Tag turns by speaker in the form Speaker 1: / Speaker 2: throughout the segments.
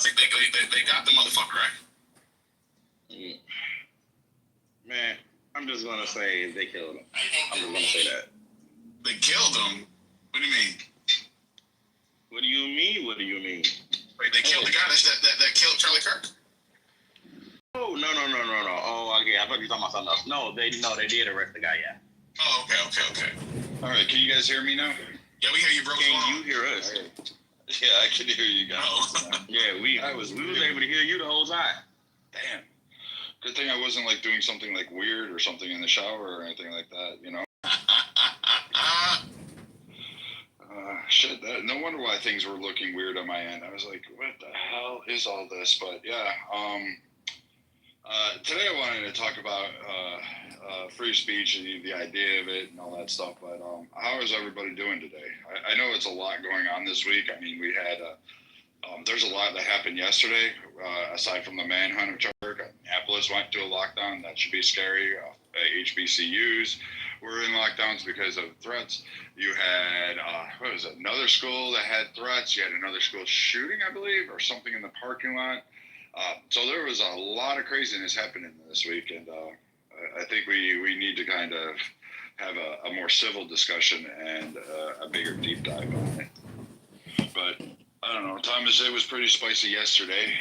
Speaker 1: think they got the motherfucker, right?
Speaker 2: Man, I'm just gonna say they killed him. I'm just gonna say that.
Speaker 1: They killed him? What do you mean?
Speaker 2: What do you mean? What do you mean?
Speaker 1: Wait, they killed the guy that killed Charlie Kirk?
Speaker 2: Oh, no. Oh, okay. I thought you were talking about something else. No, they did arrest the guy, yeah.
Speaker 1: Oh, okay.
Speaker 3: All right, can you guys hear me now?
Speaker 1: Yeah, we hear you, bro.
Speaker 2: Can you hear us?
Speaker 3: Yeah, I can hear you guys.
Speaker 1: Oh.
Speaker 2: Yeah, we was able to hear you the whole time.
Speaker 3: Damn. Good thing I wasn't like doing something like weird or something in the shower or anything like that, you know? Shit, no wonder why things were looking weird on my end. I was like, what the hell is all this? But yeah, today I wanted to talk about free speech and the idea of it and all that stuff. But how is everybody doing today? I know it's a lot going on this week. I mean, we had there's a lot that happened yesterday. Aside from the manhunt of Charlie, Minneapolis went to a lockdown. That should be scary. HBCUs were in lockdowns because of threats. You had another school that had threats. You had another school shooting, I believe, or something in the parking lot. So there was a lot of craziness happening this week, and I think we need to kind of have a more civil discussion and a bigger deep dive on it. But I don't know, Thomas, it was pretty spicy yesterday.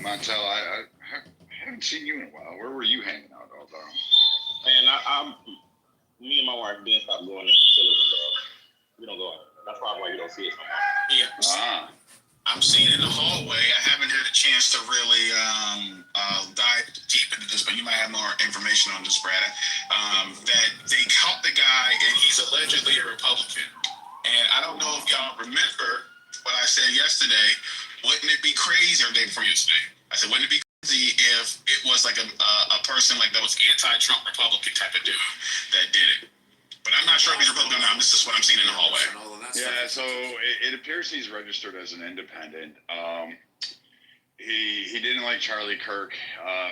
Speaker 3: Montel, I haven't seen you in a while. Where were you hanging out all day?
Speaker 2: Man, me and my wife didn't stop going into facilities, bro. We don't go in. That's probably why you don't see us no more.
Speaker 1: Yeah. I'm seeing it in the hallway. I haven't had a chance to really dive deep into this, but you might have more information on this, Brad. That they caught the guy, and he's allegedly a Republican. And I don't know if y'all remember what I said yesterday. Wouldn't it be crazy, or the day before yesterday? I said, wouldn't it be crazy if it was like a person like that was anti-Trump Republican type of dude that did it? But I'm not sure if he's Republican or not. This is what I'm seeing in the hallway.
Speaker 3: Yeah, so it appears he's registered as an independent. He didn't like Charlie Kirk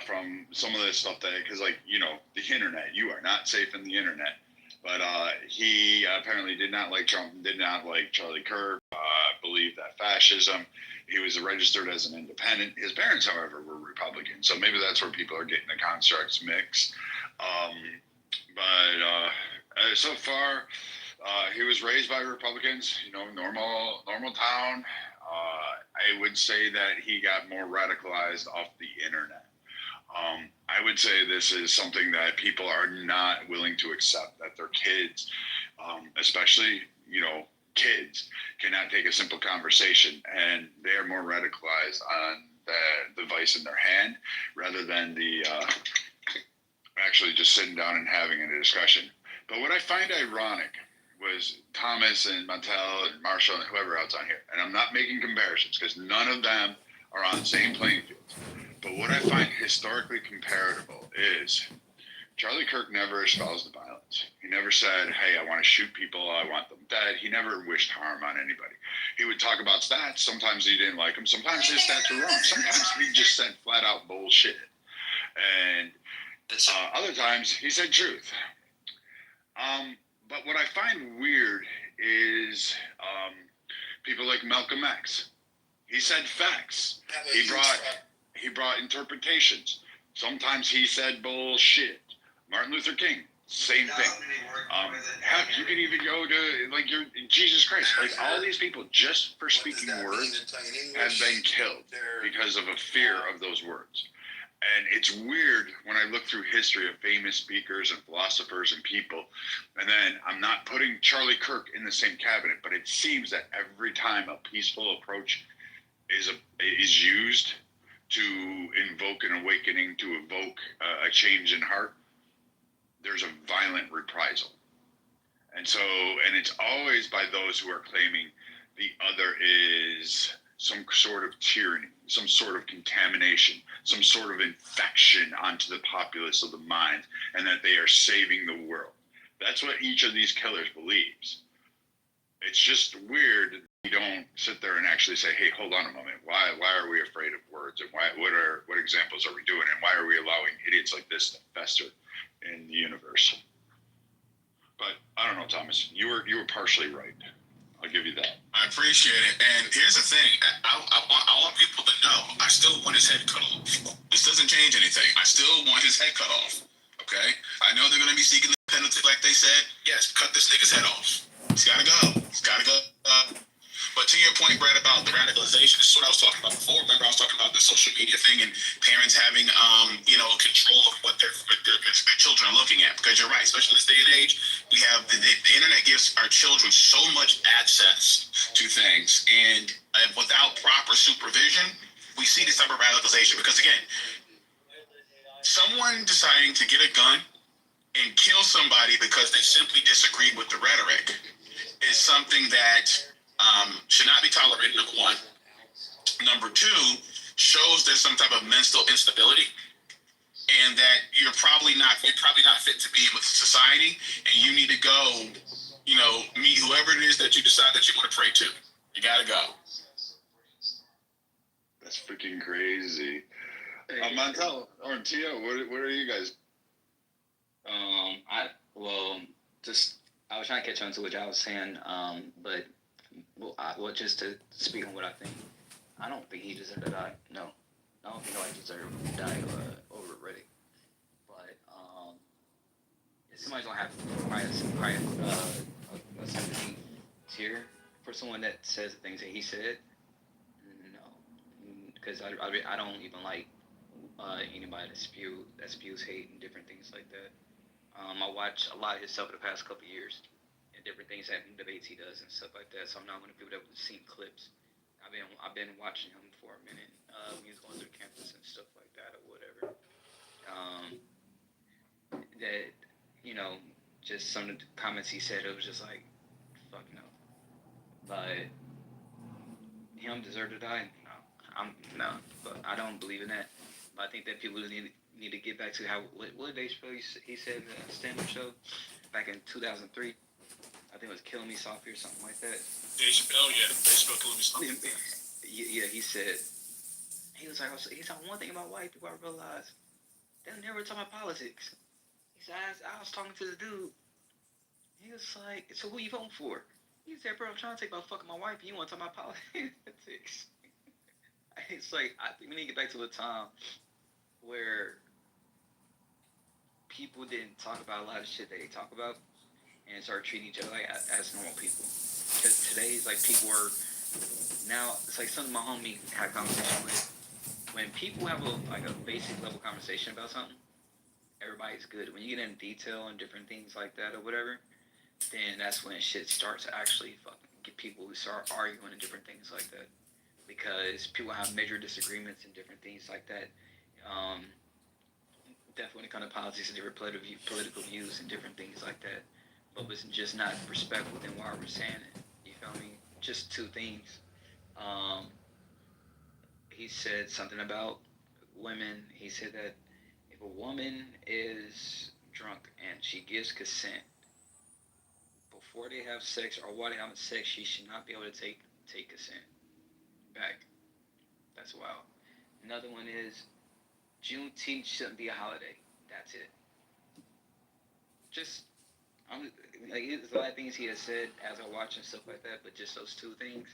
Speaker 3: from some of the stuff that, because like, you know, the internet, you are not safe in the internet. But he apparently did not like Trump, did not like Charlie Kirk, believed that fascism. He was registered as an independent. His parents, however, were Republican. So maybe that's where people are getting the constructs mixed. But so far, he was raised by Republicans, you know, normal town. I would say that he got more radicalized off the internet. I would say this is something that people are not willing to accept, that their kids, especially, you know, kids, cannot take a simple conversation, and they are more radicalized on the device in their hand rather than the actually just sitting down and having a discussion. But what I find ironic was Thomas and Montel and Marshall and whoever else on here, and I'm not making comparisons because none of them are on the same playing field. But what I find historically comparable is Charlie Kirk never espoused the violence. He never said, hey, I want to shoot people, I want them dead. He never wished harm on anybody. He would talk about stats. Sometimes he didn't like them. Sometimes his stats were wrong. Sometimes he just said flat out bullshit. And other times he said truth. But what I find weird is people like Malcolm X. He said facts. He brought interpretations. Sometimes he said bullshit. Martin Luther King, same thing. Heck, you can even go to like your Jesus Christ. Like all these people, just for speaking words, have been killed because of a fear of those words. And it's weird when I look through history of famous speakers and philosophers and people, and then I'm not putting Charlie Kirk in the same cabinet, but it seems that every time a peaceful approach is used to invoke an awakening, to evoke a change in heart, there's a violent reprisal. And it's always by those who are claiming the other is some sort of tyranny, some sort of contamination, some sort of infection onto the populace of the mind, and that they are saving the world. That's what each of these killers believes. It's just weird that you don't sit there and actually say, hey, hold on a moment. Why are we afraid of words? And what examples are we doing? And why are we allowing idiots like this to fester in the universe? But I don't know, Thomas. You were partially right. I'll give you that.
Speaker 1: I appreciate it. And here's the thing. I want people to know I still want his head cut off. This doesn't change anything. I still want his head cut off. Okay? I know they're going to be seeking the penalty like they said. Yes, cut this nigga's head off. He's got to go. He's got to go. But to your point, Brad, about the radicalization, this is what I was talking about before. Remember, I was talking about the social media thing and parents having, control of what their children are looking at. Because you're right, especially in this day and age, we have the internet gives our children so much access to things, and without proper supervision, we see this type of radicalization. Because again, someone deciding to get a gun and kill somebody because they simply disagreed with the rhetoric is something that should not be tolerated, number one. Number two, shows there's some type of mental instability, and that you're probably not fit to be with society, and you need to go, meet whoever it is that you decide that you want to pray to. You gotta go.
Speaker 3: That's freaking crazy. Montel or Tio, what are you guys?
Speaker 4: I was trying to catch on to what y'all was saying, but just to speak on what I think, I don't think he deserved to die. No, I don't think nobody deserved to die over Riddick. But if somebody's gonna have a sympathy tear for someone that says the things that he said, no, because I don't even like anybody that spews hate and different things like that. I watch a lot of his stuff for the past couple of years, and different things that debates he does and stuff like that. So I'm not one of the people that have seen clips. I've been watching him for a minute. When he was going through campus and stuff like that or whatever. That just some of the comments he said, it was just like, fuck no. But him deserve to die? No. But I don't believe in that. But I think that people need to get back to what did Dave Chappelle he said in the stand-up show back in 2003. I think it was Killing Me Softly or something like that.
Speaker 1: Dave Chappelle, yeah. Dave Chappelle, Killing Me Softly.
Speaker 4: Yeah, he said, he was like, one thing about white people I realized, they never talk about politics. He said, I was talking to the dude. He was like, so who you voting for? He said, bro, I'm trying to take about fucking my wife, and you want to talk about politics? It's like, I think we need to get back to a time where people didn't talk about a lot of shit that they talk about and start treating each other like as normal people. Because today's like people are now. It's like something my homie had a conversation with. When people have a basic level conversation about something, everybody's good. When you get in detail and different things like that or whatever, then that's when shit starts to actually fucking get people who start arguing and different things like that. Because people have major disagreements and different things like that. Definitely kind of politics and different political views and different things like that. But was just not respectful in why we're saying it. You feel me? Just two things. He said something about women. He said that if a woman is drunk and she gives consent before they have sex or while they having sex, she should not be able to take consent back. That's wild. Another one is Juneteenth shouldn't be a holiday. That's it. Just there's a lot of things he has said as I watch and stuff like that, but just those two things,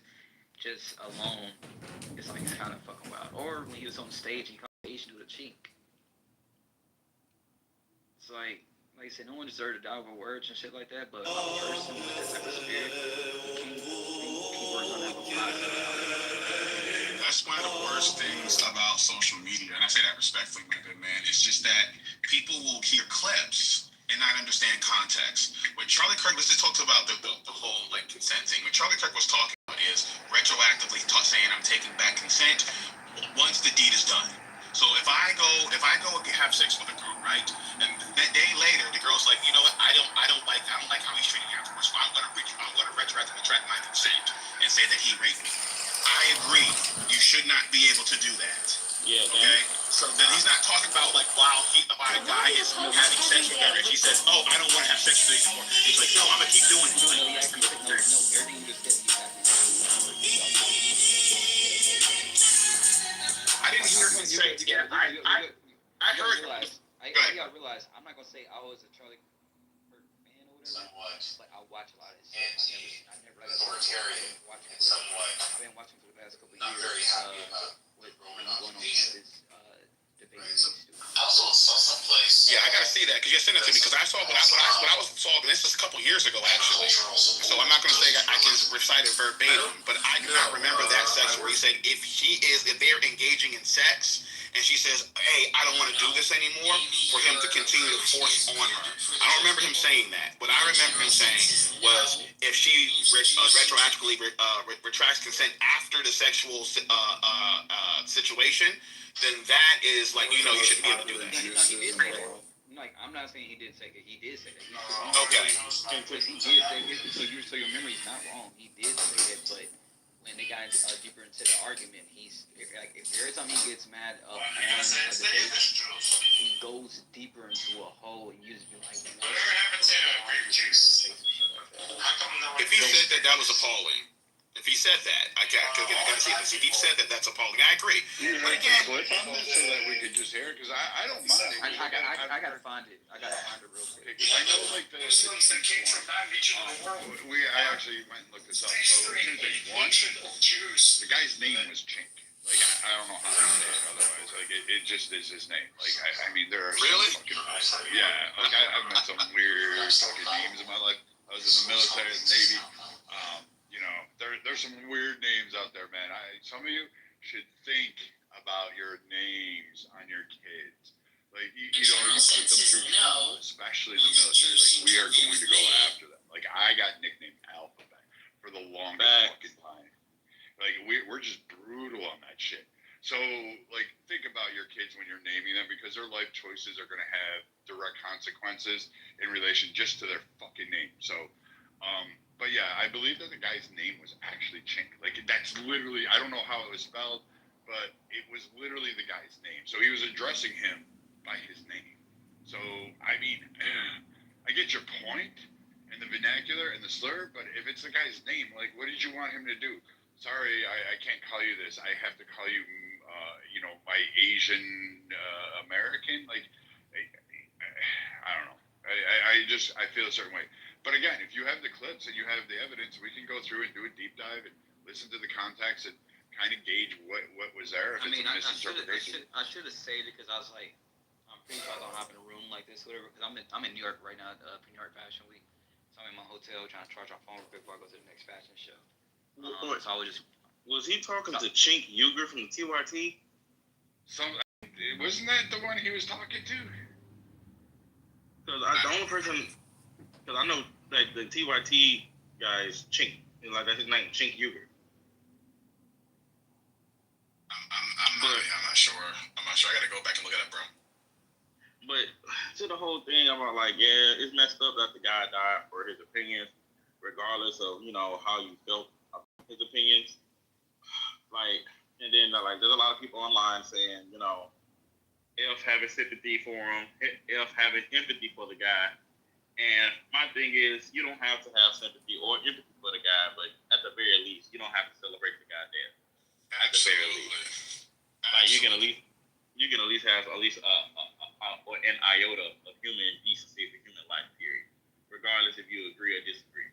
Speaker 4: just alone, it's like it's kind of fucking wild. Or when he was on stage, he called the Asian dude a chink. It's like I said, no one deserved to die over words and shit like that, but a person with that type of spirit can keep words on that
Speaker 1: That's one of the worst things about social media, and I say that respectfully, my good man. It's just that people will hear clips and not understand context. When Charlie Kirk, let's just talk about the whole consent thing. What Charlie Kirk was talking about is retroactively saying I'm taking back consent once the deed is done. So if I go and have sex with a girl, right, and that day later the girl's like, you know what, I don't like how he's treating me afterwards, so I'm gonna retroactively track my consent and say that he raped me. I agree. You should not be able to do that.
Speaker 2: Yeah.
Speaker 1: Okay. So then he's not talking about while a guy is having sex with her, and she says, "Oh, I don't want to have sex with you anymore." He's like, "No, I'm gonna keep doing it."
Speaker 4: everything you just said,
Speaker 1: I didn't hear him say it. Yeah, I heard.
Speaker 4: I gotta realize, I'm not gonna say I was a Charlie Kirk fan or like I watch a lot of this stuff. I never like watching. I've been watching for the past couple of years. With going on campus, debating these students.
Speaker 1: Yeah, I gotta see that because you sent it to me because I saw when I was saw this is a couple years ago actually. So I'm not gonna say I can recite it verbatim, but I do not remember that section where he said if they're engaging in sex and she says, "Hey, I don't want to do this anymore," for him to continue to force on her. I don't remember him saying that. What I remember him saying was if she retroactively retracts consent after the sexual situation, then that is like you shouldn't be able to do that.
Speaker 4: He did say that. Like I'm not saying he didn't say that. He did say that.
Speaker 1: Okay.
Speaker 4: Because he did say that. So your memory's not wrong. He did say that, but when they got deeper into the argument, he's like every time he gets mad up on a debate, he goes deeper into a hole, and you just be like,
Speaker 1: if he said that was appalling. If he said that, I gotta see this. If he said that, that's appalling. I agree. But again,
Speaker 3: clip on this so that we could just hear it because I don't mind it.
Speaker 4: I gotta find it. I gotta find it real quick.
Speaker 3: Because I know like I actually went and looked this up. So two things. One, the guy's name was Chink. Like I don't know how to say it otherwise. Like it just is his name. Like I mean there are
Speaker 1: really
Speaker 3: yeah. Like I've met some weird fucking names in my life. I was in the military, the Navy. There's some weird names out there, man. Some of you should think about your names on your kids. Like you put them through trouble, especially in the military. Like we are going to go after them. Like I got nicknamed Alphabet for the longest fucking time. Like we're just brutal on that shit. So like think about your kids when you're naming them because their life choices are going to have direct consequences in relation just to their fucking name. So. But yeah, I believe that the guy's name was actually Chink. Like that's literally, I don't know how it was spelled, but it was literally the guy's name. So he was addressing him by his name. So I mean, I get your point and the vernacular and the slur, but if it's the guy's name, like what did you want him to do? Sorry, I can't call you this. I have to call you, my Asian American. Like I don't know. I feel a certain way. But again, if you have the clips and you have the evidence, we can go through and do a deep dive and listen to the context and kind of gauge what was there. If it's a misinterpretation.
Speaker 4: I should have said it because I was like, I'm pretty sure I don't hop in a room like this, whatever. Because I'm in New York right now, New York Fashion Week. So I'm in my hotel trying to charge my phone real quick before I go to the next fashion show. So I was just.
Speaker 2: Was he talking to Chink Uger from the TYT?
Speaker 3: Wasn't that the one he was talking to?
Speaker 2: Because the only person, because I know like the TYT guy is Chink, like that's his name, Chink Uger.
Speaker 1: I'm not sure. I gotta go back and look at it, bro.
Speaker 2: But to the whole thing about like, yeah, it's messed up that the guy died for his opinions, regardless of how you felt about his opinions. Like, and then like, there's a lot of people online saying, F having sympathy for him, F having empathy for the guy. And my thing is, you don't have to have sympathy or empathy for the guy, but at the very least, you don't have to celebrate the guy there. At the very least, like you can at least have an iota of human decency for human life, period. Regardless if you agree or disagree,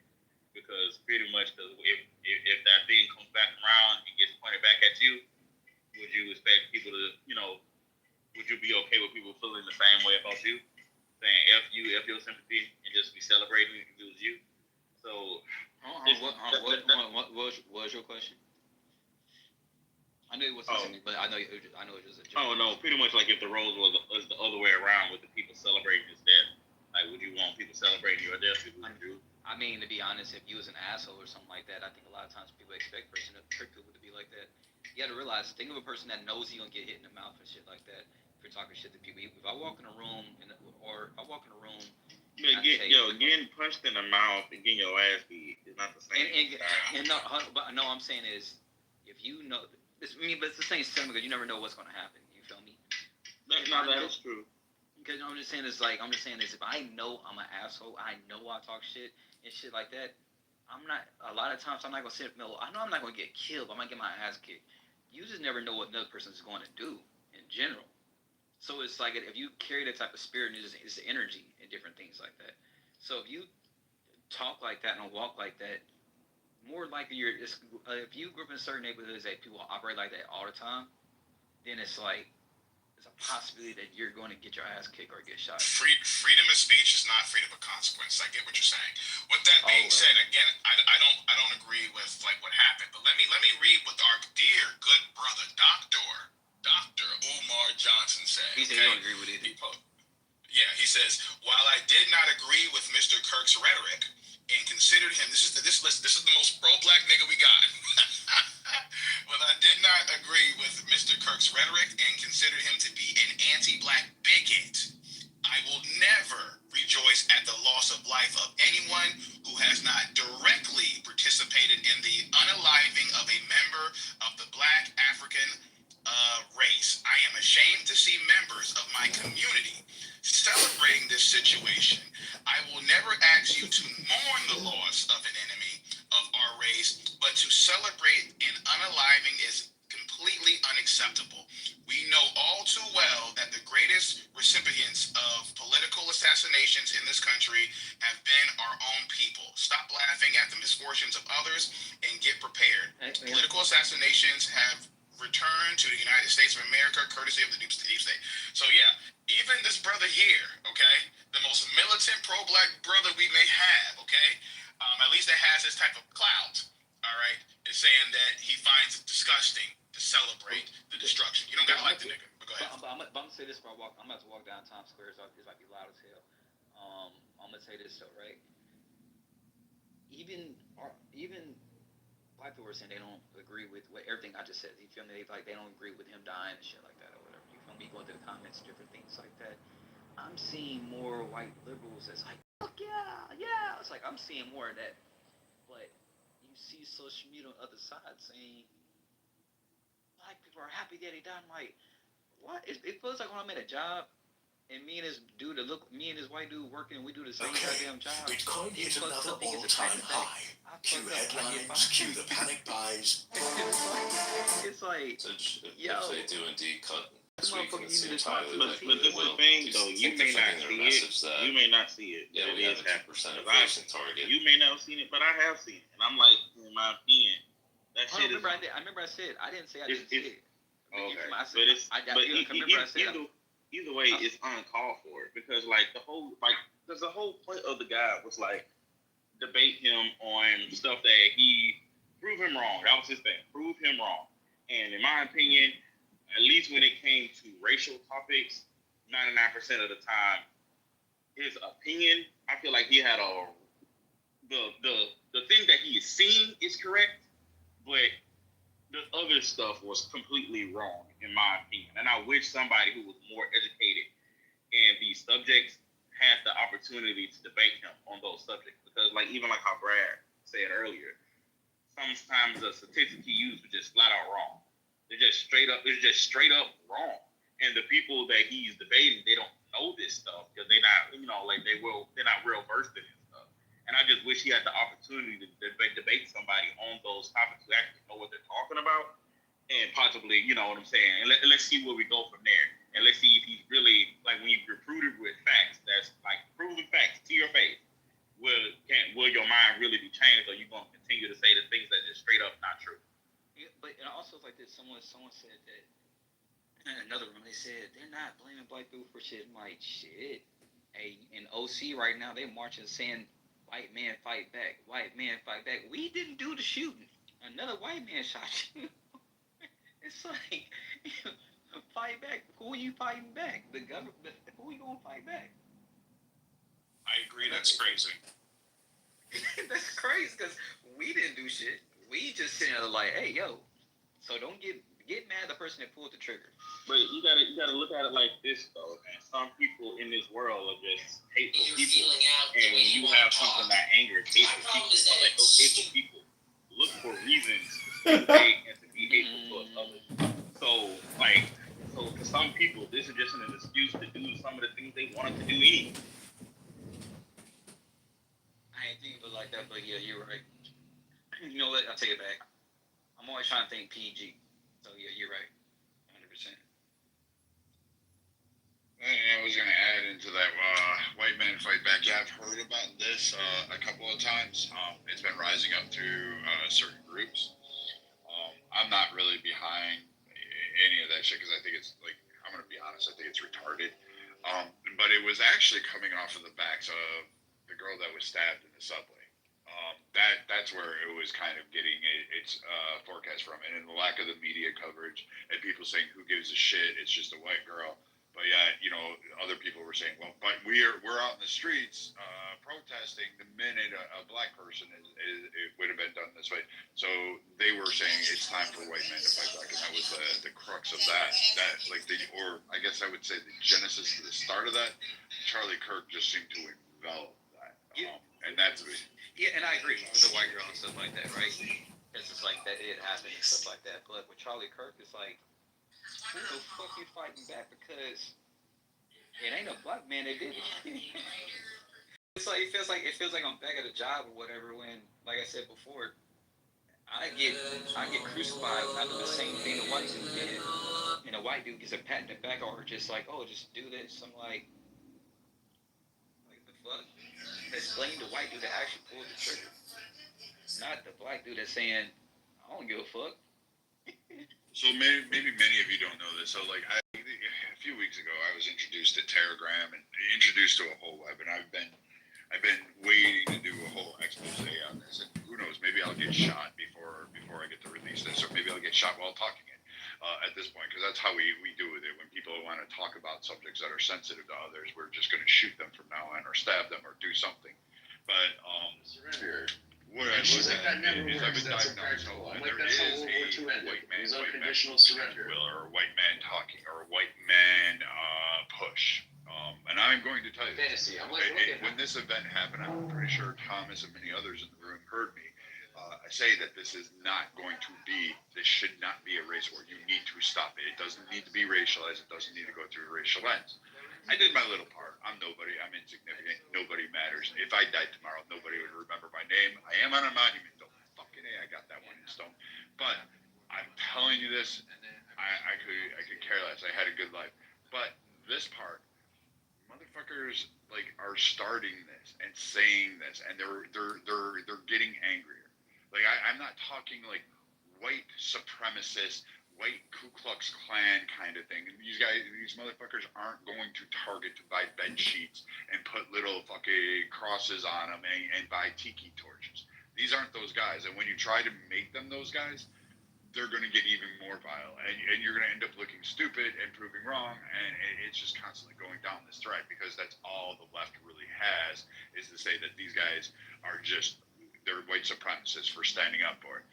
Speaker 2: because pretty much, if that thing comes back around and gets pointed back at you, would you expect people to, would you be okay with people feeling the same way about you? Saying F you, F your sympathy, and just be celebrating if it was you. So,
Speaker 4: what was your question? I knew it was something, but I know it was a joke.
Speaker 2: Oh no, pretty much like if the roles was the other way around with the people celebrating his death. Like, would you want people celebrating your death?
Speaker 4: I mean, to be honest, if you was an asshole or something like that, I think a lot of times people expect people to be like that. You got to realize, think of a person that knows you're gonna get hit in the mouth and shit like that. If you're talking shit to people, if I walk in a room
Speaker 2: getting punched in the mouth and getting your ass beat is not the same.
Speaker 4: But I'm saying is, if you know, but it's the same thing because you never know what's gonna happen. You feel me?
Speaker 2: That's true.
Speaker 4: Because I'm just saying is if I know I'm an asshole, I know I talk shit and shit like that. A lot of times I'm not gonna sit. No, I know I'm not gonna get killed. But I'm gonna get my ass kicked. You just never know what another person's going to do in general. So it's like if you carry that type of spirit, and it's energy and different things like that. So if you talk like that and walk like that, more likely if you grew up in certain neighborhoods that people operate like that all the time, then it's like it's a possibility that you're going to get your ass kicked or get shot.
Speaker 1: Freedom of speech is not freedom of consequence. I get what you're saying. With that being said, again, I don't agree with like what happened, but let me read what our dear good brother Dr. Umar Johnson said.
Speaker 4: He said he don't agree with it.
Speaker 1: He says, while I did not agree with Mr. Kirk's rhetoric and considered him, this is the most pro-black nigga we got. Well, I did not agree with Mr. Kirk's rhetoric and considered him to be an anti-black bigot. I will never rejoice at the loss of life of anyone who has not directly participated in the unaliving of a member of the black African race. I am ashamed to see members of my community celebrating this situation. I will never ask you to mourn the loss of an enemy of our race, but to celebrate an unaliving is completely unacceptable. We know all too well that the greatest recipients of political assassinations in this country have been our own people. Stop laughing at the misfortunes of others and get prepared. Political assassinations have returned to the United States of America courtesy of the deep state. So yeah, even this brother here, okay, the most militant pro-black brother we may have, okay, at least that has this type of clout, all right, is saying that he finds it disgusting to celebrate the destruction. You don't gotta like the nigga, but go ahead.
Speaker 4: I'm gonna say this before I'm about to walk down Times Square, so it might be loud as hell. I'm gonna say this though, right? Even black people are saying they don't agree with everything I just said. You feel me? They don't agree with him dying and shit like that or whatever. You feel me? Going through the comments, different things like that. I'm seeing more white liberals that's like, fuck yeah. It's like I'm seeing more of that. But you see social media on the other side saying black people are happy that he died. I'm like, what? It feels like when I'm at a job and me and this white dude working, we do the same goddamn job.
Speaker 5: Bitcoin hit another all-time high. Cue headlines, cue the panic buys.
Speaker 4: It's like, yo,
Speaker 6: if they do indeed cut this
Speaker 4: This
Speaker 6: week,
Speaker 4: motherfucker
Speaker 6: it's
Speaker 4: needed to
Speaker 6: entirely
Speaker 4: talk to
Speaker 6: likely
Speaker 2: But this
Speaker 6: they
Speaker 2: is the
Speaker 6: will.
Speaker 2: thing,
Speaker 6: Do
Speaker 2: though. You
Speaker 6: think
Speaker 2: may
Speaker 6: they're
Speaker 2: not
Speaker 6: sending
Speaker 2: see
Speaker 6: their message
Speaker 2: it.
Speaker 6: that,
Speaker 2: You may not see it.
Speaker 6: yeah,
Speaker 2: but
Speaker 6: we
Speaker 2: it
Speaker 6: have
Speaker 2: is
Speaker 6: a 2%
Speaker 2: happening.
Speaker 6: inflation target.
Speaker 2: You may not have seen it, but I have seen it, and I'm like, in my opinion, that shit is.
Speaker 4: I remember I said I didn't say I didn't see it.
Speaker 2: Okay,
Speaker 4: I said,
Speaker 2: but it's
Speaker 4: I
Speaker 2: either way, it's uncalled for because like the whole point of the guy was like debate him on stuff that he prove him wrong. That was his thing. Prove him wrong. And in my opinion, at least when it came to racial topics, 99% of the time, his opinion, I feel like he had the thing that he is seeing is correct, but the other stuff was completely wrong, in my opinion. And I wish somebody who was more educated in these subjects had the opportunity to debate him on those subjects. Because, even like how Brad said earlier, sometimes the statistics he used were just flat out wrong. It's just straight up wrong. And the people that he's debating, they don't know this stuff because they're not, they're not real versed in this stuff. And I just wish he had the opportunity to debate somebody on those topics who actually know what they're talking about, and possibly, you know what I'm saying. And let's see where we go from there. And let's see if he's really when he's recruited with facts, that's proven facts to your face. Will your mind really be changed, or you gonna continue to say the things that are straight up not true?
Speaker 4: Yeah, but and also it's like this. Someone said that in another room. They said they're not blaming black people for shit. I'm like, shit. Hey, in OC right now, they're marching saying, "White man fight back. White man fight back." We didn't do the shooting. Another white man shot you. It's like, fight back. Who are you fighting back? The government. Who are you gonna fight back?
Speaker 1: I agree. That's crazy.
Speaker 4: That's crazy because we didn't do shit. We just sitting there like, hey, yo. So don't get mad at the person that pulled the trigger.
Speaker 2: But you gotta look at it like this though, man. Some people in this world are just hateful people, and when you have something that angers hateful people, like those hateful people look for reasons to hate and to be hateful towards others. So for some people, this is just an excuse to do some of the things they wanted to do anyway.
Speaker 4: I ain't thinking of it like that, but yeah, you're right. You know what? I'll take it back. I'm always trying to think PG. So yeah, you're right. 100%.
Speaker 3: And I was going to add into that white man fight back. Yeah, I've heard about this. this a couple of times. It's been rising up through certain groups. I'm not really behind any of that shit because I think it's like, I'm gonna be honest, I think it's retarded. But it was actually coming off of the backs of the girl that was stabbed in the subway. That's where it was kind of getting its forecast from, and in the lack of the media coverage and people saying who gives a shit, it's just a white girl. But yeah, other people were saying, well, but we're out in the streets protesting the minute a black person it would have been done this way. So they were saying it's time for white men to fight back, and that was the crux of that. Or I guess I would say the genesis, the start of that. Charlie Kirk just seemed to envelop that, and that's.
Speaker 4: Yeah, and I agree with the white girl and stuff like that, right? It's just like that it happened and stuff like that. But with Charlie Kirk, it's like, who the fuck you fighting back? Because it ain't a black man that did it. It's like it feels like I'm back at a job or whatever. When, like I said before, I get crucified when I do the same thing the white dude did, and a white dude gets a pat in the back or just like, oh, just do this. I'm like the fuck? Let's blame the white dude that actually pulled the trigger, not the black dude that's saying, I don't give a fuck.
Speaker 3: So maybe many of you don't know this. So a few weeks ago, I was introduced to Telegram and introduced to a whole web, and I've been waiting to do a whole expose on this. And who knows? Maybe I'll get shot before I get to release this, or maybe I'll get shot while talking it. At this point, because that's how we do with it. When people want to talk about subjects that are sensitive to others, we're just going to shoot them from now on, or stab them, or do something. But what I look at is I've been diagnosed that there is a white man surrender, or a white man talking, or a white man push. And I'm going to tell you this. When this event happened, I'm pretty sure Thomas and many others in the room heard me. I say that this should not be a race war. You need to stop it. It doesn't need to be racialized. It doesn't need to go through a racial lens. I did my little part. I'm nobody. I'm insignificant. Nobody matters. If I died tomorrow, nobody would remember my name. I am on a monument, though. Fucking A, I got that one in stone. But I'm telling you this, I could care less. I had a good life. But this part, motherfuckers are starting this and saying this, and they're getting angrier. I'm not talking like white supremacist, white Ku Klux Klan kind of thing. And these motherfuckers aren't going to Target to buy bed sheets and put little fucking crosses on them and buy tiki torches. These aren't those guys. And when you try to make them those guys, they're going to get even more vile, and you're going to end up looking stupid and proving wrong, and it's just constantly going down this thread, because that's all the left really has, is to say that these guys are they're white supremacists for standing up for it.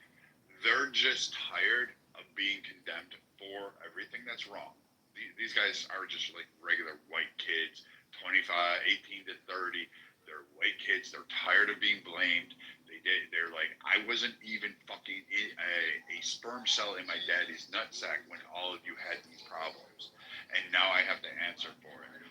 Speaker 3: They're just tired of being condemned for everything that's wrong. These guys are just like regular white kids, 18 to 30. They're white kids. They're tired of being blamed. They're like, I wasn't even fucking a sperm cell in my daddy's nutsack when all of you had these problems, and now I have to answer for it.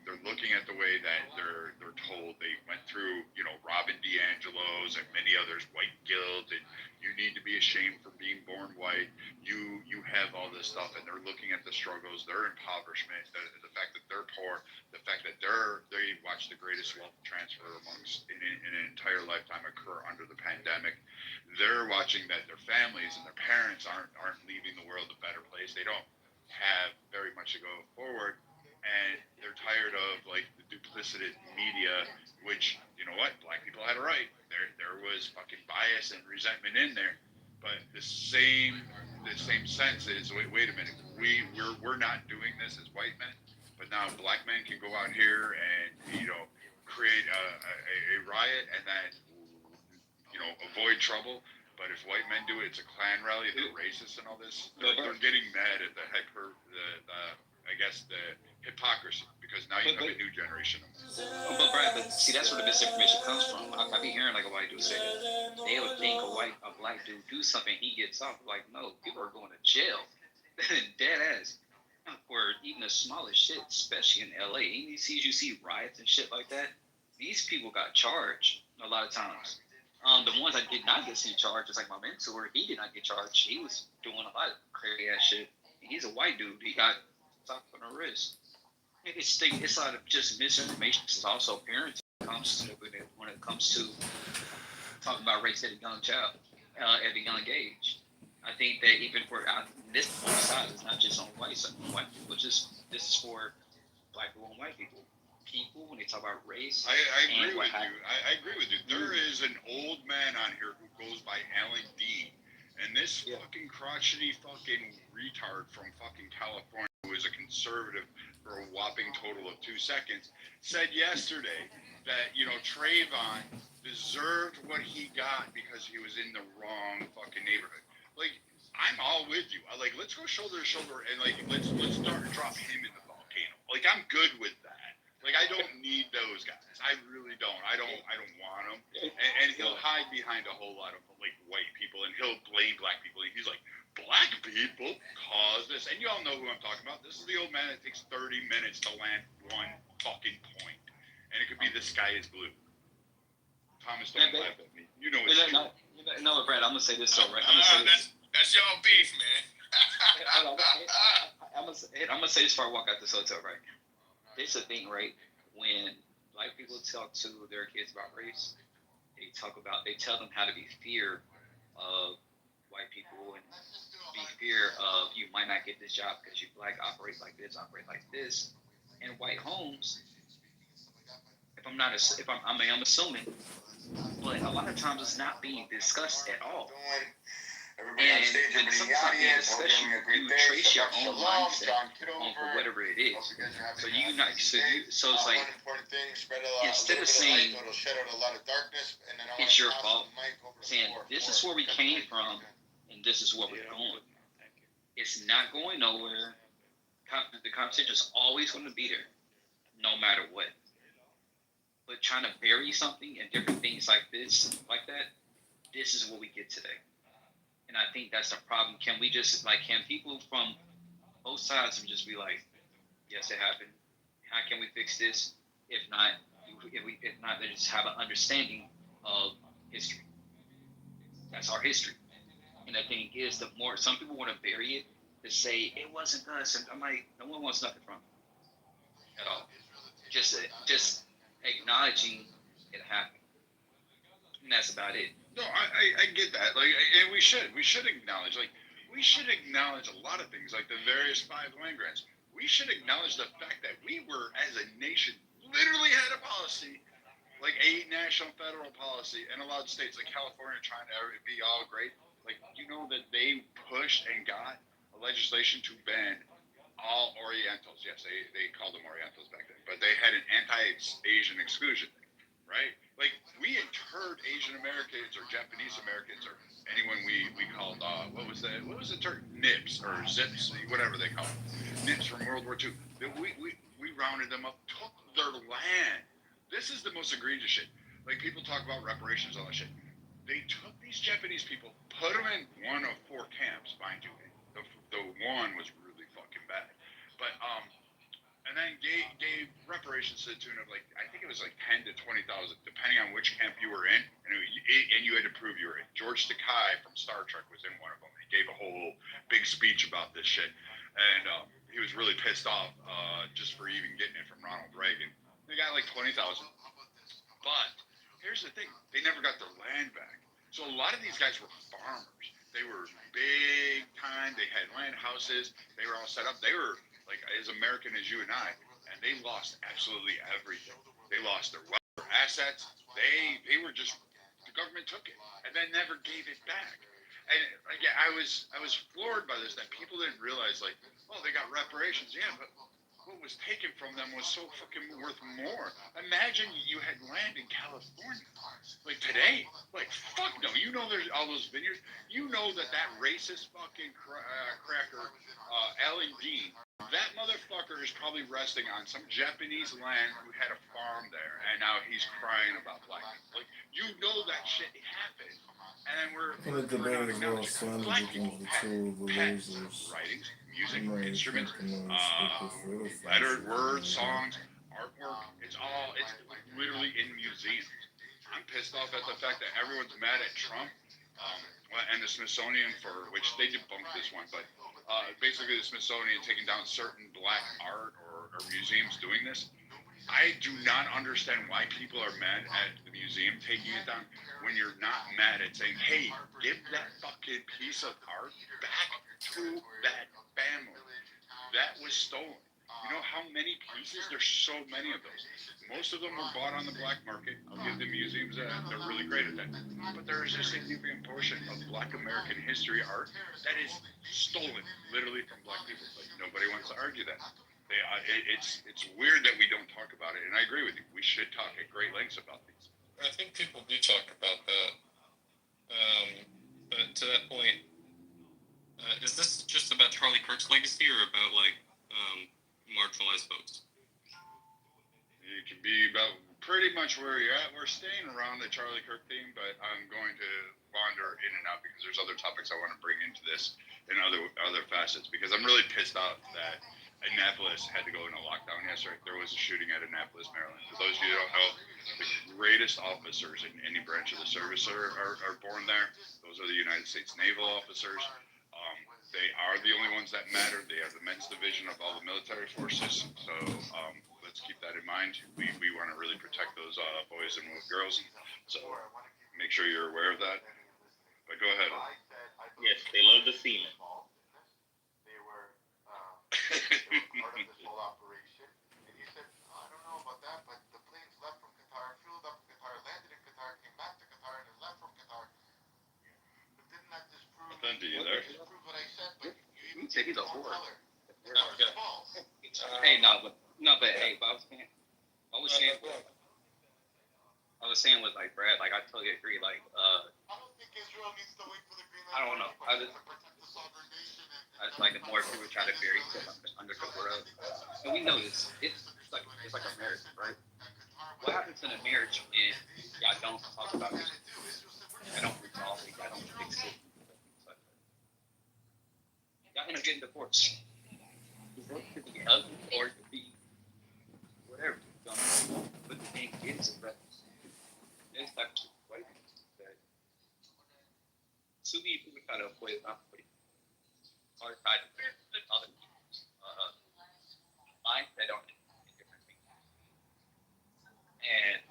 Speaker 3: They're looking at the way that they're told. They went through, Robin DiAngelo's and many others, white guilt, and you need to be ashamed for being born white. You have all this stuff, and they're looking at the struggles, their impoverishment, the fact that they're poor, the fact that they watch the greatest wealth transfer in an entire lifetime occur under the pandemic. They're watching that their families and their parents aren't leaving the world a better place. They don't have very much to go forward. And they're tired of the duplicitous media, which, you know what, black people had a right. There was fucking bias and resentment in there. But the same sense is, wait a minute, we're not doing this as white men, but now black men can go out here and create a riot and then avoid trouble. But if white men do it, it's a Klan rally. They're racist and all this. They're getting mad at the hypocrisy, because now you have a new generation of them.
Speaker 4: But Brad, see, that's where the misinformation comes from. I be hearing a white dude say that. They would think a black dude do something, he gets off. Like, no, people are going to jail, dead ass, for even the smallest shit, especially in LA. Any sees you see riots and shit like that, these people got charged a lot of times. The ones I did not get see charged, just like my mentor, he did not get charged. He was doing a lot of crazy ass shit. He's a white dude. He got top on the wrist. It's a lot of just misinformation. It's also parenting. when it comes to talking about race at a young child, at a young age. I think that even for this both sides, it's not just on white people. This is for black people and white people. People, when they talk about race,
Speaker 3: I agree with you. I agree with you. There is an old man on here who goes by Alan Dean, and this fucking crotchety fucking retard from fucking California, who is a conservative for a whopping total of 2 seconds, said yesterday that, you know, Trayvon deserved what he got because he was in the wrong fucking neighborhood. Like, I'm all with you. Let's go shoulder to shoulder and let's drop him in the volcano. Like, I'm good with that. Like, I don't need those guys. I really don't. I don't want them. And he'll hide behind a whole lot of like white people, and he'll blame black people. And he's like, black people caused this. And you all know who I'm talking about. This is the old man that takes 30 minutes to land one fucking point, and it could be the sky is blue. Thomas, don't laugh at me. You know it's true.
Speaker 4: No, Brad, I'm gonna say this though, right?
Speaker 1: That's y'all beef, man.
Speaker 4: I'm gonna say this before I walk out this hotel, right? It's a thing, right? When black people talk to their kids about race, they tell them how to be fear of white people and be fear of you might not get this job because you black, operate like this. In white homes, I'm assuming, but a lot of times it's not being discussed at all. And when something's not being discussed, you trace your own mindset on for whatever it is. So it's like instead of saying it's your fault, saying this is where we came from and this is where we're going. It's not going nowhere. The conversation is always going to be there, no matter what. But trying to bury something and different things like this is what we get today. And I think that's the problem. Can people from both sides just be like, yes, it happened. How can we fix this? If not, they just have an understanding of history. That's our history. And the thing is, the more some people want to bury it, to say it wasn't us, and I'm like, no one wants nothing from it at all. Just acknowledging it happened, and that's about it.
Speaker 3: No, I get that. Like, and we should acknowledge. Like, we should acknowledge a lot of things, like the various 5 land grants. We should acknowledge the fact that we were, as a nation, literally had a policy, like a national federal policy, and allowed states like California trying to be all great. Like, you know that they pushed and got a legislation to ban all Orientals. Yes, they called them Orientals back then, but they had an anti-Asian exclusion thing, right? Like, we interred Asian Americans or Japanese Americans or anyone we called, what was the term? Nips or Zips, whatever they call them. Nips from World War II. We rounded them up, took their land. This is the most egregious shit. Like, people talk about reparations, all that shit. They took these Japanese people, put them in one of 4 camps, mind you. The one was really fucking bad. But, and then gave reparations to the tune of, like, I think it was like 10 to 20,000, depending on which camp you were in, and you had to prove you were in. George Takei from Star Trek was in one of them. He gave a whole big speech about this shit, and he was really pissed off just for even getting it from Ronald Reagan. They got like 20,000, but here's the thing: they never got their land back. So a lot of these guys were farmers. They were big time. They had land, houses. They were all set up. They were like as American as you and I, and they lost absolutely everything. They lost their wealth, their assets. They were just, the government took it and then never gave it back. And again, I was floored by this, that people didn't realize, like, well, they got reparations, yeah, but what was taken from them was so fucking worth more. Imagine you had land in California, like today, like fuck no. You know there's all those vineyards. You know that racist fucking cracker, Alan Dean, that motherfucker is probably resting on some Japanese land who had a farm there, and now he's crying about black people. Like, you know that shit happened, and then we're not acknowledging black people had writings, music, instruments, lettered words, songs, artwork. It's literally in museums. I'm pissed off at the fact that everyone's mad at Trump and the Smithsonian for which they debunked this one, but basically the Smithsonian taking down certain black art or museums doing this. I do not understand why people are mad at the museum taking it down when you're not mad at saying, hey, give that fucking piece of art back to that family. That was stolen. You know how many pieces? There's so many of those. Most of them were bought on the black market. I'll give the museums that. They're really great at that. But there is a significant portion of Black American history art that is stolen, literally from black people. Like, nobody wants to argue that. It's weird that we don't talk about it, and I agree with you. We should talk at great lengths about these.
Speaker 7: I think people do talk about that. But to that point, is this just about Charlie Kirk's legacy or about like marginalized folks?
Speaker 3: It can be about pretty much where you're at. We're staying around the Charlie Kirk theme, but I'm going to wander in and out because there's other topics I want to bring into this and other facets, because I'm really pissed off that Annapolis had to go into lockdown yesterday. There was a shooting at Annapolis, Maryland. For those of you who don't know, the greatest officers in any branch of the service are born there. Those are the United States naval officers. They are the only ones that matter. They are the men's division of all the military forces. So let's keep that in mind. We want to really protect those boys and girls. So make sure you're aware of that. But go ahead.
Speaker 2: Yes, they love the semen.
Speaker 8: They were part of this whole operation. And he said, I don't know about that, but the planes left from Qatar, fueled up in Qatar, landed in Qatar, came back to Qatar, and then left from Qatar. But didn't that disprove?
Speaker 3: Then do you there?
Speaker 8: Disprove what I said, but you even
Speaker 4: Say he's a
Speaker 8: don't
Speaker 4: whore.
Speaker 8: tell her.
Speaker 7: Okay.
Speaker 8: False.
Speaker 4: Hey, but hey, but I was saying was like Brad, like I totally agree. Like
Speaker 8: I don't think Israel needs to wait for the green light.
Speaker 4: I don't know. I just like the more people try to bury stuff under the rug. And we know this. It's like a marriage, right? What happens in a marriage if y'all don't talk about it? Y'all don't resolve it. Y'all don't fix it. Y'all end up getting divorced. It could be ugly or it could be whatever. But the thing is that it's like white that to me people try to avoid not putting or try to put other people's life that don't do different things. And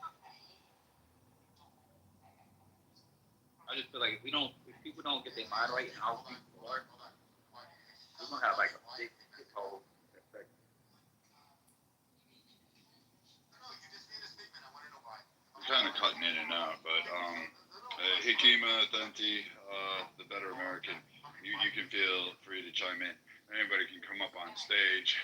Speaker 4: I just feel like if people don't get their mind right and how people are, we're gonna have like a big toll effect.
Speaker 3: I'm kind of cutting in and out, but Hikima, Thenti, the Better American, you can feel free to chime in. Anybody can come up on stage.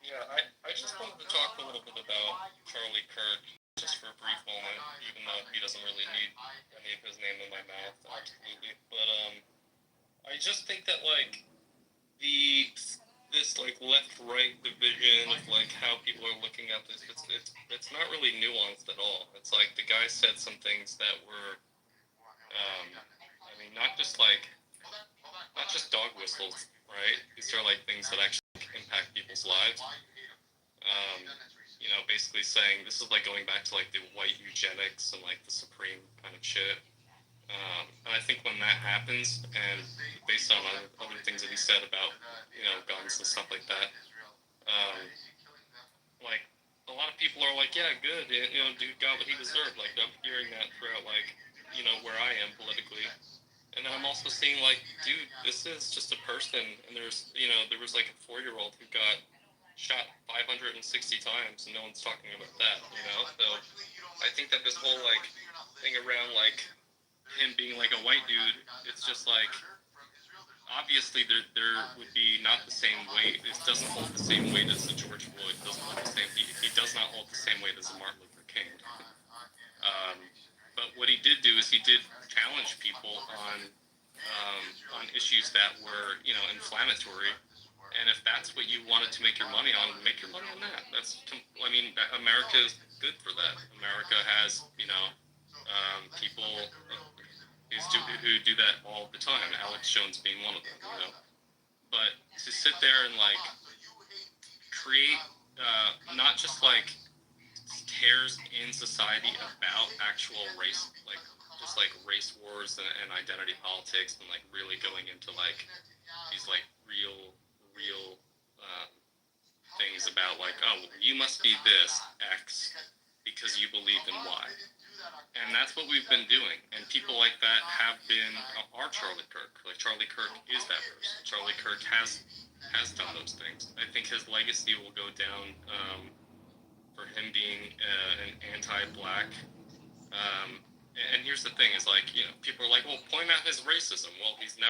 Speaker 7: Yeah, I just wanted to talk a little bit about Charlie Kirk just for a brief moment, even though he doesn't really need any of his name in my mouth, absolutely. But I just think that like this like left-right division of like how people are looking at this, it's not really nuanced at all. It's like the guy said some things that were, I mean, not just dog whistles, right? These are like things that actually impact people's lives. You know, basically saying this is like going back to like the white eugenics and like the supreme kind of shit. And I think when that happens, and based on other things that he said about, you know, guns and stuff like that, like a lot of people are like, yeah, good, you know, dude got what he deserved. Like I'm hearing that throughout, like, you know, where I am politically. And then I'm also seeing like, dude, this is just a person, and there's, you know, there was like a 4-year-old who got shot 560 times, and no one's talking about that, you know. So I think that this whole like thing around like him being like a white dude, it's just like obviously there would be not the same weight. It doesn't hold the same weight as the George Floyd. It doesn't hold the same. He does not hold the same weight as the Martin Luther King. But what he did do is he did challenge people on issues that were, you know, inflammatory. And if that's what you wanted to make your money on, make your money on that. I mean, America is good for that. America has, you know, people who do that all the time. Alex Jones being one of them, you know. But to sit there and like create not just like tears in society about actual race, like just like race wars and identity politics, and like really going into like these like real things about about like, oh, you must be this X because you believe in Y. And that's what we've been doing. And people like that are Charlie Kirk. Like Charlie Kirk is that person. Charlie Kirk has done those things. I think his legacy will go down for him being an anti-black. And here's the thing: is like, you know, people are like, well, point out his racism. Well, he's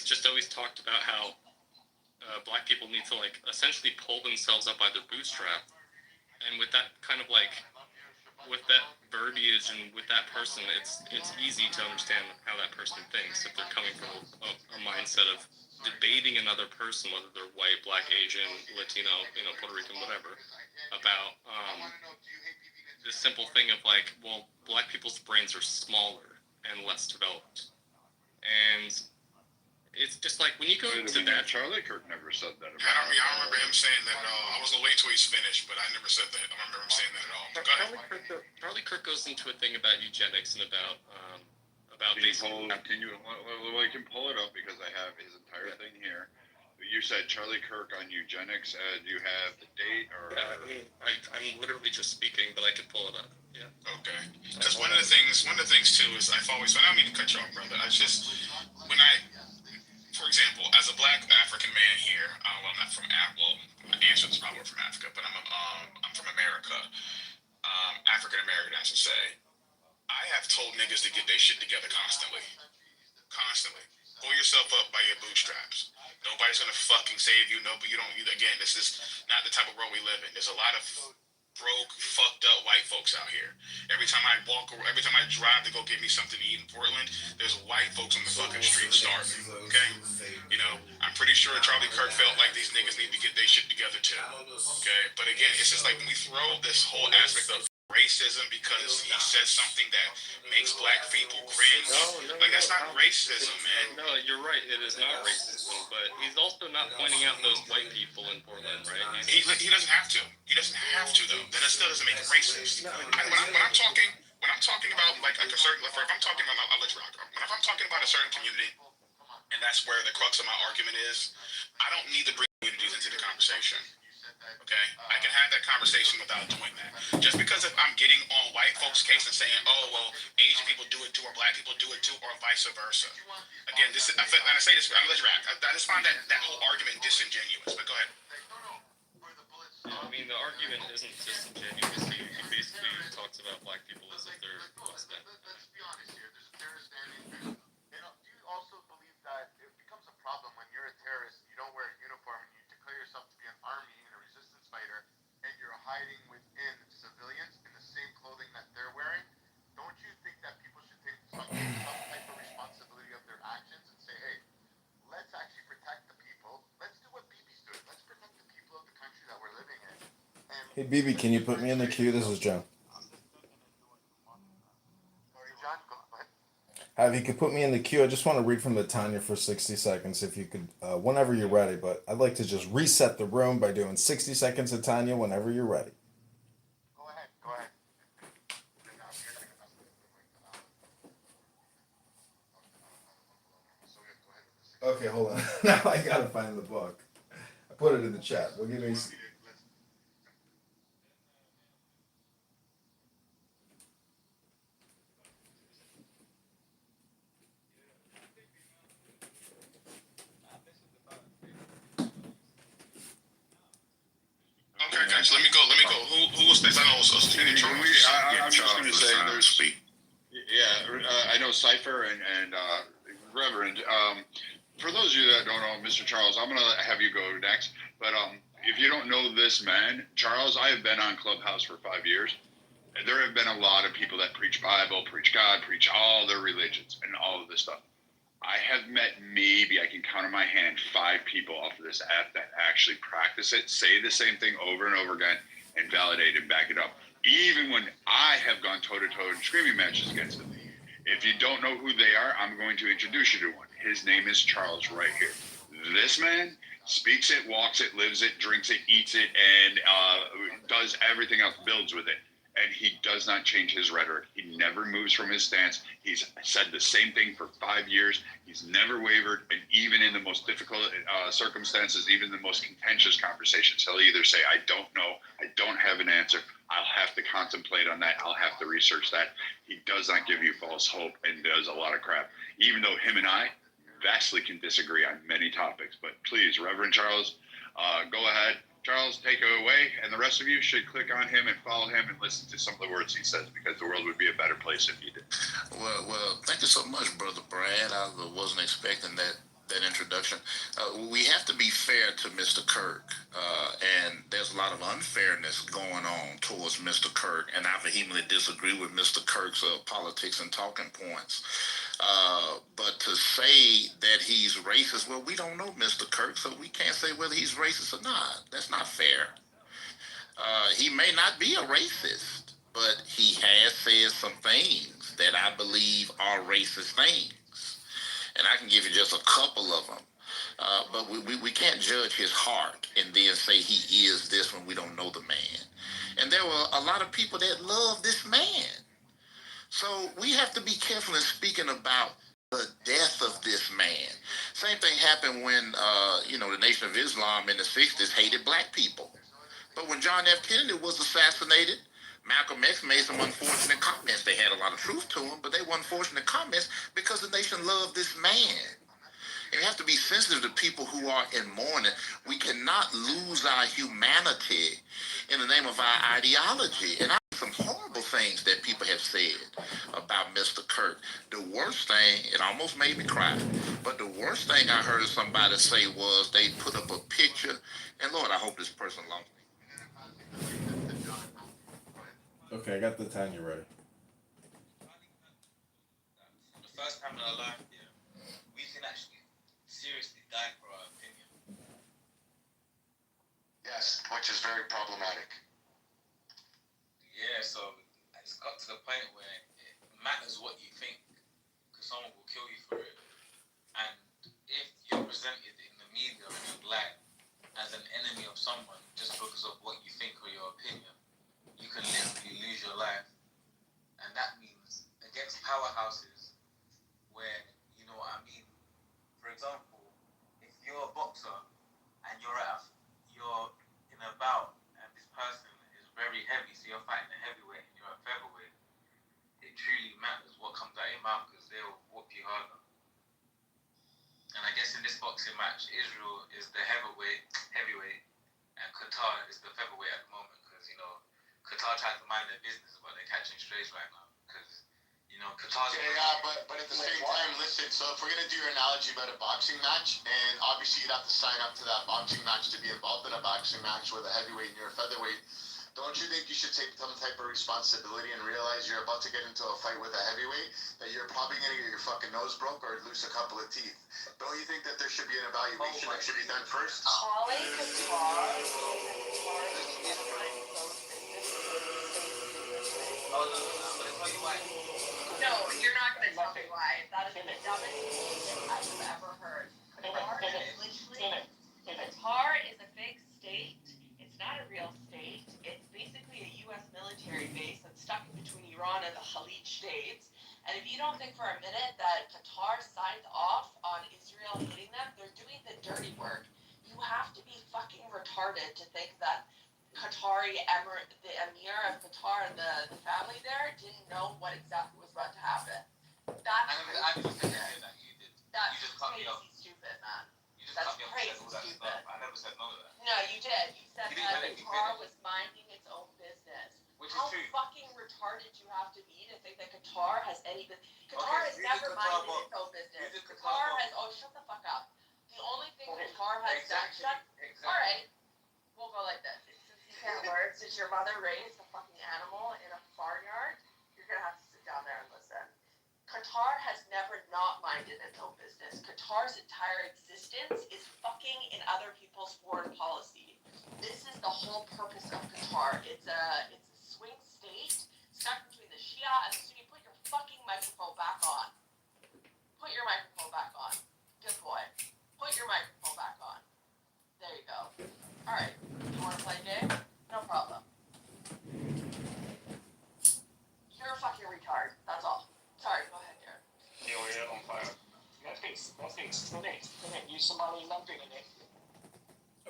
Speaker 7: just always talked about how black people need to like essentially pull themselves up by their bootstrap. And with that kind of like, with that verbiage and with that person, it's easy to understand how that person thinks if they're coming from a mindset of debating another person, whether they're white, black, Asian, Latino, you know, Puerto Rican, whatever, about this simple thing of like, well, black people's brains are smaller and less developed. And it's just like when you go into that.
Speaker 3: Charlie Kirk never said that.
Speaker 1: I don't remember him saying that at all. I was gonna wait till he's finished, but I never said that. I don't remember him saying that at all. Go ahead.
Speaker 7: Charlie Kirk goes into a thing about eugenics and about
Speaker 3: Can we can pull it up because I have his entire thing here. You said Charlie Kirk on eugenics. Do you have the date or?
Speaker 7: I'm literally just speaking, but I could pull it up. Yeah.
Speaker 1: Okay. Because one of the things too is I don't mean to cut you off, brother. For example, as a black African man here, well, I'm not from my ancestors probably were from Africa, but I'm from America, African American, I should say. I have told niggas to get their shit together constantly. Pull yourself up by your bootstraps. Nobody's gonna fucking save you. No, but you don't. Again, this is not the type of world we live in. There's a lot of broke, fucked up white folks out here. Every time I drive to go get me something to eat in Portland, there's white folks on the fucking street starving. Okay, you know, I'm pretty sure Charlie Kirk felt like these niggas need to get their shit together too. Okay, but again, it's just like when we throw this whole aspect of racism because he says something that makes black people cringe. Like that's not racism, man.
Speaker 7: No, you're right. It is not racism, but he's also not pointing out those white people in Portland, right?
Speaker 1: He doesn't have to. He doesn't have to though. That still doesn't make it racist. When I'm talking about like a certain, if I'm talking about, I'll let you rock. If I'm talking about a certain community, and that's where the crux of my argument is, I don't need to bring communities into the conversation. Okay, I can have that conversation without doing that. Just because if I'm getting on white folks' case and saying, "Oh, well, Asian people do it too, or black people do it too, or vice versa." Again, and I say this, I just find that whole argument disingenuous. But go ahead.
Speaker 7: I mean, the argument isn't disingenuous. He basically talks about black people as if they're less than.
Speaker 8: Let's be honest here. There's a fair standing. Do you also believe that it becomes a problem when you're a terrorist, you don't wear a uniform, and you declare yourself to be an army and a resistance fighter, and you're hiding within civilians in the same clothing that they're wearing? Don't you think that people should take some type of responsibility of their actions and say, hey, let's actually protect the people. Let's do what BB's doing. Let's protect the people of the country that we're living in.
Speaker 9: Hey, BB, can you put me in the queue? This is Joe. If you could put me in the queue, I just want to read from the Tanya for 60 seconds, if you could, whenever you're ready. But I'd like to just reset the room by doing 60 seconds of Tanya whenever you're ready.
Speaker 8: Go ahead.
Speaker 9: Okay, hold on. Now I gotta find the book. I put it in the chat. We'll give me.
Speaker 1: Okay, guys, let me go. Who was next? I know it was
Speaker 3: I'm just going to say there's. Yeah, I know Cypher and Reverend. For those of you that don't know Mr. Charles, I'm going to have you go next. But if you don't know this man, Charles, I have been on Clubhouse for 5 years. And there have been a lot of people that preach Bible, preach God, preach all their religions and all of this stuff. I have met maybe, I can count on my hand, 5 people off of this app that actually practice it, say the same thing over and over again, and validate and back it up. Even when I have gone toe-to-toe in screaming matches against them. If you don't know who they are, I'm going to introduce you to one. His name is Charles right here. This man speaks it, walks it, lives it, drinks it, eats it, and does everything else, builds with it. and he does not change his rhetoric. He never moves from his stance. He's said the same thing for 5 years. He's never wavered, and even in the most difficult circumstances, even the most contentious conversations, he'll either say, I don't know, I don't have an answer, I'll have to contemplate on that, I'll have to research that. He does not give you false hope and does a lot of crap, even though him and I vastly can disagree on many topics. But please, Reverend Charles, go ahead. Charles, take it away, and the rest of you should click on him and follow him and listen to some of the words he says, because the world would be a better place if you did.
Speaker 6: Well, thank you so much, Brother Brad. I wasn't expecting that introduction. We have to be fair to Mr. Kirk, and there's a lot of unfairness going on towards Mr. Kirk, and I vehemently disagree with Mr. Kirk's politics and talking points. But to say that he's racist, well, we don't know Mr. Kirk, so we can't say whether he's racist or not. That's not fair. He may not be a racist, but he has said some things that I believe are racist things. And I can give you just a couple of them. But we can't judge his heart and then say he is this when we don't know the man. And there were a lot of people that love this man. So we have to be careful in speaking about the death of this man. Same thing happened when, the Nation of Islam in the 60s hated black people. But when John F. Kennedy was assassinated, Malcolm X made some unfortunate comments. They had a lot of truth to them, but they were unfortunate comments because the nation loved this man. And you have to be sensitive to people who are in mourning. We cannot lose our humanity in the name of our ideology. And I have some horrible things that people have said about Mr. Kirk. The worst thing, it almost made me cry, but the worst thing I heard somebody say was they put up a picture, and Lord, I hope this person loves me.
Speaker 9: Okay, I got the Tanya ready.
Speaker 10: For the first time in our life, we can actually seriously die for our opinion.
Speaker 8: Yes, which is very problematic.
Speaker 10: Yeah, so it's got to the point where it matters what you think, because someone will kill you for it. And if you're presented in the media and you're black as an enemy of someone just because of what you think or your opinion, you can literally lose your life. And that means against powerhouses where, you know what I mean? For example, if you're a boxer and you're in a bout and this person is very heavy, so you're fighting a heavyweight and you're a featherweight, it truly matters what comes out of your mouth, because they'll whoop you harder. And I guess in this boxing match, Israel is the heavyweight, and Qatar is the featherweight at the moment, because, Qatar tried to mind their business, but they're catching strays right now, because, Qatar's...
Speaker 8: Yeah, but at the same time, listen, so if we're going to do your analogy about a boxing match, and obviously you'd have to sign up to that boxing match to be involved in a boxing match with a heavyweight and you're a featherweight, don't you think you should take some type of responsibility and realize you're about to get into a fight with a heavyweight, that you're probably going to get your fucking nose broke or lose a couple of teeth? Don't you think that there should be an evaluation that should be done first?
Speaker 10: Oh, no, I'm going to tell you why.
Speaker 11: No, you're not going to tell me why. That is the dumbest thing I've ever heard. Qatar is a fake state. It's not a real state. It's basically a U.S. military base that's stuck in between Iran and the Khalid states. And if you don't think for a minute that Qatar signed off on Israel hitting them, they're doing the dirty work. You have to be fucking retarded to think that the emir of Qatar and the family there didn't know what exactly was about to happen. That's crazy stupid, man. That's crazy stupid.
Speaker 10: I never said none of that.
Speaker 11: No, you did. You said that Qatar was minding its own business. How fucking retarded do you have to be to think that Qatar has any business? Qatar has never minded its own business. Qatar has... Oh, shut the fuck up. The only thing Qatar has done... All right. We'll go like this. Since you can't words, did your mother raise a fucking animal in a farmyard? You're going to have to sit down there and listen. Qatar has never not minded its own business. Qatar's entire existence is fucking in other people's foreign policy. This is the whole purpose of Qatar. It's a swing state stuck between the Shia and the Sunni. Put your fucking microphone back on. Put your microphone back on. Good boy. Put your microphone back on. There you go. All right. You want to play a game? No problem.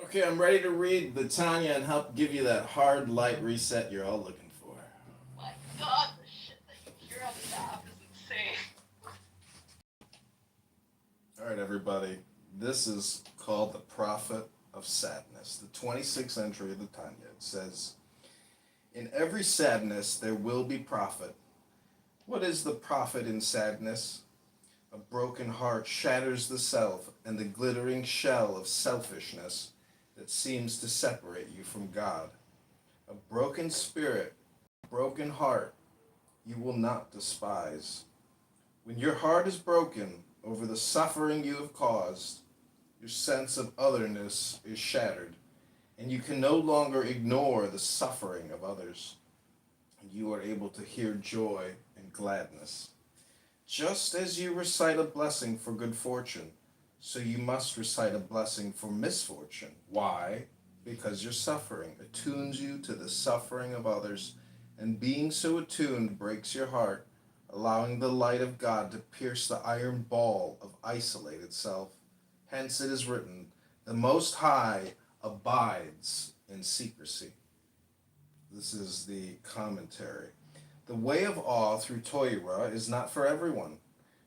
Speaker 9: Okay, I'm ready to read the Tanya and help give you that hard light reset you're all looking for.
Speaker 11: My God, the shit that you hear on this app is insane.
Speaker 9: All right, everybody. This is called the Prophet of Sadness. The 26th entry of the Tanya. It says, "In every sadness there will be profit. What is the profit in sadness? A broken heart shatters the self and the glittering shell of selfishness that seems to separate you from God. A broken spirit, a broken heart, you will not despise. When your heart is broken over the suffering you have caused, your sense of otherness is shattered, and you can no longer ignore the suffering of others. And you are able to hear joy and gladness. Just as you recite a blessing for good fortune, so you must recite a blessing for misfortune. Why? Because your suffering attunes you to the suffering of others, and being so attuned breaks your heart, allowing the light of God to pierce the iron ball of isolated self. Hence it is written, the Most High abides in secrecy." This is the commentary. The way of awe through Torah is not for everyone,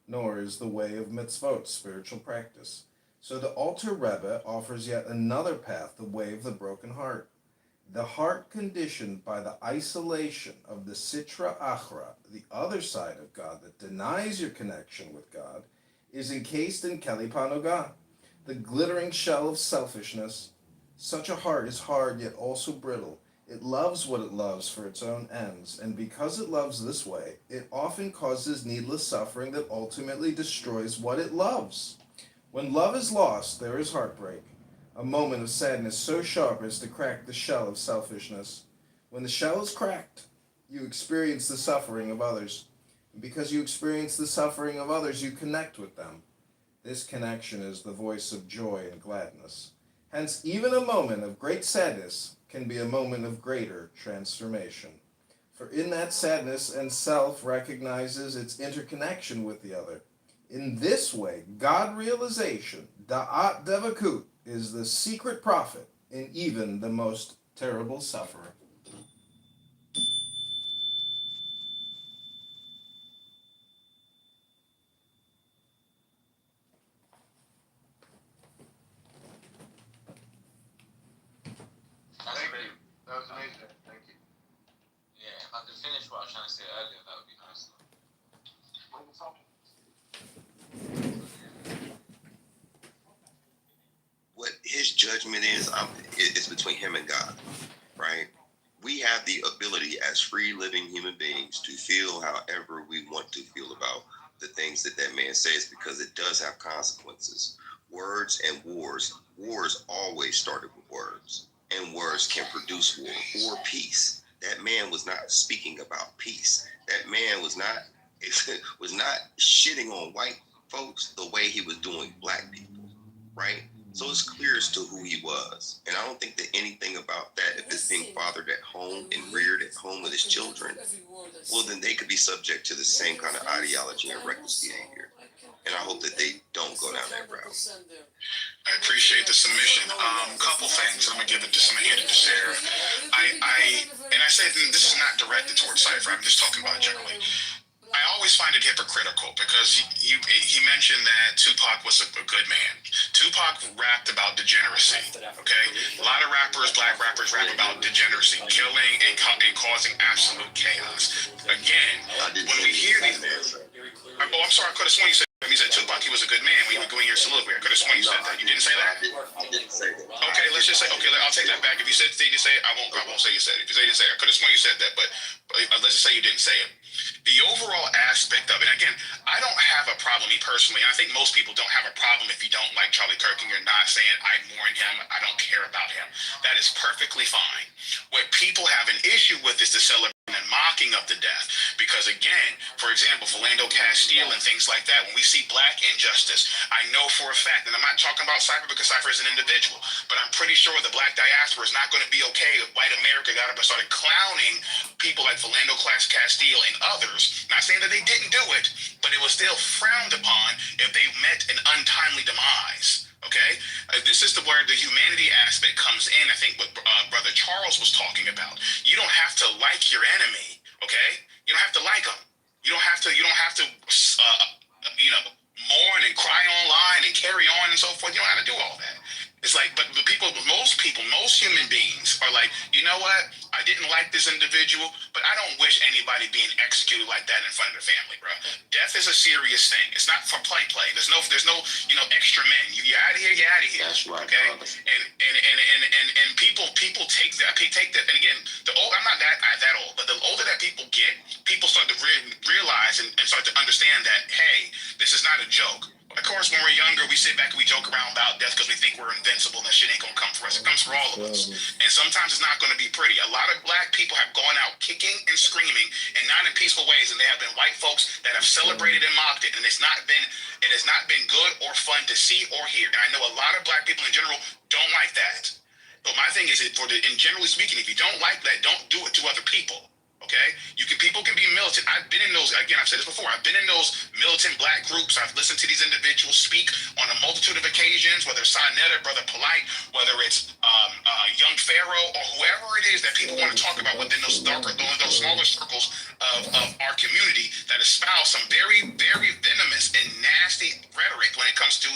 Speaker 9: nor is the way of mitzvot, spiritual practice. So the Alter Rebbe offers yet another path, the way of the broken heart. The heart conditioned by the isolation of the Sitra Achra, the other side of God that denies your connection with God, is encased in Keli Panogah, the glittering shell of selfishness. Such a heart is hard yet also brittle. It loves what it loves for its own ends, and because it loves this way, it often causes needless suffering that ultimately destroys what it loves. When love is lost, there is heartbreak, a moment of sadness so sharp as to crack the shell of selfishness. When the shell is cracked, you experience the suffering of others. And because you experience the suffering of others, you connect with them. This connection is the voice of joy and gladness. Hence, even a moment of great sadness can be a moment of greater transformation. For in that sadness, and self recognizes its interconnection with the other. In this way, God realization, Da'at Devakut, is the secret prophet in even the most terrible sufferer.
Speaker 8: Thank you. That was amazing. Thank you.
Speaker 10: Yeah, if I could finish what I was trying to say earlier, that would be nice.
Speaker 12: What his judgment is, it's between him and God, right? We have the ability as free living human beings to feel however we want to feel about the things that that man says, because it does have consequences. Words and wars always started with words, and words can produce war or peace. That man was not speaking about peace. That man was not shitting on white folks the way he was doing black people, right? So it's clear as to who he was. And I don't think that anything about that, if it's being fathered at home and reared at home with his children, well, then they could be subject to the same kind of ideology and reckless behavior. And I hope that they don't go down that route.
Speaker 1: I appreciate the submission. Couple things. I'm gonna give it to somebody here to share. I say this is not directed towards Cypher. I'm just talking about generally. I always find it hypocritical because he mentioned that Tupac was a good man. Tupac rapped about degeneracy. Okay, a lot of rappers, black rappers, rap about degeneracy, killing and causing absolute chaos. Again, when we hear these, I'm sorry, I could have sworn you said. He said Tupac, he was a good man when you were doing your soliloquy. I could have sworn you said that. You didn't say that?
Speaker 12: I didn't say that.
Speaker 1: Okay, let's just say. Okay, I'll take that back. If you said you say it, I won't say you said it. If you say you didn't say it, I could have sworn you said that. But let's just say you didn't say it. The overall aspect of it. Again, I don't have a problem, me personally. And I think most people don't have a problem if you don't like Charlie Kirk and you're not saying I mourn him. I don't care about him. That is perfectly fine. What people have an issue with is the celebration and mocking of the death. Because again, for example, Philando Castile and things like that, when we see black injustice, I know for a fact, and I'm not talking about Cypher because Cypher is an individual, but I'm pretty sure the black diaspora is not going to be okay if white America got up and started clowning people like Philando Castile and others, not saying that they didn't do it, but it was still frowned upon if they met an untimely demise. Okay, this is where the humanity aspect comes in. I think what Brother Charles was talking about. You don't have to like your enemy. Okay, you don't have to like them. You don't have to. You don't have to. Mourn and cry online and carry on and so forth. You don't have to do all that. It's like, but most human beings are like, you know what? I didn't like this individual, but I don't wish anybody being executed like that in front of their family, bro. Death is a serious thing. It's not for play. There's no, extra men. You're out of here. You're out of here.
Speaker 12: That's right.
Speaker 1: Okay.
Speaker 12: Brother.
Speaker 1: And people take that. And again, I'm not that old, but the older that people get, people start to realize and start to understand that, hey, this is not a joke. Of course, when we're younger, we sit back and we joke around about death because we think we're invincible and that shit ain't gonna come for us. It comes for all of us. And sometimes it's not gonna be pretty. A lot of black people have gone out kicking and screaming and not in peaceful ways, and they have been white folks that have celebrated and mocked it, and it has not been good or fun to see or hear. And I know a lot of black people in general don't like that. But my thing is, in generally speaking, if you don't like that, don't do it to other people. Okay, people can be militant. I've been in those. Again, I've said this before. I've been in those militant black groups. I've listened to these individuals speak on a multitude of occasions, whether it's Sinetta, Brother Polite, whether it's Young Pharaoh, or whoever it is that people want to talk about within those smaller circles of our community that espouse some very, very venomous and nasty rhetoric when it comes to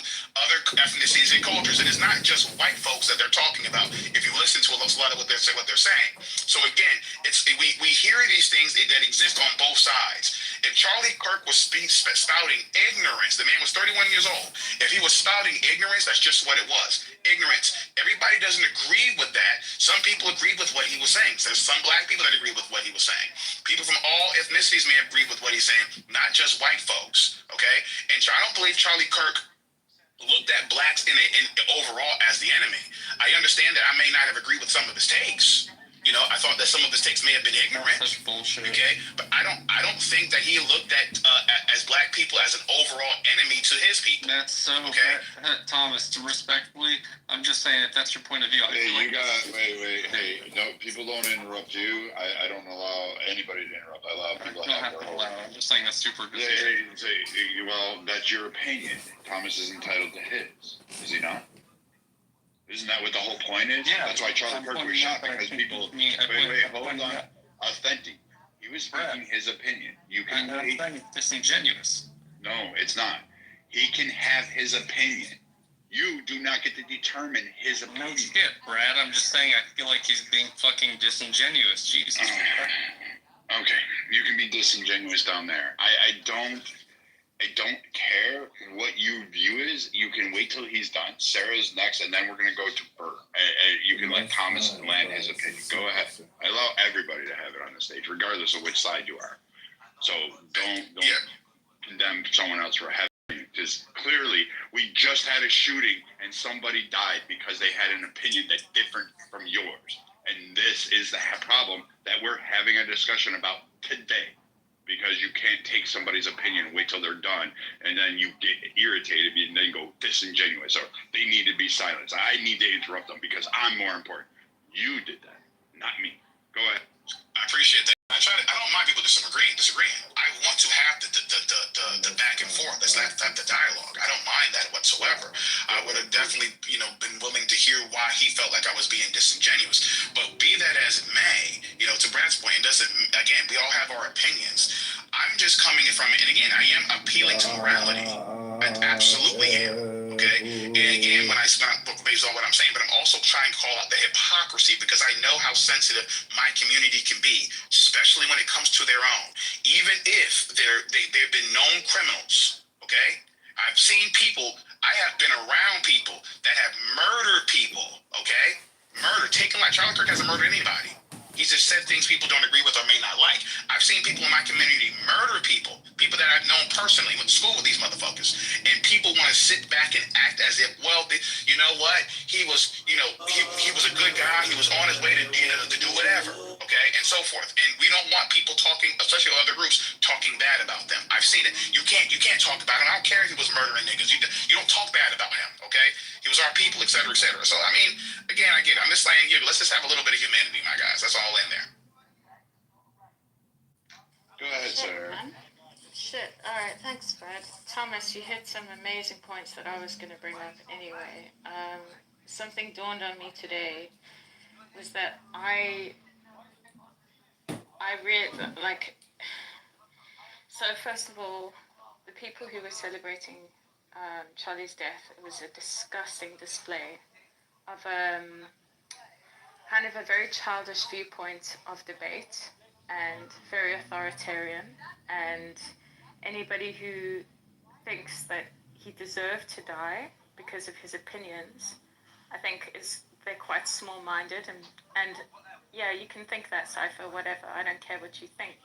Speaker 1: other ethnicities and cultures. And it's not just white folks that they're talking about. If you listen to a lot of what they're saying. So again, we hear these things that exist on both sides. If Charlie Kirk was spouting ignorance, the man was 31 years old. If he was spouting ignorance, that's just what it was. Ignorance. Everybody doesn't agree with that. Some people agree with what he was saying. So there's some black people that agree with what he was saying. People from all ethnicities may agree with what he's saying, not just white folks. Okay? And I don't believe Charlie Kirk looked at blacks in overall as the enemy. I understand that I may not have agreed with some of his takes. I thought that some of his takes may have been ignorant.
Speaker 7: That's bullshit.
Speaker 1: Okay, but I don't think that he looked at as black people as an overall enemy to his people.
Speaker 7: That's so
Speaker 1: okay.
Speaker 7: Thomas, respectfully, I'm just saying if that's your point of view.
Speaker 3: Hey, wait. Hey, no, people don't interrupt you. I don't allow anybody to interrupt. I allow people to have their own.
Speaker 7: I'm just saying that's super good.
Speaker 3: Well, that's your opinion. Thomas is entitled to his. Is he not? Isn't that what the whole point is?
Speaker 7: Yeah.
Speaker 3: That's why Charlie Kirk was shot, because people... Hold on. Authentic. He was speaking his opinion. You can...
Speaker 7: I'm saying disingenuous.
Speaker 3: No, it's not. He can have his opinion. You do not get to determine his opinion.
Speaker 7: No shit, Brad. I'm just saying I feel like he's being fucking disingenuous. Jesus.
Speaker 3: Okay. You can be disingenuous down there. I don't care what you view is. You can wait till he's done. Sarah's next, and then we're going to go to Bert. You can let Thomas land his opinion. Go ahead. I allow everybody to have it on the stage, regardless of which side you are. So don't condemn someone else for having it. Because clearly, we just had a shooting, and somebody died because they had an opinion that's different from yours. And this is the problem that we're having a discussion about today. Because you can't take somebody's opinion, wait till they're done, and then you get irritated and then go disingenuous, or they need to be silenced. I need to interrupt them because I'm more important. You did that, not me. Go ahead.
Speaker 1: I appreciate that. I don't mind people disagreeing. I want to have the back and forth. Let's have the dialogue. I don't mind that whatsoever. I would have definitely, been willing to hear why he felt like I was being disingenuous. But be that as it may, to Brad's point, again, we all have our opinions. I'm just coming from, and again, I am appealing to morality. I absolutely am. Okay? And again, when I based on what I'm saying, but I'm also trying to call out the hypocrisy because I know how sensitive my community can be, especially when it comes to their own. Even if they've been known criminals, okay? I've seen people, I have been around people that have murdered people, okay? Taken like Charlie Kirk hasn't murdered anybody. He's just said things people don't agree with or may not like. I've seen people in my community murder people that I've known personally, went to school with these motherfuckers, and people want to sit back and act as if, you know what? He was, he was a good guy. He was on his way to do whatever, okay, and so forth. And we don't want people talking, especially other groups, talking bad about them. I've seen it. You can't talk about him. I don't care if he was murdering niggas. You don't talk bad about him, okay? He was our people, et cetera, et cetera. So, again, I get it. I'm just saying here, let's just have a little bit of humanity, my guys. That's all in there.
Speaker 3: Go ahead,
Speaker 13: Shit,
Speaker 3: sir.
Speaker 13: man. Shit. All right. Thanks, Brad. Thomas, you hit some amazing points that I was going to bring up anyway. Something dawned on me today was that I read like. So first of all, the people who were celebrating Charlie's death, it was a disgusting display of kind of a very childish viewpoint of debate and very authoritarian, and anybody who thinks that he deserved to die because of his opinions, I think they're quite small-minded, and yeah, you can think that, Cypher, whatever, I don't care what you think.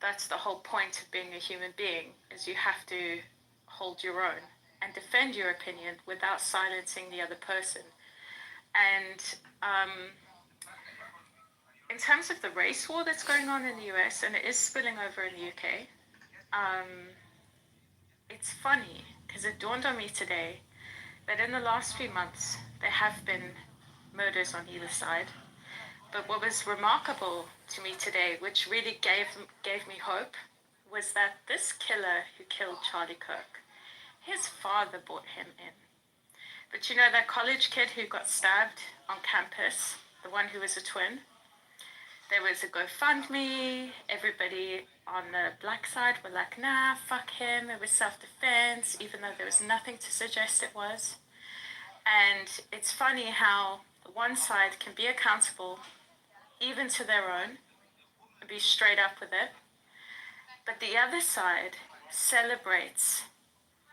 Speaker 13: That's the whole point of being a human being, is you have to hold your own and defend your opinion without silencing the other person. And in terms of the race war that's going on in the US, and it is spilling over in the UK, it's funny because it dawned on me today that in the last few months there have been murders on either side. But what was remarkable to me today, which really gave me hope, was that this killer who killed Charlie Kirk, his father brought him in. But you know that college kid who got stabbed on campus, the one who was a twin? There was a GoFundMe, everybody on the black side were like, nah, fuck him, it was self-defense, even though there was nothing to suggest it was. And it's funny how one side can be accountable even to their own, and be straight up with it. But the other side celebrates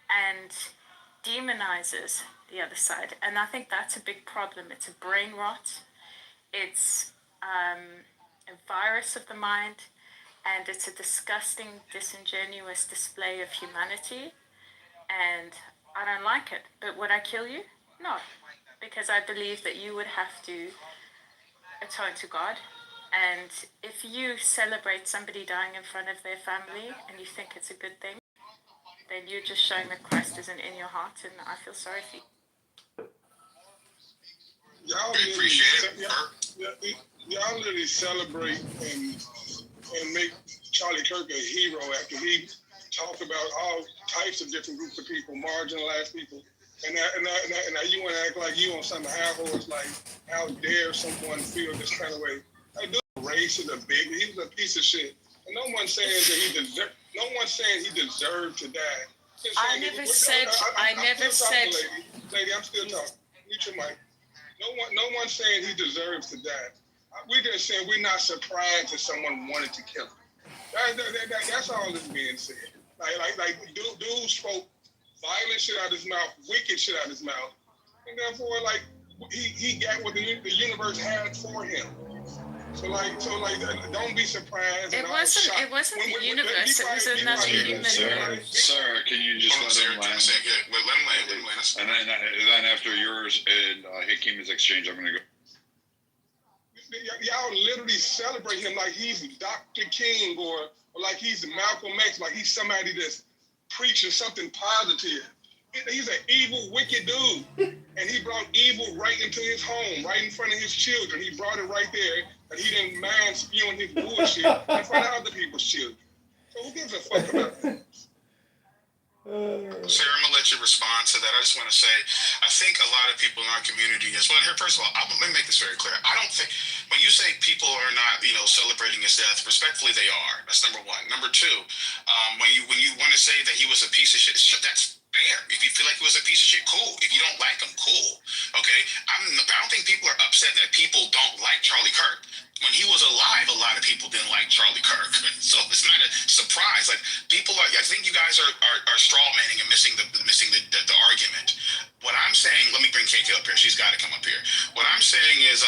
Speaker 13: and demonizes the other side. And I think that's a big problem. It's a brain rot. It's a virus of the mind. And it's a disgusting, disingenuous display of humanity. And I don't like it. But would I kill you? No. Because I believe that you would have to atone to God. And if you celebrate somebody dying in front of their family and you think it's a good thing, then you're just showing that Christ isn't in your heart, and I feel sorry for you.
Speaker 14: Y'all literally celebrate and make Charlie Kirk a hero after he talked about all types of different groups of people, marginalized people. And now you want to act like you on some high horse, like, how dare someone feel this kind of way? Like, this racist, a bigot, he was a piece of shit. And no one's saying he deserved to die.
Speaker 13: I never said.
Speaker 14: Lady, I'm still talking. Mute your mic. No one's saying he deserves to die. We're just saying we're not surprised that someone wanted to kill him. That's all that's being said. Like dude spoke violent shit out of his mouth, wicked shit out of his mouth, and therefore, like, he got what the universe had for him. So don't be surprised.
Speaker 13: It wasn't the universe. It was another human.
Speaker 3: Sir, can you just let him land?
Speaker 1: Let him land.
Speaker 3: And then after yours and Hakim's exchange, I'm gonna go.
Speaker 14: Y'all literally celebrate him like he's Dr. King or like he's Malcolm X, like he's somebody that's preaching something positive. He's an evil, wicked dude. And he brought evil right into his home, right in front of his children. He brought it right there, and he didn't mind spewing his bullshit in front of other people's children. So who gives a fuck about that?
Speaker 1: Sarah, I'm gonna let you respond to that. I just want to say, I think a lot of people in our community as well. Here, first of all, let me make this very clear. I don't think when you say people are not, celebrating his death, respectfully, they are. That's number one. Number two, when you want to say that he was a piece of shit, that's fair. If you feel like he was a piece of shit, cool. If you don't like him, cool. Okay. I don't think people are upset that people don't like Charlie Kirk. When he was alive, a lot of people didn't like Charlie Kirk. So it's not a surprise. Like, people are, I think you guys are straw manning and missing the argument. What I'm saying, let me bring KK up here. She's got to come up here. What I'm saying is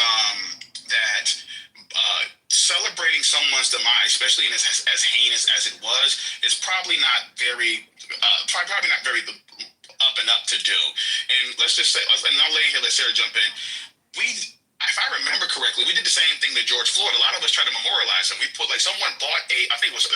Speaker 1: that celebrating someone's demise, especially in as heinous as it was, is probably not very up and up to do. And let's just say, and I'll lay here, let Sarah jump in. If I remember correctly, we did the same thing to George Floyd. A lot of us tried to memorialize him. We put, like, someone bought I think it was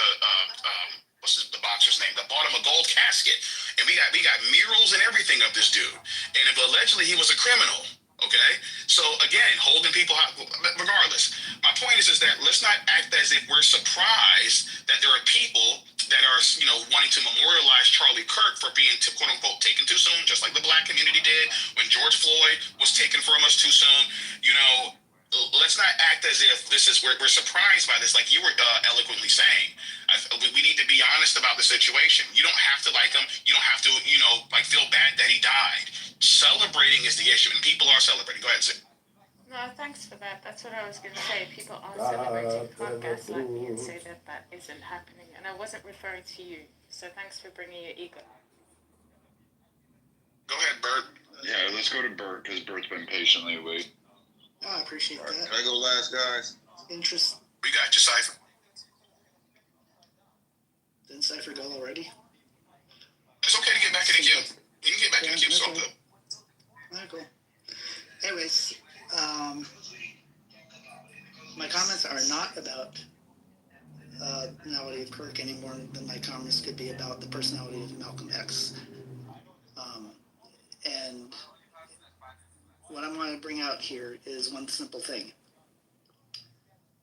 Speaker 1: what's the boxer's name? That bought him a gold casket, and we got murals and everything of this dude. And if allegedly he was a criminal, okay, so So again, holding people out, regardless. My point is that let's not act as if we're surprised that there are people that are, wanting to memorialize Charlie Kirk for being, quote unquote, taken too soon, just like the black community did when George Floyd was taken from us too soon. Let's not act as if we're surprised by this, like you were eloquently saying. We need to be honest about the situation. You don't have to like him. You don't have to, feel bad that he died. Celebrating is the issue, and people are celebrating. Go ahead, Sid.
Speaker 13: No, thanks for that. That's what I was going to say. People are celebrating. Can't gaslight me and say that isn't happening. And I wasn't referring to you. So thanks for bringing your ego.
Speaker 1: Go ahead, Bert.
Speaker 3: Yeah, let's go to Bert, because Bert's been patiently waiting.
Speaker 15: I appreciate that.
Speaker 12: Can I go last, guys?
Speaker 15: Interest.
Speaker 1: We got you, Cypher.
Speaker 15: Didn't Cypher go already?
Speaker 1: It's okay to get back in the queue. You can get back in the queue. So good.
Speaker 15: All right, cool. Anyways, my comments are not about the personality of Kirk any more than my comments could be about the personality of Malcolm X. And what I'm going to bring out here is one simple thing.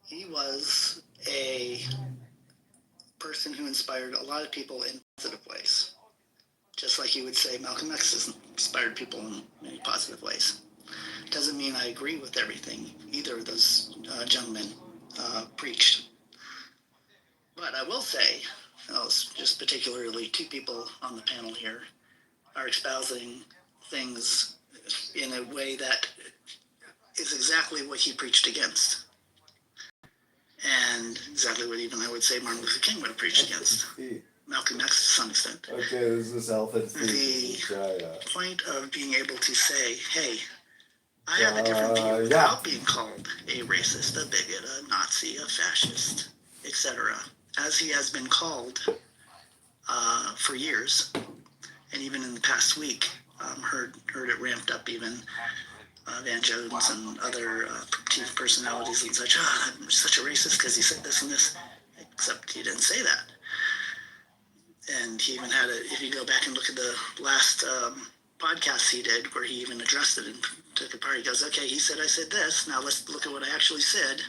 Speaker 15: He was a person who inspired a lot of people in positive ways. Just like you would say Malcolm X has inspired people in many positive ways. Doesn't mean I agree with everything either of those gentlemen preached. But I will say, just particularly two people on the panel here are espousing things in a way that is exactly what he preached against. And exactly what even I would say Martin Luther King would have preached against. Malcolm X to some extent.
Speaker 9: Okay, this is health and
Speaker 15: The point of being able to say, hey, I have a different view without being called a racist, a bigot, a Nazi, a fascist, etc., as he has been called for years, and even in the past week, heard it ramped up even. Van Jones and other chief personalities and such, I'm such a racist because he said this and this, except he didn't say that. And he even had if you go back and look at the last podcast he did, where he even addressed it and took it apart, he goes, okay, he said I said this, now let's look at what I actually said.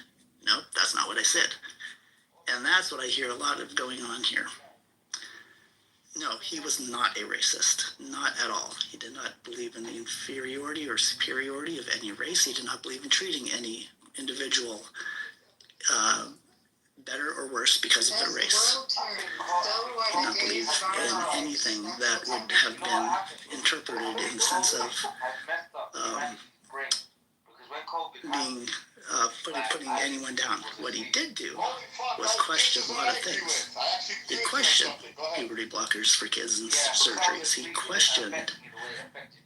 Speaker 15: No, that's not what I said. And that's what I hear a lot of going on here. No, he was not a racist, not at all. He did not believe in the inferiority or superiority of any race. He did not believe in treating any individual better or worse because of their race. He did not believe in anything that would have been interpreted in the sense of being putting anyone down. What he did do was question a lot of things. He questioned puberty blockers for kids and surgeries. He questioned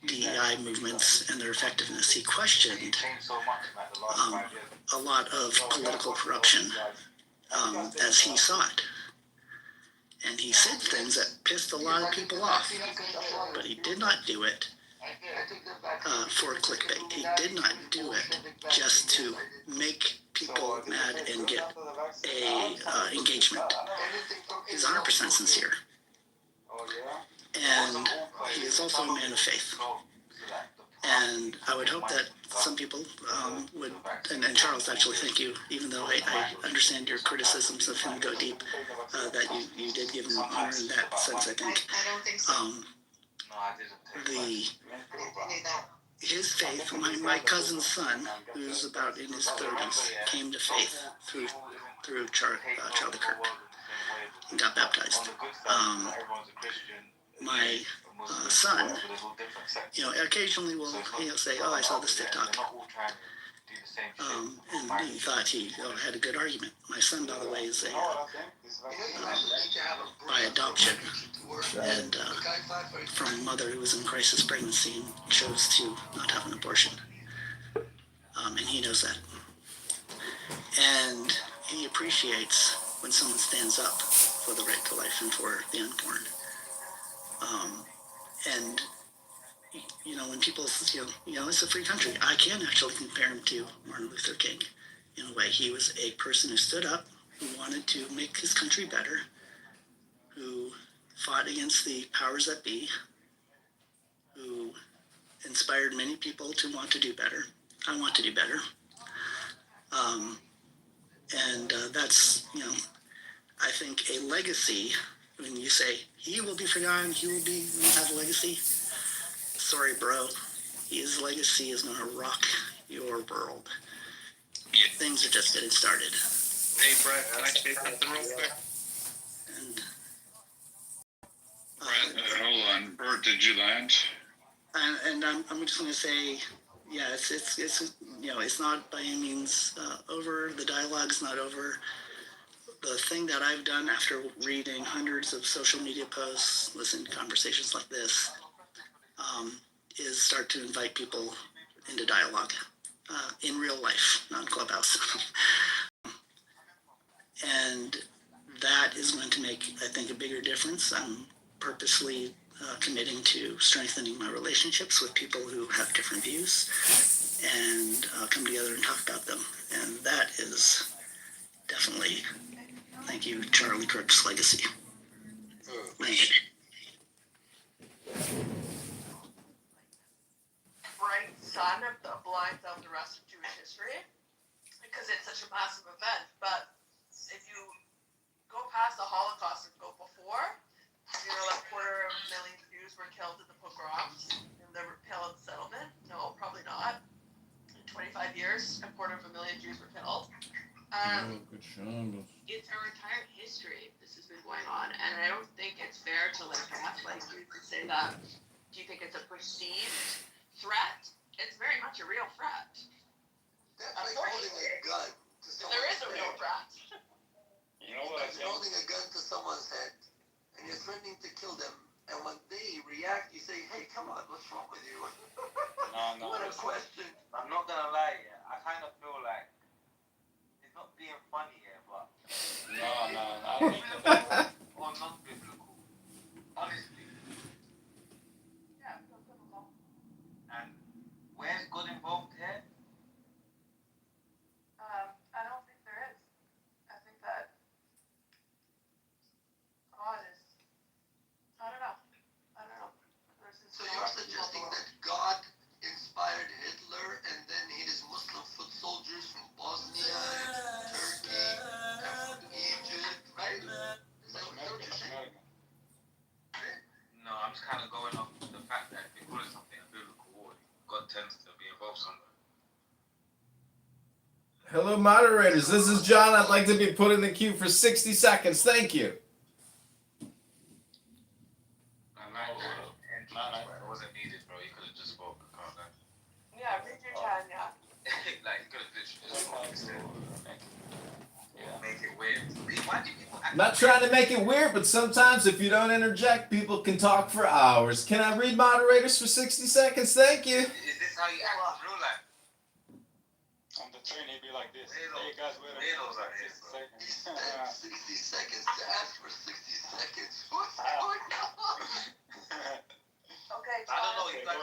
Speaker 15: DEI movements and their effectiveness. He questioned a lot of political corruption as he saw it. And he said things that pissed a lot of people off. But he did not do it for clickbait. He did not do it just to make people mad and get a engagement. He's 100% sincere. And he is also a man of faith. And I would hope that some people would, and Charles, actually, thank you, even though I understand your criticisms of him go deep, that you did give him honor in that sense, I think. His faith, my cousin's son, who's about in his 30s, came to faith through Charlie Kirk and got baptized. My son, occasionally will say, "Oh, I saw this TikTok," and he thought he had a good argument. My son, by the way, is by adoption, and from a mother who was in crisis pregnancy and chose to not have an abortion, and he knows that, and he appreciates when someone stands up for the right to life and for the unborn. And when people, it's a free country. I can actually compare him to Martin Luther King in a way. He was a person who stood up, who wanted to make his country better, who fought against the powers that be, who inspired many people to want to do better, I want to do better. And that's, I think a legacy, when you say he will be forgotten, he will have a legacy. Sorry, bro. His legacy is going to rock your world.
Speaker 7: Yeah.
Speaker 15: Things are just getting started.
Speaker 7: Hey, Brett, can I say something real quick?
Speaker 15: And
Speaker 3: Hold on, Bert, did you land?
Speaker 15: and I'm just going to say, yeah, it's not by any means over. The dialogue's not over. The thing that I've done after reading hundreds of social media posts, listening to conversations like this, is start to invite people into dialogue in real life, not in Clubhouse. And that is going to make, I think, a bigger difference. I'm purposely committing to strengthening my relationships with people who have different views and come together and talk about them. And that is definitely, thank you, Charlie Kirk's legacy.
Speaker 11: Bright sun that blinds out the rest of Jewish history because it's such a massive event. But if you go past the Holocaust and go before, like 250,000 Jews were killed in the pogroms in the Pale settlement. No, probably not. In 25 years, 250,000 Jews were killed. It's our entire history. This has been going on, and I don't think it's fair to act like you could say that. Do you think it's a perceived threat? It's very much a real threat.
Speaker 8: That's like holding a gun to someone's
Speaker 11: There is a real threat.
Speaker 8: You know what? You're holding a gun to someone's head, and you're threatening to kill them. And when they react, you say, "Hey, come on, what's wrong with you?"
Speaker 10: No.
Speaker 8: What a question.
Speaker 10: I'm not gonna lie, yeah. I kind of feel like it's not being funny here, but no. I don't think so. Or not biblical. Honestly.
Speaker 11: Yeah, it's not biblical.
Speaker 10: And where's God involved here?
Speaker 11: I don't think there is. I think that God is. I don't know.
Speaker 8: So you're suggesting that God inspired Hitler, and then his Muslim foot soldiers from Bosnia, and Turkey, and from Egypt, right? Is that what you're saying?
Speaker 10: No, I'm just kind of going off the fact that if you call it something a biblical war, God tends to be involved somewhere.
Speaker 9: Hello, moderators. This is John. I'd like to be put in the queue for 60 seconds. Thank you.
Speaker 10: It wasn't needed, bro. You could have just spoke.
Speaker 11: Yeah, read your time, yeah.
Speaker 10: Like, you could have literally just spoke instead. Make it weird. Why do people act
Speaker 9: I'm not trying to make it weird, but sometimes if you don't interject, people can talk for hours. Can I read moderators for 60 seconds? Thank you.
Speaker 10: Is this how you act in real life?
Speaker 16: On the train, he'd be like this. Hey guys, wait a minute.
Speaker 8: He spent 60 seconds to ask for 60 seconds. What's going on?
Speaker 11: Okay,
Speaker 10: I don't know. You guys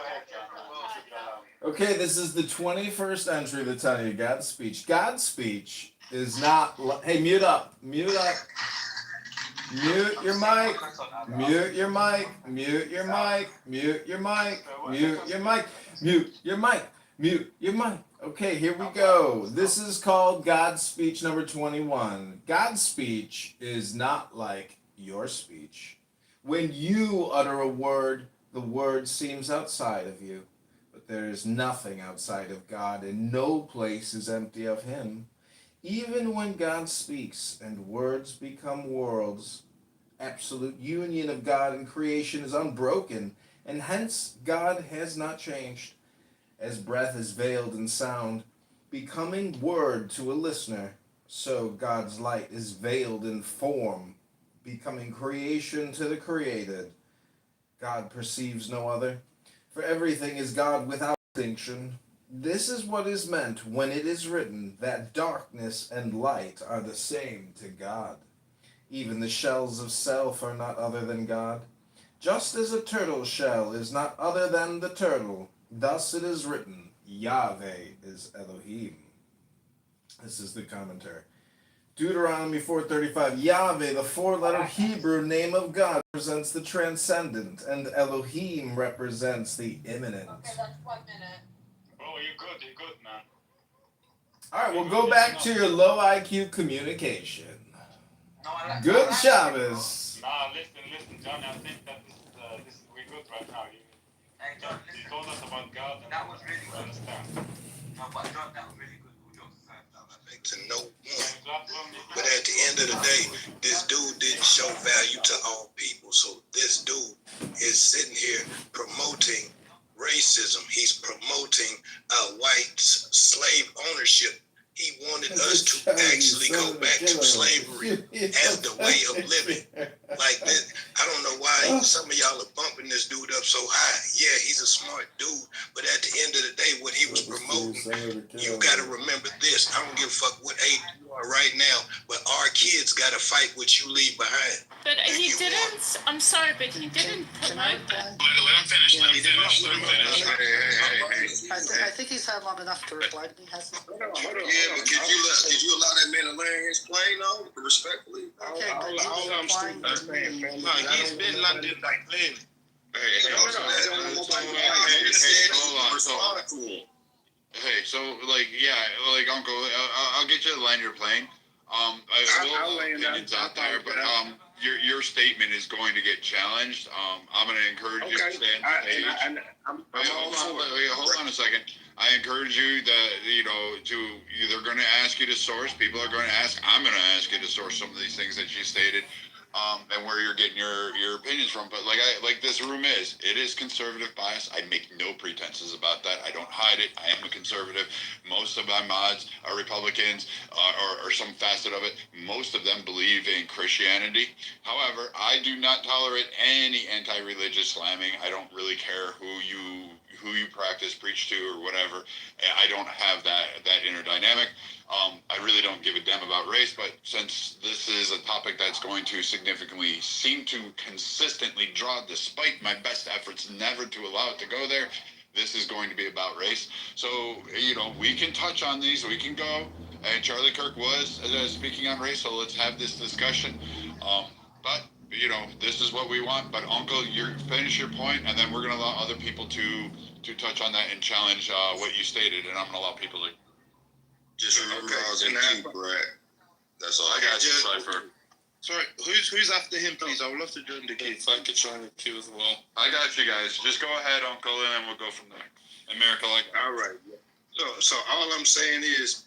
Speaker 9: Okay, this is the 21st entry of the Tanya God's speech. God's speech is not. Hey, mute up. Mute up. Mute your mic. Mute your mic. Mute your mic. Mute your mic. Mute your mic. Mute your mic. Mute your mic. Okay, here we go. This is called God's speech number 21. God's speech is not like your speech. When you utter a word, the word seems outside of you. But there is nothing outside of God, and no place is empty of him. Even when God speaks and words become worlds, absolute union of God and creation is unbroken, and hence God has not changed. As breath is veiled in sound, becoming word to a listener, so God's light is veiled in form, becoming creation to the created. God perceives no other, for everything is God without distinction. This is what is meant when it is written that darkness and light are the same to God. Even the shells of self are not other than God. Just as a turtle shell is not other than the turtle, thus it is written, Yahweh is Elohim. This is the commentary. Deuteronomy 4:35, Yahweh, the four-letter Hebrew name of God, represents the transcendent, and Elohim represents the imminent.
Speaker 11: Okay, that's 1 minute.
Speaker 16: Oh, you good, man.
Speaker 9: All right, we'll go back to your low IQ communication. Good Shabbos.
Speaker 16: Nah, listen, Johnny. I think that this is we're good right now. You told us about God. And that was really good. Understand?
Speaker 17: No, but John, that was really good. To no one. But at the end of the day, this dude didn't show value to all people. So this dude is sitting here promoting racism. He's promoting white slave ownership. He wanted us to actually go back to slavery as the way of living. Like this, I don't know why some of y'all are bumping this dude up so high. Yeah, he's a smart dude, but at the end of the day, what he was promoting, you got to remember this. I don't give a fuck what age you are right now, but our kids got to fight what you leave behind.
Speaker 13: But he didn't. I'm sorry, but he didn't promote that.
Speaker 1: Let him finish. Let him finish. Let him finish.
Speaker 15: Hey. I think he's had long enough to reply to me, hasn't he?
Speaker 17: Yeah, but did you allow that man to land his plane though, respectfully?
Speaker 15: Okay, but you replying to me.
Speaker 14: No, he's been landed that plane.
Speaker 3: Hey, so like Uncle, I'll get you to land your plane. I will opinions out there, but your statement is going to get challenged. I'm going to encourage you to stay on stage. Hold on a second. I encourage you that they're going to ask you to source. People are going to ask. I'm going to ask you to source some of these things that you stated. And where you're getting your opinions from, but like this room it is conservative bias. I make no pretenses about that. I don't hide it. I am a conservative. Most of my mods are Republicans or some facet of it. Most of them believe in Christianity. However, I do not tolerate any anti-religious slamming. I don't really care who you practice, preach to, or whatever. I don't have that inner dynamic. I really don't give a damn about race, but since this is a topic that's going to significantly seem to consistently draw, despite my best efforts never to allow it to go there, this is going to be about race. So, we can touch on these, we can go, and Charlie Kirk was speaking on race, so let's have this discussion. But this is what we want. But Uncle, finish your point, and then we're going to allow other people to touch on that and challenge what you stated, and I'm going to allow people to.
Speaker 17: Just remember, I was in keep, Brad. That's all.
Speaker 3: I got you, Cypher.
Speaker 14: Sorry, who's after him, please? I would love to join the queue.
Speaker 7: If I could join the queue as well.
Speaker 3: I got you guys. Just go ahead, Uncle, and then we'll go from there. America,
Speaker 17: all right. So all I'm saying is,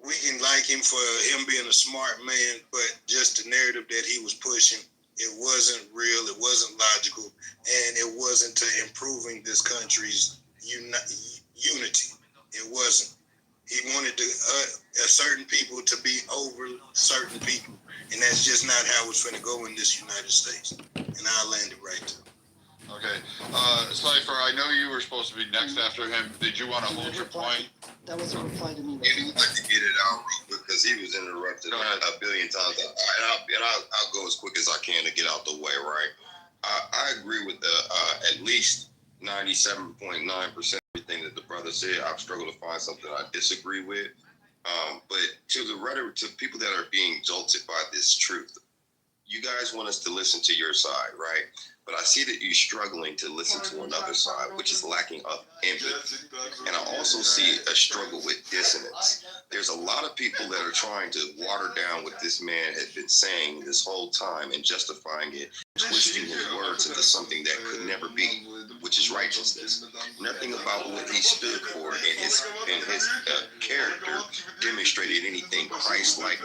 Speaker 17: we can like him for him being a smart man, but just the narrative that he was pushing, it wasn't real, it wasn't logical, and it wasn't to improving this country's unity. It wasn't. He wanted certain people to be over certain people, and that's just not how it's going to go in this United States. And I'll land it right there.
Speaker 3: Okay. Cypher, I know you were supposed to be next after him. Did you want to hold your point?
Speaker 15: That was a reply to me.
Speaker 17: I'd like to get it out because he was interrupted a billion times. I'll go as quick as I can to get out the way, right? I agree with at least 97.9% everything that the brother said. I've struggled to find something I disagree with. But to the rhetoric, to people that are being jolted by this truth, you guys want us to listen to your side, right? But I see that you're struggling to listen to another side, which is lacking of empathy. And I also see a struggle with dissonance. There's a lot of people that are trying to water down what this man had been saying this whole time and justifying it, twisting his words into something that could never be, which is righteousness. Nothing about what he stood for and his character demonstrated anything Christ-like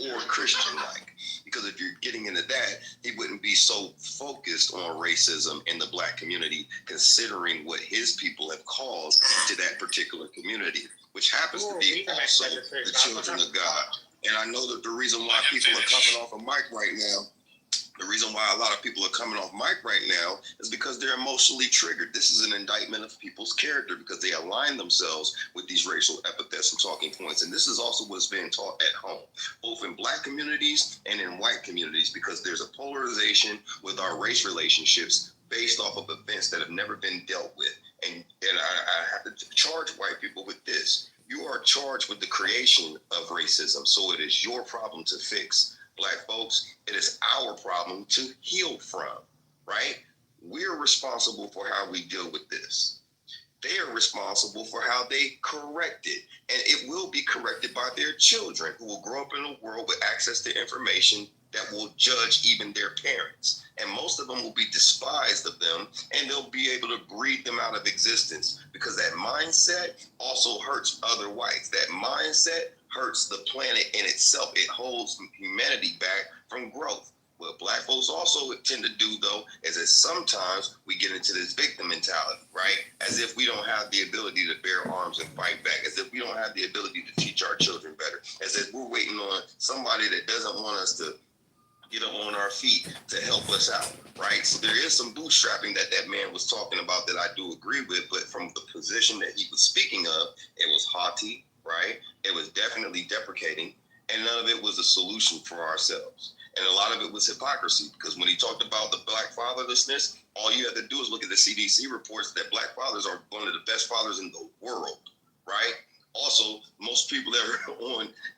Speaker 17: or Christian-like. Because if you're getting into that, he wouldn't be so focused on racism in the black community, considering what his people have caused to that particular community, which happens to be also the children of God. And I know that the reason why people are coming off a mic right now, the reason why a lot of people are coming off mic right now is because they're emotionally triggered. This is an indictment of people's character because they align themselves with these racial epithets and talking points. And this is also what's being taught at home, both in black communities and in white communities, because there's a polarization with our race relationships based off of events that have never been dealt with. And I have to charge white people with this. You are charged with the creation of racism, so it is your problem to fix. Black folks, it is our problem to heal from, right? We're responsible for how we deal with this. they are responsible for how they correct it. And it will be corrected by their children, who will grow up in a world with access to information that will judge even their parents. And most of them will be despised of them, and they'll be able to breed them out of existence, because that mindset also hurts other whites. That mindset hurts the planet in itself. It holds humanity back from growth. What black folks also tend to do, though, is that sometimes we get into this victim mentality, right? As if we don't have the ability to bear arms and fight back, as if we don't have the ability to teach our children better, as if we're waiting on somebody that doesn't want us to get up on our feet to help us out, right? So there is some bootstrapping that man was talking about that I do agree with, but from the position that he was speaking of, it was haughty, right? It was definitely deprecating, and none of it was a solution for ourselves. And a lot of it was hypocrisy, because when he talked about the black fatherlessness, all you have to do is look at the CDC reports that black fathers are one of the best fathers in the world, right? Also, most people that are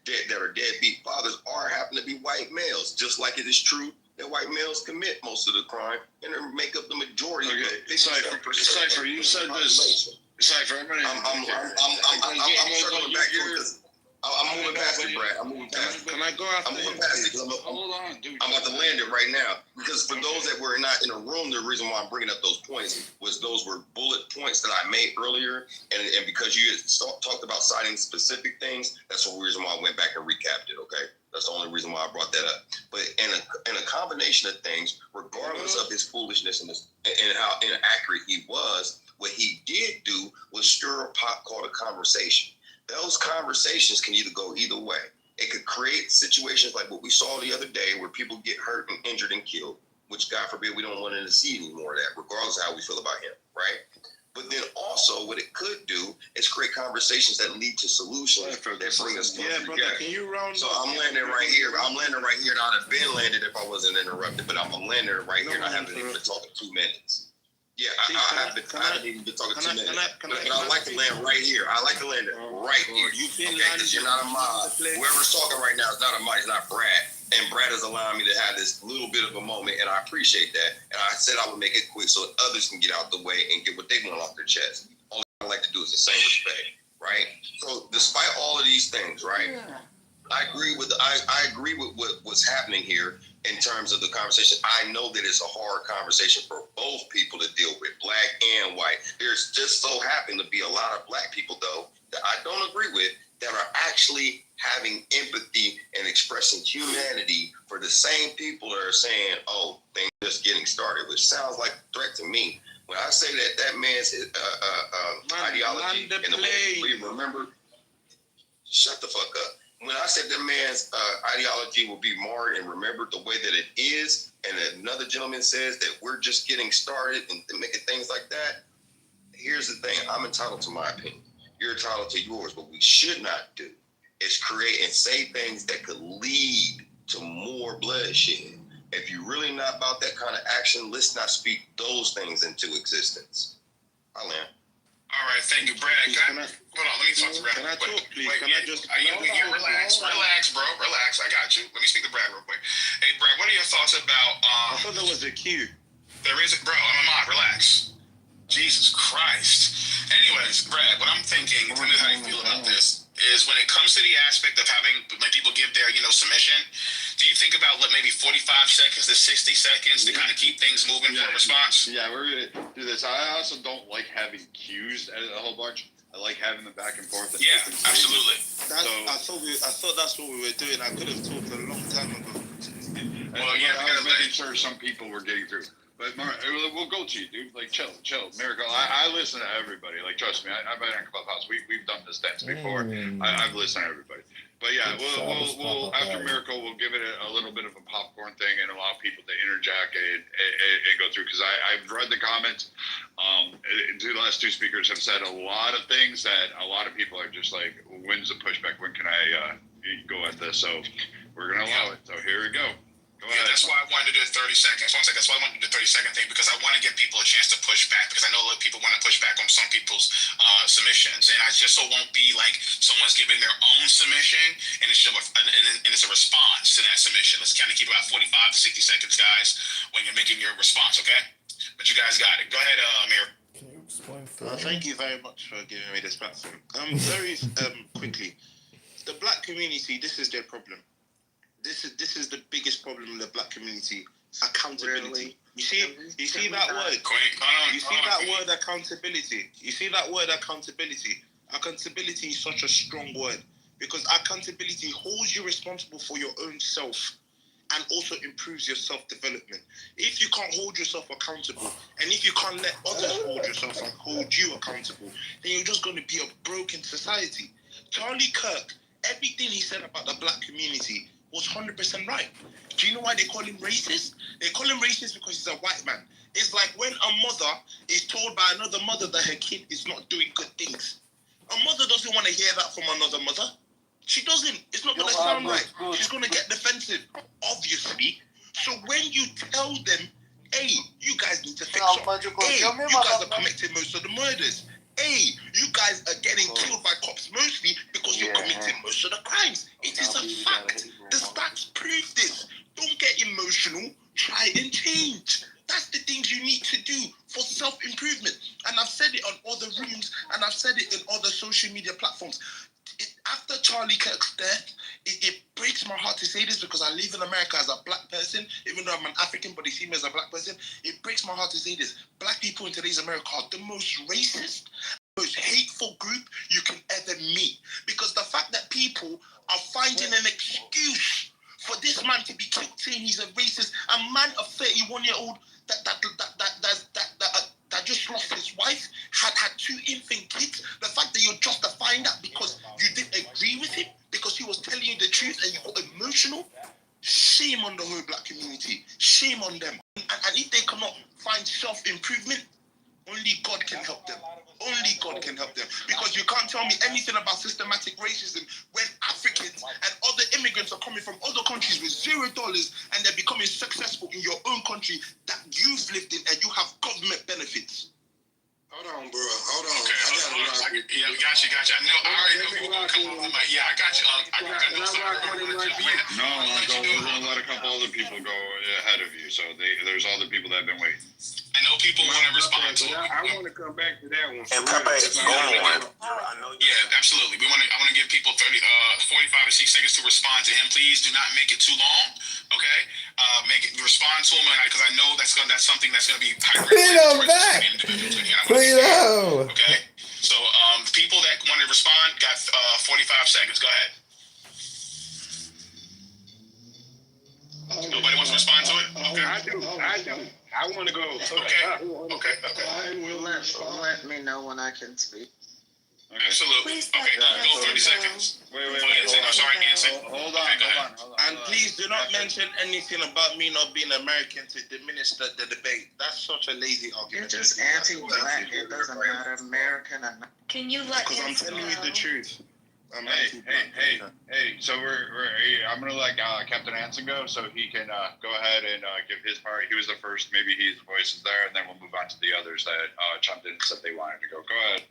Speaker 17: that are deadbeat fathers happen to be white males, just like it is true that white males commit most of the crime and they make up the majority.
Speaker 3: Okay, Cypher, you said this. Cypher, I'm circling back to it. I'm moving past it, Brad. I'm moving past it.
Speaker 18: Can I go after
Speaker 3: I'm moving past it because
Speaker 18: Hold on, dude.
Speaker 3: I'm
Speaker 17: about to land it right now. Because for those that were not in the room, the reason why I'm bringing up those points was those were bullet points that I made earlier. And because you had talked about citing specific things, that's the reason why I went back and recapped it, okay? That's the only reason why I brought that up. But in a combination of things, regardless of his foolishness and how inaccurate he was, what he did do was stir a pot called a conversation. Those conversations can either go either way. It could create situations like what we saw the other day where people get hurt and injured and killed, which God forbid we don't want to see any more of that, regardless of how we feel about him, right? But then also what it could do is create conversations that lead to solutions that bring us closer together.
Speaker 18: Can you round
Speaker 17: So I'm landing right here. And I'd have been landed if I wasn't interrupted, but I'm landing right here and I haven't even been talking 2 minutes. Yeah, I haven't even been talking 2 minutes. But I like to land right here. I like to land it right here. Okay, because you're not a mod. Whoever's talking right now is not a mod. It's not Brad. And Brad is allowing me to have this little bit of a moment, and I appreciate that. And I said I would make it quick so others can get out the way and get what they want off their chest. All I like to do is the same respect, right? So despite all of these things, right? I agree with what's happening here in terms of the conversation. I know that it's a hard conversation for both people to deal with, black and white. There's just so happen to be a lot of black people, though, that I don't agree with, that are actually having empathy and expressing humanity for the same people that are saying, oh, things just getting started, which sounds like a threat to me. When I say that man's ideology and the way we remember, shut the fuck up. When I said that man's ideology will be marred and remembered the way that it is, and another gentleman says that we're just getting started and making things like that, here's the thing. I'm entitled to my opinion. You're entitled to yours. What we should not do is create and say things that could lead to more bloodshed. If you're really not about that kind of action, let's not speak those things into existence. I land.
Speaker 1: All right, thank you, Brad. Hold on, let me talk to Brad.
Speaker 18: Can I talk, please?
Speaker 1: Relax, bro. Relax. I got you. Let me speak to Brad real quick. Hey, Brad, what are your thoughts about?
Speaker 18: I thought there was a queue.
Speaker 1: There isn't, bro. I'm a mod. Relax. Jesus Christ. Anyways, Brad, what I'm thinking, tell me how you feel about this, is when it comes to the aspect of having when people give their submission, do you think about maybe 45 seconds to 60 seconds to kind of keep things moving for a response?
Speaker 3: Yeah, we're gonna do this. I also don't like having cues a whole bunch. I like having them back and forth.
Speaker 1: Yeah, absolutely.
Speaker 18: I thought that's what we were doing. I could have talked a long time ago.
Speaker 3: Well, yeah, I was making sure some people were getting through. But Mark, we'll go to you, dude. Like, chill. Miracle. I listen to everybody. Like, trust me. I've been in Clubhouse. We've done this dance before. I've listened to everybody. But yeah, we'll after Miracle, we'll give it a little bit of a popcorn thing and allow people to interject and go through. Because I've read the comments. The last two speakers have said a lot of things that a lot of people are just like, when's the pushback? When can I go at this? So we're gonna allow it. So here we go.
Speaker 1: Yeah, that's why I wanted to do 30 seconds. 1 second. That's why I wanted to do the 30-second thing, because I want to give people a chance to push back, because I know a lot of people want to push back on some people's submissions, and I just so won't be like someone's giving their own submission and it's a response to that submission. Let's kind of keep about 45 to 60 seconds, guys, when you're making your response, okay? But you guys got it. Go ahead, Amir.
Speaker 9: Can you explain
Speaker 18: Thank you very much for giving me this platform. Very quickly, the black community. This is their problem. This is the biggest problem in the black community. Accountability.
Speaker 4: Really?
Speaker 18: You see that word. You see that word accountability. You see that word accountability. Accountability is such a strong word because accountability holds you responsible for your own self and also improves your self-development. If you can't hold yourself accountable and if you can't let others hold yourself and hold you accountable, then you're just going to be a broken society. Charlie Kirk, everything he said about the black community was 100% right. Do you know why they call him racist? They call him racist because he's a white man. It's like when a mother is told by another mother that her kid is not doing good things. A mother doesn't want to hear that from another mother. She doesn't. It's not going to sound right. She's going to get defensive, obviously. So when you tell them, hey, you guys need to fix up. Hey, you guys are committing most of the murders. Hey, you guys are getting killed by cops mostly because you're committing most of the crimes. It is a fact. The stats prove this. Don't get emotional. Try and change. That's the things you need to do for self-improvement. And I've said it on other rooms and I've said it in other social media platforms. After Charlie Kirk's death, it breaks my heart to say this because I live in America as a black person, even though I'm an African, but they see me as a black person. It breaks my heart to say this. Black people in today's America are the most racist, most hateful group you can ever meet. Because the fact that people are finding an excuse for this man to be killed saying he's a racist, a man of 31-year-old that just lost his wife, had 2 infant kids. The fact that you're justifying that because you didn't agree with him, because he was telling you the truth and you got emotional, shame on the whole black community. Shame on them. And if they cannot find self-improvement, only God can help them. Only God can help them. Because you can't tell me anything about systematic racism when Africans and other immigrants are coming from other countries with $0 and they're becoming successful in your own country that you've lived in and you have government benefits.
Speaker 17: Hold on, bro. Hold on.
Speaker 1: Okay, yeah, we got you. I know. I already know you were gonna come on. Yeah, I got you.
Speaker 3: No, Uncle, we're gonna let a couple other people go ahead of you. So there's other people that have been waiting.
Speaker 1: I know people want to respond to it.
Speaker 14: I want to come back to that one.
Speaker 6: And Pepe,
Speaker 1: yeah, absolutely. I want to give people 45 to 6 seconds to respond to him. Please do not make it too long. Okay, respond to him because I know that's something that's going to be
Speaker 9: Clean back. Clean.
Speaker 1: Okay, so people that want to respond got 45 seconds. Go ahead. Nobody wants to respond to it? Okay.
Speaker 14: I do. I want to go.
Speaker 1: Okay.
Speaker 14: I will
Speaker 4: let me know when I can speak.
Speaker 3: Okay.
Speaker 1: Absolutely. Okay, go 30 seconds.
Speaker 3: Wait.
Speaker 1: I'm sorry, Nancy.
Speaker 3: Hold on.
Speaker 18: And please do not mention anything about me not being American to diminish the debate. That's such a lazy argument.
Speaker 4: You're just anti-black. It doesn't matter, American or not.
Speaker 13: Can you let
Speaker 18: Because I'm telling you the truth.
Speaker 3: Hey. So I'm gonna let Captain Anson go, so he can go ahead and give his part. He was the first. Maybe his voice is there, and then we'll move on to the others that chimed in and said they wanted to go. Go ahead.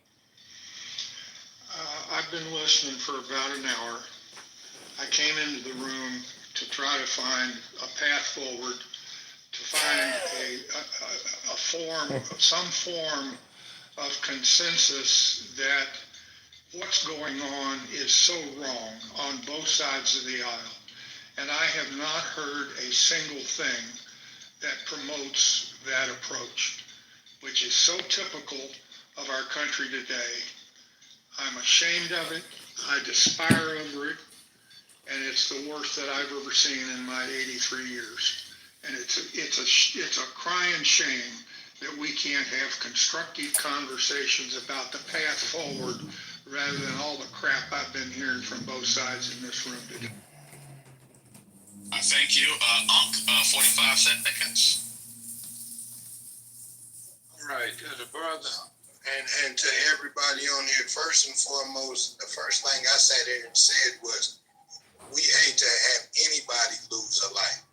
Speaker 14: I've been listening for about an hour. I came into the room to try to find a path forward, to find some form of consensus that what's going on is so wrong on both sides of the aisle. And I have not heard a single thing that promotes that approach, which is so typical of our country today. I'm ashamed of it. I despise over it. And it's the worst that I've ever seen in my 83 years. And it's a crying shame that we can't have constructive conversations about the path forward rather than all the crap I've been hearing from both sides in this room today.
Speaker 1: Thank you. 45 seconds.
Speaker 17: All right, to the brother and to everybody on here, first and foremost, the first thing I sat there and said was, we hate to have anybody lose a life.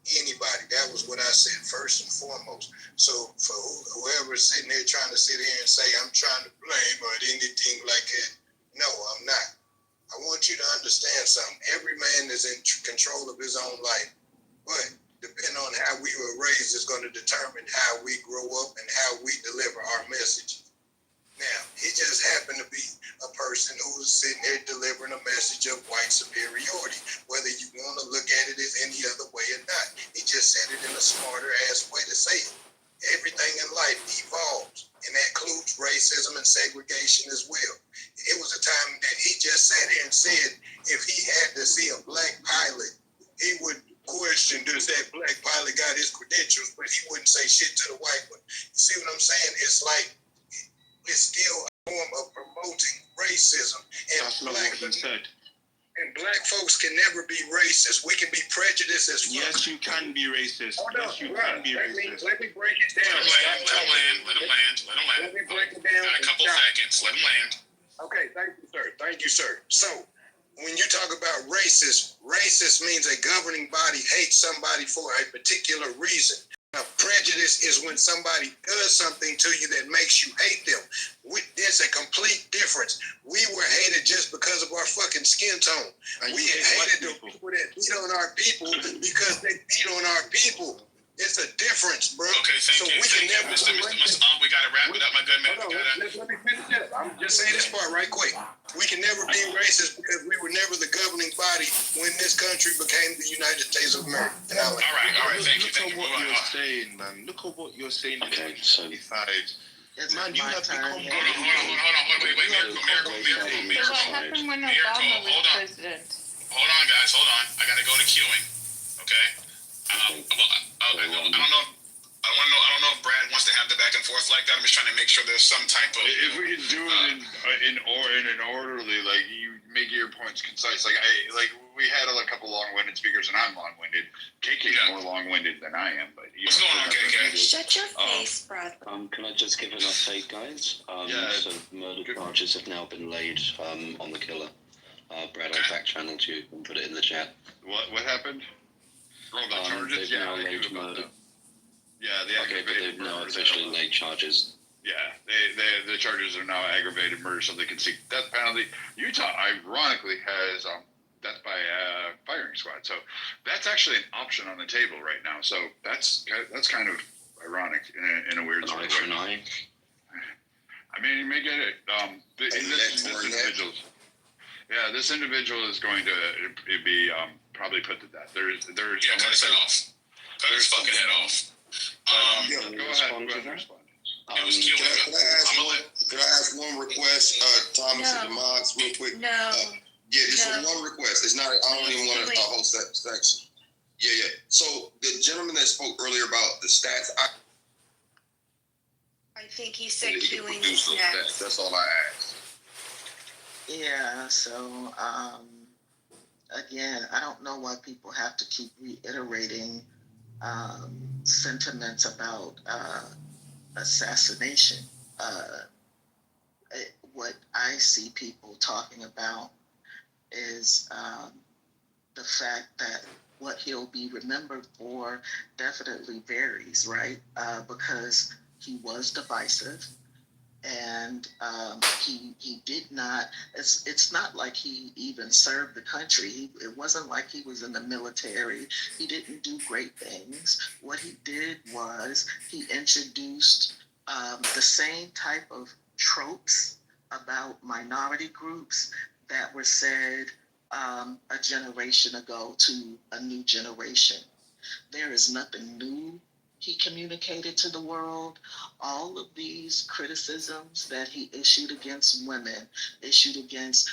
Speaker 17: Anybody. That was what I said first and foremost. So for whoever's sitting there trying to sit here and say I'm trying to blame or anything like that, no, I'm not. I want you to understand something. Every man is in control of his own life. But depending on how we were raised is going to determine how we grow up and how we deliver our message.
Speaker 8: He just happened to be a person who was sitting there delivering a message of white superiority, whether you want to look at it as any other way or not. He just said it in a smarter ass way to say it. Everything in life evolves, and that includes racism and segregation as well. It was a time that he just sat here and said if he had to see a black pilot, he would question, does that black pilot got his credentials, but he wouldn't say shit to the white one. You see what I'm saying? It's like, it's still a form of promoting racism. And
Speaker 18: that's not what he said.
Speaker 8: And black folks can never be racist. We can be prejudiced as fuck.
Speaker 18: Yes, you can be racist. Yes, you can be racist.
Speaker 8: Let me break it down.
Speaker 1: Let him land.
Speaker 8: Let me break it down.
Speaker 1: Got a couple seconds. Let him land.
Speaker 8: Okay, thank you, sir. So, when you talk about racist means a governing body hates somebody for a particular reason. Now, prejudice is when somebody does something to you that makes you hate them. There's a complete difference. We were hated just because of our fucking skin tone. We hated the people that beat on our people because they beat on our people. It's a difference, bro.
Speaker 1: Okay, thank you. Mr. We gotta wrap it up, my good man.
Speaker 8: Let me finish this. I'm just saying this part right quick. We can never be racist because we were never the govening body when this country became the United States of America.
Speaker 1: All right, thank you.
Speaker 18: Look at what you're saying, man. Look at what you're saying in 2025. Man, you have become...
Speaker 1: Hold on. Wait. Miracle.
Speaker 13: What happened when Obama was president?
Speaker 1: Hold on, guys. I gotta go to queuing. Okay. I don't know if Brad wants to have the back and forth like that. I'm just trying to make sure there's some type of.
Speaker 3: If we can do it in an orderly, like you make your points concise. Like we had a couple long-winded speakers, and I'm long-winded. KK's more long-winded than I am, but
Speaker 1: what's going on, KK?
Speaker 19: Shut your face, Brad.
Speaker 20: Can I just give an update, guys? So murder charges have now been laid on the killer. Brad, I back-channeled you and put it in the chat.
Speaker 3: What happened? The charges?
Speaker 20: They've now laid murder.
Speaker 3: Yeah,
Speaker 20: but they've now officially laid charges.
Speaker 3: Yeah, the charges are now aggravated murder, so they can seek death penalty. Utah, ironically, has death by firing squad, so that's actually an option on the table right now. So that's kind of ironic in a weird sort of way. I mean, you may get it. This individual is going to be probably put to death. There's
Speaker 1: cut his head off. Cut his fucking head off.
Speaker 3: Go ahead.
Speaker 17: Can I ask one request, Thomas and Demox, real quick? Just one request. It's not. I don't even want to host that section. Yeah. So the gentleman that spoke earlier about the stats,
Speaker 19: I think he said queuing is next.
Speaker 17: That's all I asked.
Speaker 15: Yeah. So again, I don't know why people have to keep reiterating sentiments about assassination. What I see people talking about is the fact that what he'll be remembered for definitely varies, right? Because he was divisive, and he did not. It's not like he even served the country. It wasn't like he was in the military. He didn't do great things. What he did was he introduced the same type of tropes about minority groups that were said a generation ago to a new generation. There is nothing new he communicated to the world. All of these criticisms that he issued against women, issued against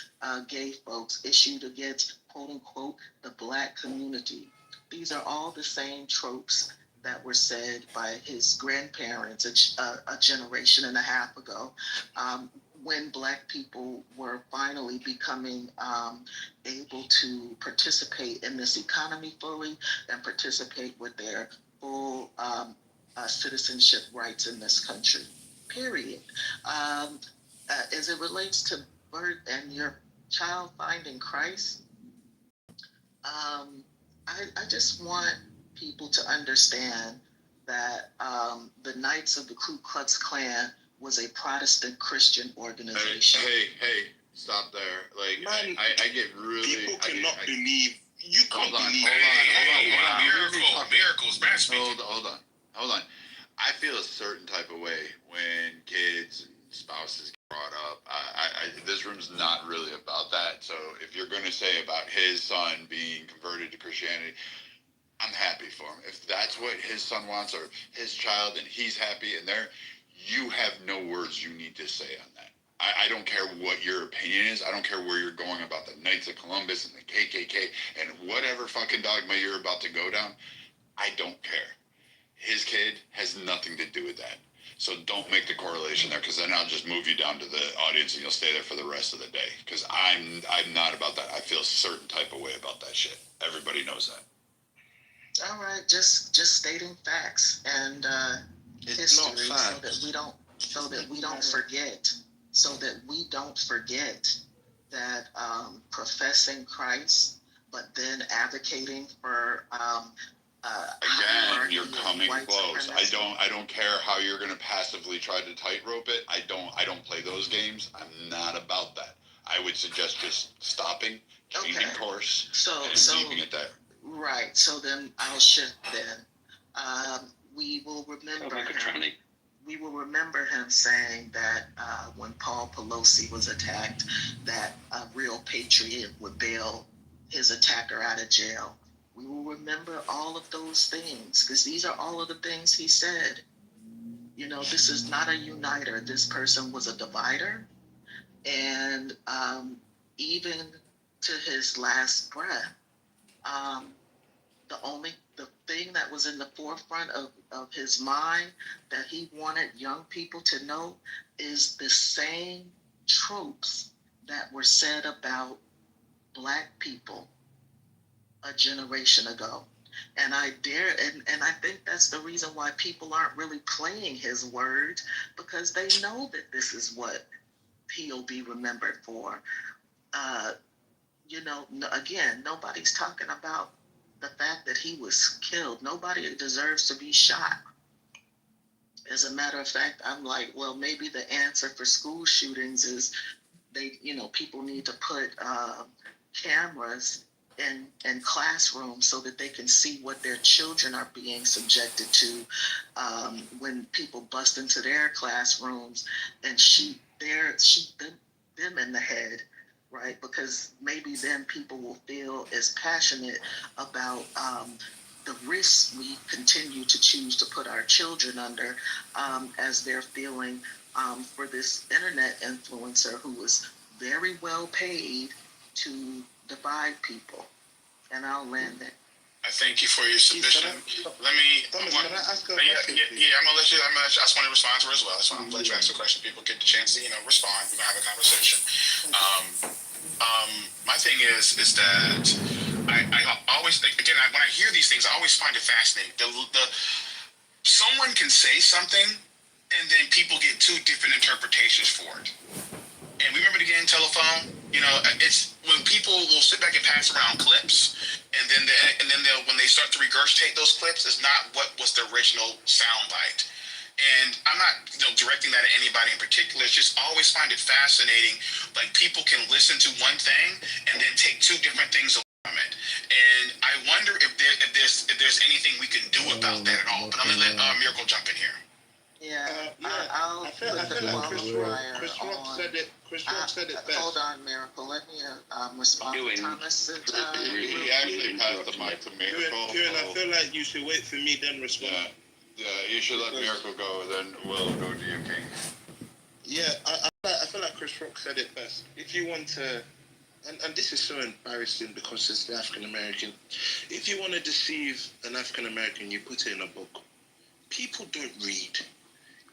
Speaker 15: gay folks, issued against, quote unquote, the black community. These are all the same tropes that were said by his grandparents a generation and a half ago, when black people were finally becoming able to participate in this economy fully and participate with their full citizenship rights in this country, period. As it relates to birth and your child finding Christ, I just want people to understand that the Knights of the Ku Klux Klan was a Protestant Christian organization.
Speaker 3: Hey, stop there. Like,
Speaker 18: Man,
Speaker 3: I get really...
Speaker 18: People cannot believe... You can't believe...
Speaker 1: Hold on. Miracles.
Speaker 3: Hold on. I feel a certain type of way when kids and spouses get brought up. This room's not really about that. So if you're going to say about his son being converted to Christianity, I'm happy for him. If that's what his son wants or his child, and he's happy, and you have no words you need to say on that. I don't care what your opinion is. I don't care where you're going about the Knights of Columbus and the KKK and whatever fucking dogma you're about to go down. I don't care. His kid has nothing to do with that. So don't make the correlation there, because then I'll just move you down to the audience and you'll stay there for the rest of the day. Because I'm not about that. I feel a certain type of way about that shit. Everybody knows that.
Speaker 15: All right, just stating facts and history, so that we don't forget that professing Christ, but then advocating for
Speaker 3: again, you're coming close. I don't care how you're going to passively try to tightrope it. I don't play those games. I'm not about that. I would suggest just stopping, changing course, and leaving it there.
Speaker 15: Right. So then I'll shift. Then we will remember him. We will remember him saying that when Paul Pelosi was attacked, that a real patriot would bail his attacker out of jail. We will remember all of those things, because these are all of the things he said. You know, this is not a uniter. This person was a divider. And even to his last breath, the thing that was in the forefront of his mind that he wanted young people to know is the same tropes that were said about Black people a generation ago. And I think that's the reason why people aren't really playing his words, because they know that this is what he'll be remembered for. Again, nobody's talking about the fact that he was killed. Nobody deserves to be shot. As a matter of fact, I'm like, well, maybe the answer for school shootings is people need to put cameras in classrooms so that they can see what their children are being subjected to when people bust into their classrooms and shoot them in the head, right? Because maybe then people will feel as passionate about the risks we continue to choose to put our children under as they're feeling for this internet influencer who was very well paid to divide people. And I'll land it.
Speaker 1: I thank you for your submission. Let me.
Speaker 18: Thomas, can I ask a question?
Speaker 1: I'm gonna let you. I just want to respond to her as well. That's why I'm gonna let you ask a question. People get the chance to respond. We're gonna have a conversation. My thing is that I always think, again, when I hear these things, I always find it fascinating. Someone can say something, and then people get two different interpretations for it. And we remember again, telephone. It's when people will sit back and pass around clips, and then they'll, when they start to regurgitate those clips, it's not what was the original soundbite. And I'm not directing that at anybody in particular. It's just always find it fascinating. Like, people can listen to one thing and then take two different things away from it. And I wonder if there's anything we can do about that at all. But I'm gonna let Miracle jump in here.
Speaker 15: I'll put the qualifier
Speaker 18: Chris Rock said it. Chris Rock said it best.
Speaker 15: Hold on, Miracle. Let me respond to Thomas.
Speaker 3: He actually passed the mic to Miracle.
Speaker 18: Kieran, I feel like you should wait for me, then respond.
Speaker 3: Yeah, you should let Miracle go, then we'll go to you, King.
Speaker 18: Yeah, I feel like Chris Rock said it best. If you want to, and this is so embarrassing because it's the African American. If you want to deceive an African American, you put it in a book. People don't read.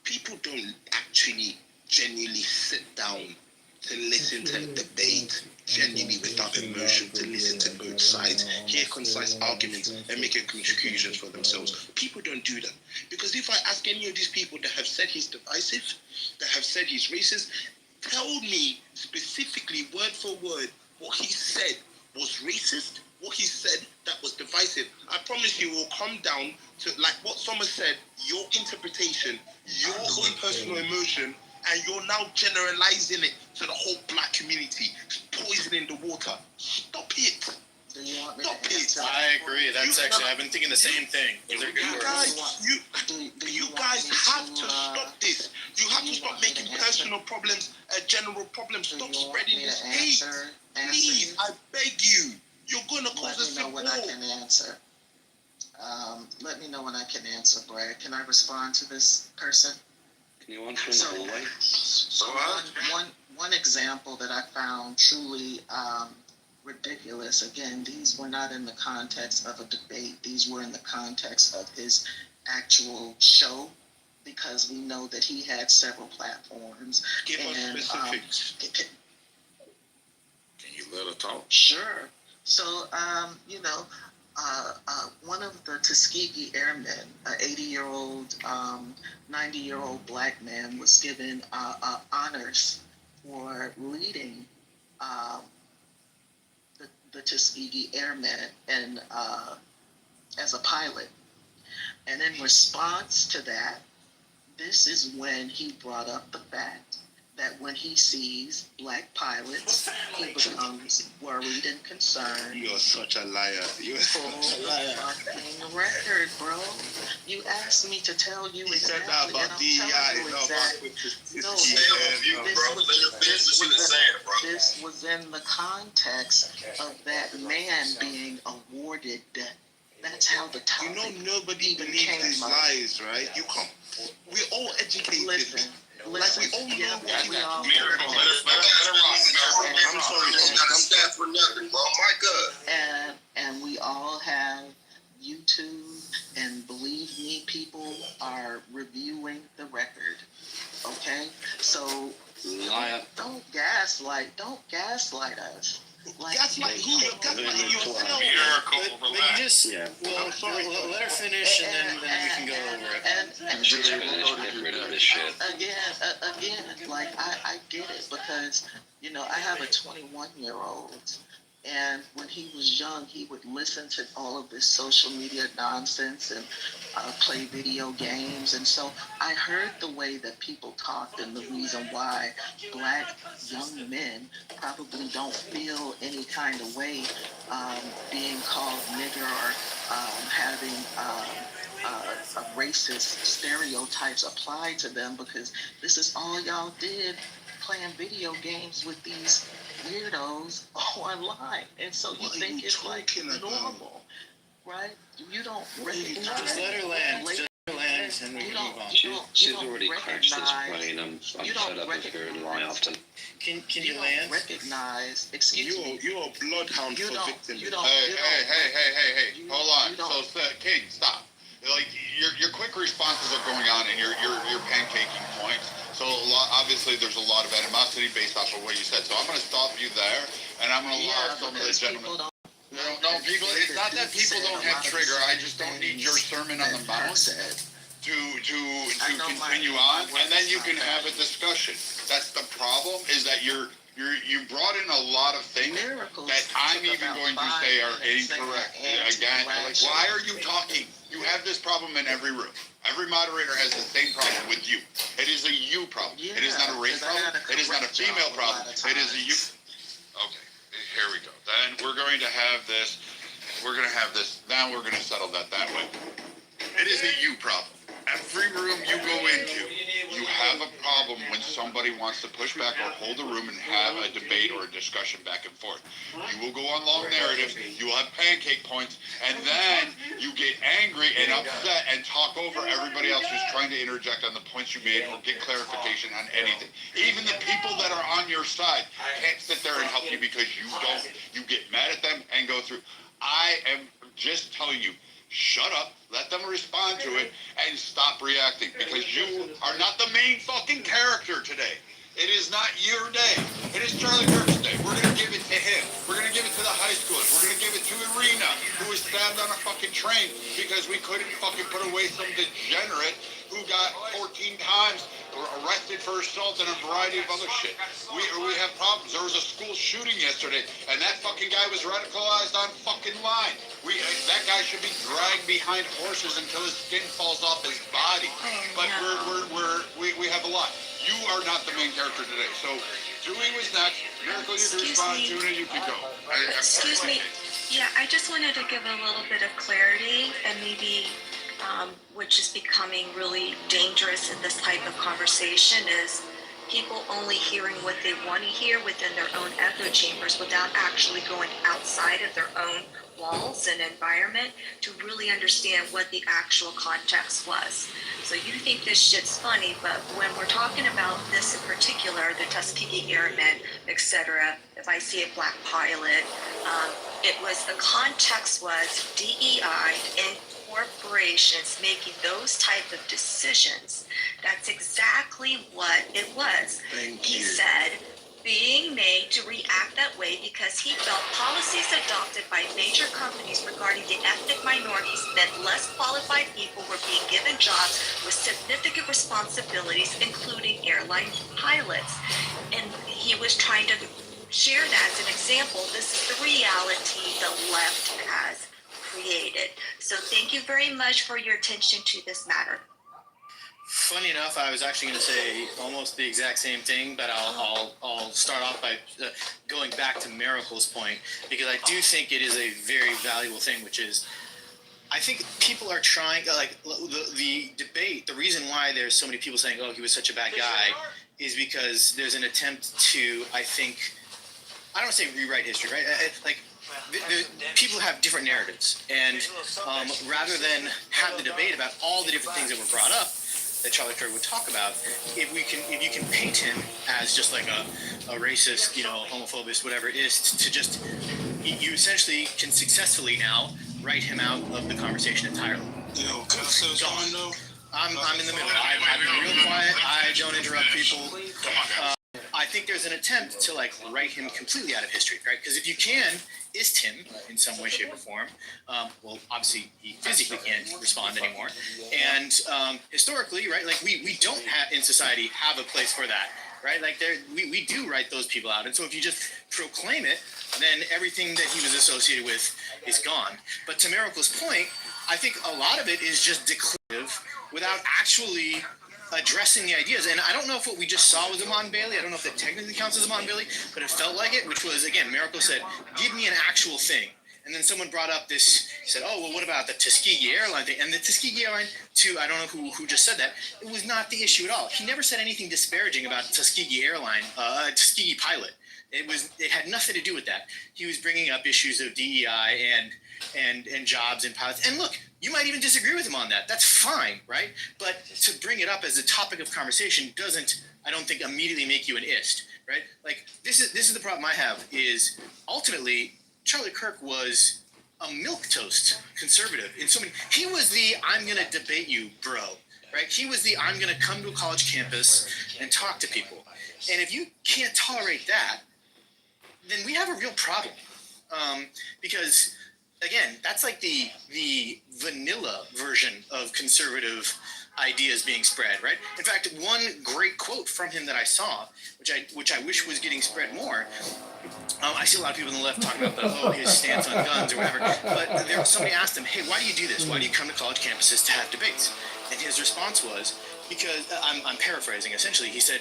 Speaker 18: People don't actually genuinely sit down to listen to a debate, genuinely without emotion, to listen to both sides, hear concise arguments, and make conclusions for themselves. People don't do that. Because if I ask any of these people that have said he's divisive, that have said he's racist, tell me specifically, word for word, what he said was racist, what he said that was divisive. I promise you, will come down to, like what Summer said, your interpretation, your own personal emotion, and you're now generalizing it to the whole Black community, poisoning the water. Stop it.
Speaker 15: Do you want me
Speaker 18: Stop
Speaker 15: to
Speaker 18: it.
Speaker 15: answer?
Speaker 6: I agree. That's actually, I've been thinking the same thing. Those are good
Speaker 18: You
Speaker 6: words.
Speaker 18: guys, you guys have to stop this. You have to stop making personal problems a general problem. Stop spreading this hate. Please, I beg you. You're going to cause a civil war.
Speaker 15: Let me know when I can answer. Let me know when I can answer, Brad. Can I respond to this person?
Speaker 20: Can you answer in the hallway?
Speaker 15: So one example that I found truly ridiculous. Again, these were not in the context of a debate. These were in the context of his actual show, because we know that he had several platforms.
Speaker 6: Give us specifics. Can you let her talk?
Speaker 15: Sure. So, one of the Tuskegee Airmen, an 80-year-old, 90-year-old black man, was given honors for leading the Tuskegee Airmen and as a pilot. And in response to that, this is when he brought up the fact that when he sees black pilots, he becomes worried and concerned.
Speaker 18: You're such a liar. You're such a liar.
Speaker 15: Fucking record, bro. You asked me to tell you
Speaker 18: He
Speaker 15: exactly,
Speaker 18: said that about
Speaker 15: and I'm
Speaker 18: DEI,
Speaker 15: telling you
Speaker 18: not
Speaker 15: exactly.
Speaker 18: about
Speaker 15: This was in the context of that man being awarded. That's how the topic.
Speaker 18: You know, nobody believes these lies, right? You can't. We're all educated.
Speaker 15: Listen,
Speaker 18: we all know what
Speaker 15: we all.
Speaker 17: I'm sorry, for nothing, bro. My God.
Speaker 15: And we all have YouTube, and believe me, people are reviewing the record. Okay, so don't gaslight us. Like,
Speaker 18: gaslight who? You're gaslighting yourself.
Speaker 6: Well, let her finish, and then we can go over it.
Speaker 15: Again, like I get it, because I have a 21-year-old, and when he was young, he would listen to all of this social media nonsense and play video games, and so I heard the way that people talked, and the reason why black young men probably don't feel any kind of way being called nigger or having racist stereotypes applied to them, because this is all y'all did, playing video games with these weirdos online, and so you think it's like normal, right? You don't recognize.
Speaker 6: Just let her land. Just let her land, and we move on.
Speaker 20: She's already crashed this plane. I'm fed up with her lie often.
Speaker 6: Can you land?
Speaker 15: Recognize. Excuse me.
Speaker 18: You're a bloodhound for victim.
Speaker 3: Hey, hold on. So, King, stop. Like your quick responses are going on, and you're pancaking points. So obviously there's a lot of animosity based off of what you said. So I'm going to stop you there, and I'm going to allow some of the gentlemen. No, people. It's not that people don't have trigger. I just don't need your sermon on the mount to continue on, and then you can have a discussion. That's the problem. Is that you brought in a lot of things that I'm even going to say are incorrect. Again, why are you talking? You have this problem in every room. Every moderator has the same problem with you. It is a you problem. It is not a race problem. It is not a female problem. It is a you. Okay, here we go. Then we're going to have this. Now we're going to settle that way. It is a you problem. Every room you go into, you have a problem when somebody wants to push back or hold a room and have a debate or a discussion back and forth. You will go on long narratives, you will have pancake points, and then you get angry and upset and talk over everybody else who's trying to interject on the points you made or get clarification on anything. Even the people that are on your side can't sit there and help you because you get mad at them and go through. I am just telling you, shut up, let them respond to it, and stop reacting, because you are not the main fucking character today. It is not your day. It is Charlie Kirk's day. We're going to give it to him. We're going to give it to the high schoolers. We're going to give it to Irina, who was stabbed on a fucking train because we couldn't fucking put away some degenerate who got 14 times arrested for assault and a variety of other shit. We have problems. There was a school shooting yesterday, and that fucking guy was radicalized on fucking line. That guy should be dragged behind horses until his skin falls off his body. But we have a lot. You are not the main character today. So Dewey was next. Miracle, you can respond. Tuna, you can go.
Speaker 19: Excuse me. Yeah, I just wanted to give a little bit of clarity and maybe which is becoming really dangerous in this type of conversation is people only hearing what they want to hear within their own echo chambers without actually going outside of their own walls and environment to really understand what the actual context was. So you think this shit's funny, but when we're talking about this in particular, the Tuskegee Airmen, etc., if I see a black pilot, it was the context was DEI and corporations making those type of decisions. That's exactly what it was. He said being made to react that way because he felt policies adopted by major companies regarding the ethnic minorities meant less qualified people were being given jobs with significant responsibilities, including airline pilots. And he was trying to share that as an example. This is the reality the left has created. So thank you very much for your attention to this matter.
Speaker 21: Funny enough, I was actually going to say almost the exact same thing, but I'll start off by going back to Miracle's point, because I do think it is a very valuable thing, which is I think people are trying, like the debate, the reason why there's so many people saying, oh, he was such a bad guy, is because there's an attempt to, I think, I don't want to say rewrite history, right? Like, people have different narratives, and rather than have the debate about all the different things that were brought up that Charlie Kirk would talk about, if you can paint him as just like a racist, homophobist, whatever it is, to just you essentially can successfully now write him out of the conversation entirely.
Speaker 22: Can I say something though?
Speaker 21: I'm in the middle. I've been real quiet. I don't interrupt people. I think there's an attempt to write him completely out of history, right? Because if you can ist him in some way, shape, or form, well, obviously he physically can't respond anymore, and historically, right? We don't have in society have a place for that, right? We do write those people out, and so if you just proclaim it, then everything that he was associated with is gone. But to Miracle's point, I think a lot of it is just declarative without actually addressing the ideas. And I don't know if what we just saw was Amon Bailey. I don't know if that technically counts as Amon Bailey, but it felt like it, which was, again, Miracle said, give me an actual thing. And then someone brought up this, said, oh, well, what about the Tuskegee Airline thing? And the Tuskegee Airline, too, I don't know who just said that, it was not the issue at all. He never said anything disparaging about Tuskegee Airline, Tuskegee pilot. It had nothing to do with that. He was bringing up issues of DEI and jobs and pilots. And look, you might even disagree with him on that. That's fine, right? But to bring it up as a topic of conversation doesn't, I don't think, immediately make you an ist, right? This is the problem I have is ultimately Charlie Kirk was a milquetoast conservative in so many. He was the I'm going to debate you, bro, right? He was the I'm going to come to a college campus and talk to people. And if you can't tolerate that, then we have a real problem, because again, that's like the vanilla version of conservative ideas being spread, right? In fact, one great quote from him that I saw, which I wish was getting spread more. I see a lot of people on the left talking about his stance on guns or whatever. But somebody asked him, hey, why do you do this? Why do you come to college campuses to have debates? And his response was, because I'm paraphrasing. Essentially, he said,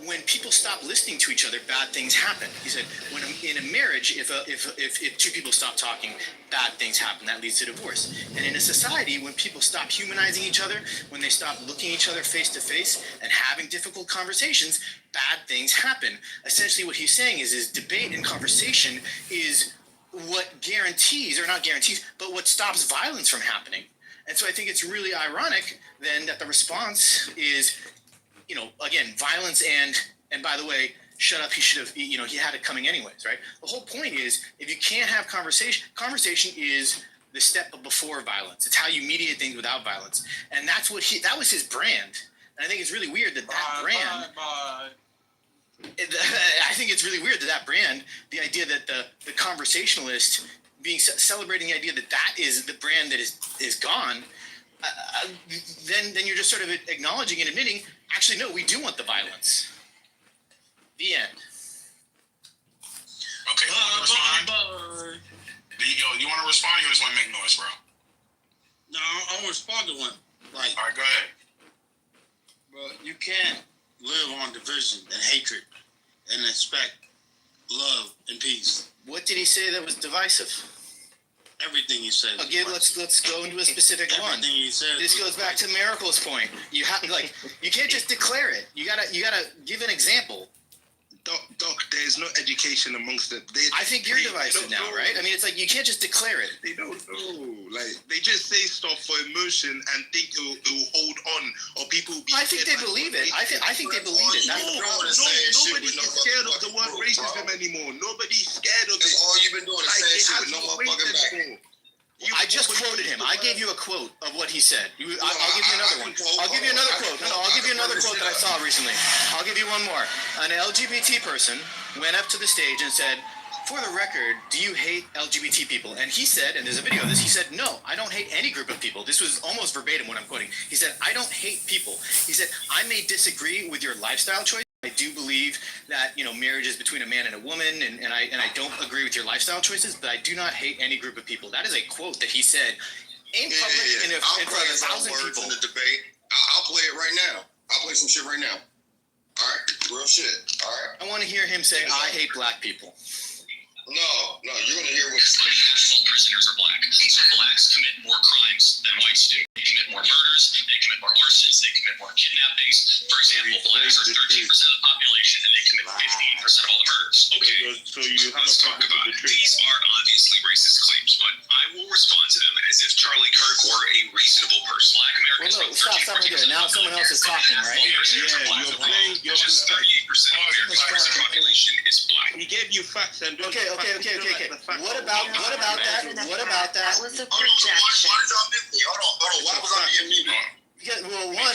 Speaker 21: when people stop listening to each other, bad things happen. He said, when in a marriage, if two people stop talking, bad things happen. That leads to divorce. And in a society, when people stop humanizing each other, when they stop looking each other face to face and having difficult conversations, bad things happen. Essentially, what he's saying is debate and conversation is what guarantees, or not guarantees, but what stops violence from happening. And so I think it's really ironic then that the response is, again, violence and by the way, shut up, he should have, he had it coming anyways, right? The whole point is, if you can't have conversation is the step before violence. It's how you mediate things without violence. And that's that was his brand. And I think it's really weird that brand, I think it's really weird that brand, the idea that the conversationalist celebrating the idea that is the brand that is gone, then you're just sort of acknowledging and admitting, actually, no, we do want the violence. The end.
Speaker 1: Okay, you want to respond? You want to respond, or you just want to make noise, bro?
Speaker 22: No, I'll respond to one.
Speaker 1: All right, go ahead.
Speaker 22: Bro, you can't live on division and hatred and expect love and peace.
Speaker 21: What did he say that was divisive?
Speaker 22: Everything he said.
Speaker 21: Let's go into a specific one.
Speaker 22: Everything he said.
Speaker 21: This goes back to Miracle's point. You have you can't just declare it. You gotta give an example.
Speaker 18: Doc, there's no education amongst them.
Speaker 21: I think you're divisive now, right? I mean, it's like you can't just declare it.
Speaker 18: They don't know. Like, they just say stuff for emotion and think it will hold on, or people will be.
Speaker 21: I think they believe it. I think they believe it. That's the problem.
Speaker 18: Nobody is scared of the word racism anymore. Nobody's scared of it.
Speaker 17: That's all you've been doing is saying shit with no motherfucking back.
Speaker 21: I just quoted him. I gave you a quote of what he said. I'll give you another one. I'll give you another quote. No, I'll give you another quote that I saw recently. I'll give you one more. An LGBT person went up to the stage and said, "For the record, do you hate LGBT people?" And he said, and there's a video of this, he said, "No, I don't hate any group of people." This was almost verbatim what I'm quoting. He said, "I don't hate people." He said, "I may disagree with your lifestyle choice. I do believe that, marriage is between a man and a woman, and I don't agree with your lifestyle choices, but I do not hate any group of people." That is a quote that he said in public in front of 1,000 people.
Speaker 17: In the debate. I'll play it right now. I'll play some shit right now. All right, real shit. All right.
Speaker 21: I want to hear him say, "I hate black people."
Speaker 17: No, you're gonna hear what.
Speaker 2: It's like half all prisoners are black. So blacks commit more crimes than whites do. They commit more murders. They commit more arsons. They commit more kidnappings. For example, blacks are 13% of the population, and they commit 15% of all the murders. Okay,
Speaker 18: so you
Speaker 2: let's talk about it. These are obviously racist claims, but I will respond to them as if Charlie Kirk were a reasonable person. Black Americans.
Speaker 21: Well, no, stop right there. Now someone else is talking, right?
Speaker 2: Yeah, just 38% of America's population is black.
Speaker 18: He gave you facts and
Speaker 21: Okay. What about that?
Speaker 19: That was a projection.
Speaker 17: Hold on. Why was I being muted?
Speaker 21: Yeah, well, one,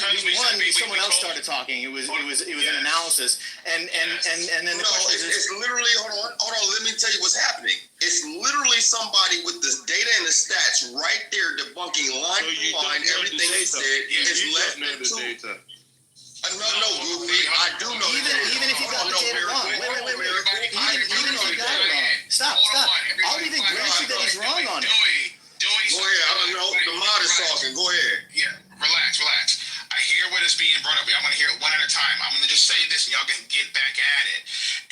Speaker 21: someone else started talking. It was an analysis, and then the question is,
Speaker 17: it's literally hold on. Let me tell you what's happening. It's literally somebody with the data and the stats right there debunking line for line everything they said. It's less than two. No, Goofy. I do know.
Speaker 21: Even if you got the data wrong. Wait. Even if you got it wrong. Stop. I'll even grant you that he's wrong on it.
Speaker 17: Go ahead. I don't know. The mod is talking. Go ahead.
Speaker 1: Yeah, relax. I hear what is being brought up. I'm going to hear it one at a time. I'm going to just say this and y'all can get back at it.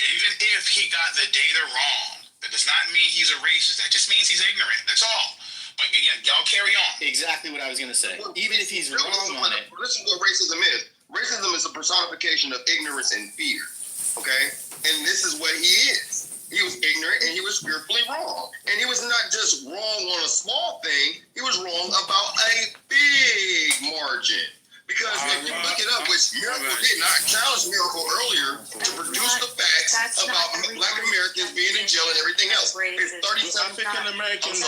Speaker 1: Even if he got the data wrong, that does not mean he's a racist. That just means he's ignorant. That's all. But yeah, y'all carry on.
Speaker 21: Exactly what I was going to say. Even if he's wrong on it.
Speaker 17: Listen to what racism is. Racism is a personification of ignorance and fear. Okay? And this is what he is. He was ignorant and he was fearfully wrong. And he was not just wrong on a small thing, he was wrong about a big margin. Because if you look it up, which Miracle did not challenge Miracle earlier to produce the facts about Black Americans being in jail and everything else. It's 37
Speaker 18: African American.
Speaker 1: Wait,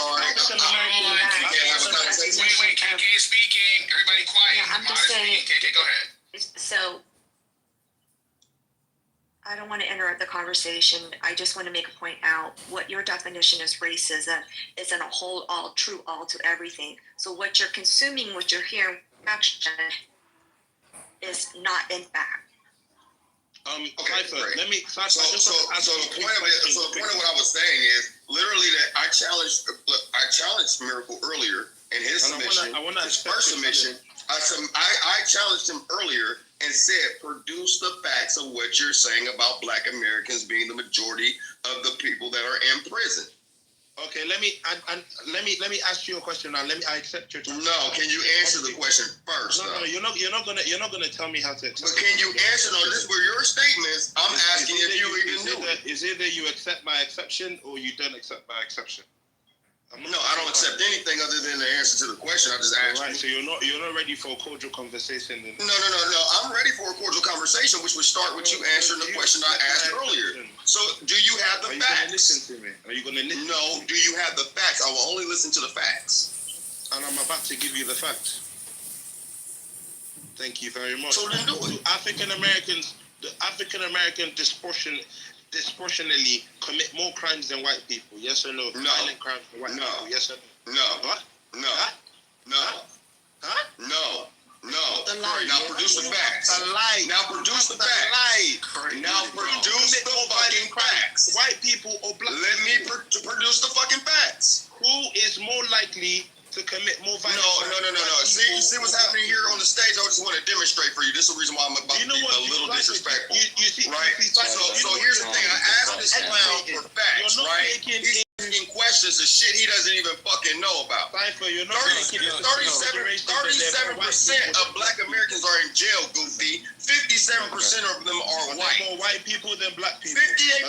Speaker 1: KK is speaking. Everybody quiet.
Speaker 19: Yeah, I'm just saying.
Speaker 1: KK, go ahead.
Speaker 19: So, I don't want to interrupt the conversation. I just want to make a point out. What your definition is racism isn't a whole, all, true, all to everything. So what you're consuming, what you're hearing, action is not in fact.
Speaker 17: Okay, great. Let me. So the point of what I was saying is literally that I challenged Miracle earlier in his submission. His first submission. I challenged him earlier and said, produce the facts of what you're saying about Black Americans being the majority of the people that are in prison.
Speaker 18: Okay, let me ask you a question now. I accept your.
Speaker 17: No, can you answer the question first?
Speaker 18: No, you're not gonna tell me how to accept.
Speaker 17: But can you answer? No, this were your statements. I'm asking if you even knew it.
Speaker 18: Is it that you accept my exception or you don't accept my exception?
Speaker 17: No, I don't accept anything other than the answer to the question I just asked.
Speaker 18: Right, so you're not ready for a cordial conversation.
Speaker 17: No. I'm ready for a cordial conversation, which would start with you answering the question I asked earlier. So, do you have the facts?
Speaker 18: Are you gonna listen to me? Are you gonna listen?
Speaker 17: No. Do you have the facts? I will only listen to the facts.
Speaker 18: And I'm about to give you the facts. Thank you very much.
Speaker 17: So then do it.
Speaker 18: The African American disproportionately commit more crimes than white people. Yes or no?
Speaker 17: No.
Speaker 18: Violent crimes than white people. Yes or no?
Speaker 17: No.
Speaker 18: What?
Speaker 17: No.
Speaker 18: Huh?
Speaker 17: No.
Speaker 18: Huh?
Speaker 17: No.
Speaker 18: The lie.
Speaker 17: Now produce the facts.
Speaker 18: The lie.
Speaker 17: Now produce the facts. Now produce the fucking facts.
Speaker 18: White people or black.
Speaker 17: Let me produce the fucking facts.
Speaker 18: Who is more likely to commit more violence?
Speaker 17: No. See what's happening here on the stage? I just want to demonstrate for you. This is the reason why I'm about to be a little disrespectful.
Speaker 18: You see,
Speaker 17: right? So here's the thing. I asked this clown for facts, right? He's asking questions of shit he doesn't even fucking know about. 37% of black Americans are in jail, Goofy. 57% of them are white.
Speaker 18: More white people than black people.
Speaker 17: 58%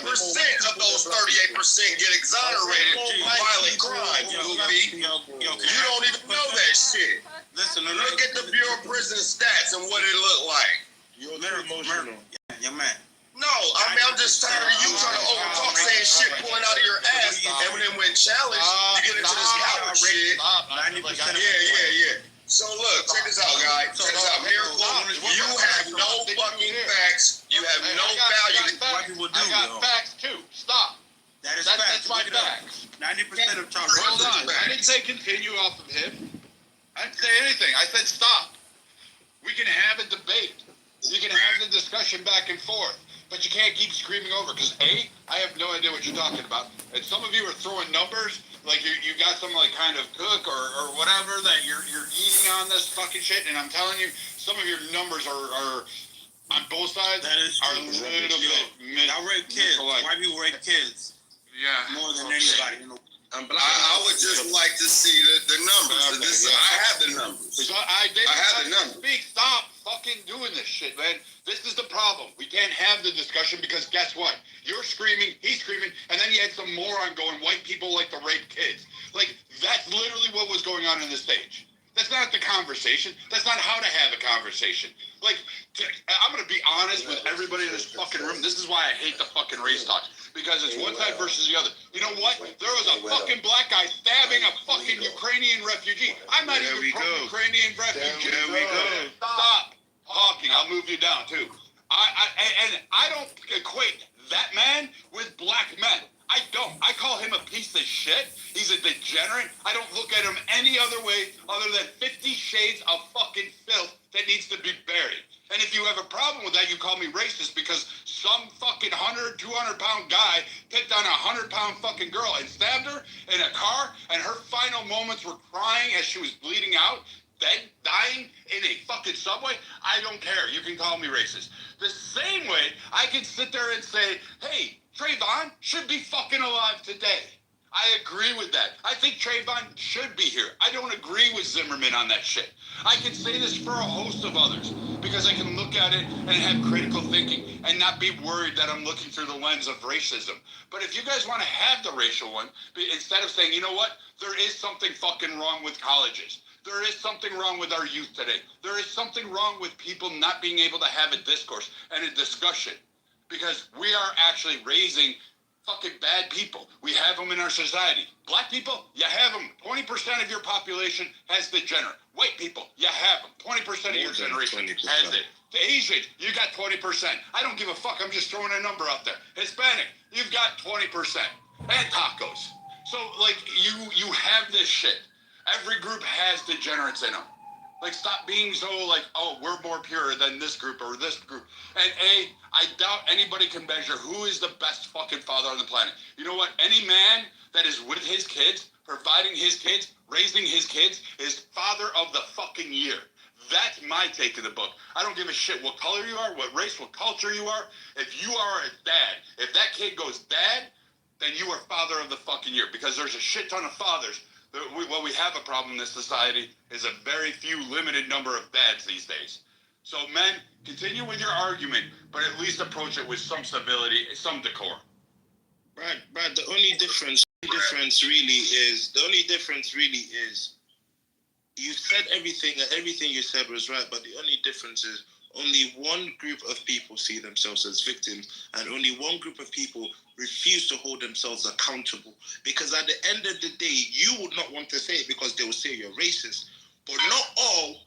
Speaker 17: of those 38% get exonerated for violent crime, Goofy. You don't even know that shit.
Speaker 18: Listen,
Speaker 17: look at the Bureau of Prison stats and what it look like.
Speaker 18: You're too emotional.
Speaker 15: Yeah, man.
Speaker 17: No, I mean, I'm just tired of you trying to overtalk, saying shit pulling out of your ass, and then when challenged, you get into this coward shit.
Speaker 18: 90%.
Speaker 17: Yeah. So look, check this out, guys. Check this out. Miracle, you have no fucking facts. You have no value.
Speaker 18: White people do.
Speaker 5: I got facts too. Stop.
Speaker 18: That's
Speaker 5: my facts.
Speaker 18: 90% of Trump.
Speaker 5: Hold on. I didn't say continue off of him. I didn't say anything. I said stop. We can have a debate. You can have the discussion back and forth. But you can't keep screaming over, because A, I have no idea what you're talking about. And some of you are throwing numbers, like you got some like kind of cook or whatever that you're eating on this fucking shit. And I'm telling you, some of your numbers are on both sides are a little bit
Speaker 18: I rape kids. White people rape kids.
Speaker 5: Yeah.
Speaker 18: More than anybody.
Speaker 17: I would just like to see the numbers. I have the numbers.
Speaker 5: I
Speaker 17: have the numbers.
Speaker 5: Stop fucking doing this shit, man. This is the problem. We can't have the discussion because guess what? You're screaming, he's screaming, and then you had some moron going, white people like to rape kids. Like, that's literally what was going on in the stage. That's not the conversation. That's not how to have a conversation. Like, I'm going to be honest with everybody in this fucking room. This is why I hate the fucking race talk. Because it's one side versus the other. You know what? There was a fucking black guy stabbing a fucking Ukrainian refugee. I'm not even from Ukrainian refugee.
Speaker 18: There we go.
Speaker 5: Stop talking. I'll move you down too. I don't equate that man with black men. I don't. I call him a piece of shit. He's a degenerate. I don't look at him any other way other than 50 shades of fucking filth that needs to be buried. And if you have a problem with that, you call me racist because some fucking 100, 200-pound guy picked on a 100-pound fucking girl and stabbed her in a car, and her final moments were crying as she was bleeding out, dead, dying in a fucking subway. I don't care. You can call me racist. The same way I can sit there and say, hey, Trayvon should be fucking alive today. I agree with that. I think Trayvon should be here. I don't agree with Zimmerman on that shit. I can say this for a host of others because I can look at it and have critical thinking and not be worried that I'm looking through the lens of racism. But if you guys want to have the racial one, instead of saying, you know what, there is something fucking wrong with colleges. There is something wrong with our youth today. There is something wrong with people not being able to have a discourse and a discussion because we are actually raising fucking bad people. We have them in our society. Black people, you have them. 20% of your population has degenerate. White people, you have them. 20% of your generation has it. The Asian, you got 20%. I don't give a fuck. I'm just throwing a number out there. Hispanic, you've got 20%. And tacos. So, like, you have this shit. Every group has degenerates in them. Like, stop being so like, oh, we're more pure than this group or this group. And I doubt anybody can measure who is the best fucking father on the planet. You know what? Any man that is with his kids, providing his kids, raising his kids, is father of the fucking year. That's my take of the book. I don't give a shit what color you are, what race, what culture you are. If you are a dad, if that kid goes dad, then you are father of the fucking year. Because there's a shit ton of fathers. What we have a problem in this society is a very few limited number of dads these days. So men, continue with your argument, but at least approach it with some civility, some decor.
Speaker 18: Brad, the only difference really is you said everything you said was right, but the only difference is only one group of people see themselves as victims, and only one group of people refuse to hold themselves accountable. Because at the end of the day, you would not want to say it because they will say you're racist. But not all,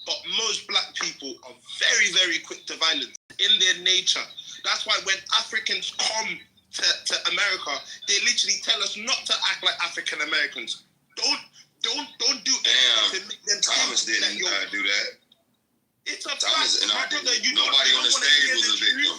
Speaker 18: but most black people are very, very quick to violence in their nature. That's why when Africans come to America, they literally tell us not to act like African Americans. Don't do anything to make them
Speaker 17: Thomas
Speaker 18: think
Speaker 17: didn't
Speaker 18: that
Speaker 17: do that.
Speaker 18: It's a
Speaker 17: Thomas
Speaker 18: fact.
Speaker 17: nobody on the stage was a victim.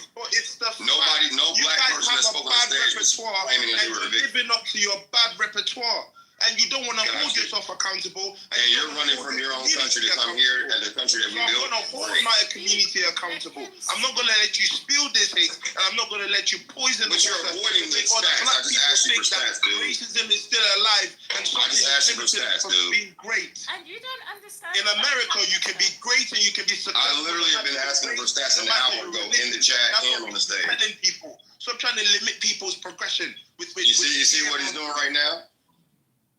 Speaker 17: Nobody, no black person that spoke on the stage was claiming that they were a victim.
Speaker 18: Living up to your bad repertoire, and you don't want to hold yourself accountable.
Speaker 17: And you're running from your own country to come here and the country that we built.
Speaker 18: I'm going to hold my community accountable. I'm not going to let you spill this hate, and I'm not going to let you poison the water.
Speaker 17: But you're avoiding the facts. I just asked you for
Speaker 18: think that
Speaker 17: stats, dude.
Speaker 18: racism is still alive and
Speaker 17: I
Speaker 18: something
Speaker 17: just asked you for
Speaker 18: limited
Speaker 17: stats,
Speaker 18: from
Speaker 17: dude.
Speaker 18: being great.
Speaker 13: And you don't understand.
Speaker 18: In America, you can be great and you can be successful.
Speaker 17: I literally have been asking for stats an hour ago in the chat and on the stage.
Speaker 18: Telling people. Stop trying to limit people's progression.
Speaker 17: You see what he's doing right now?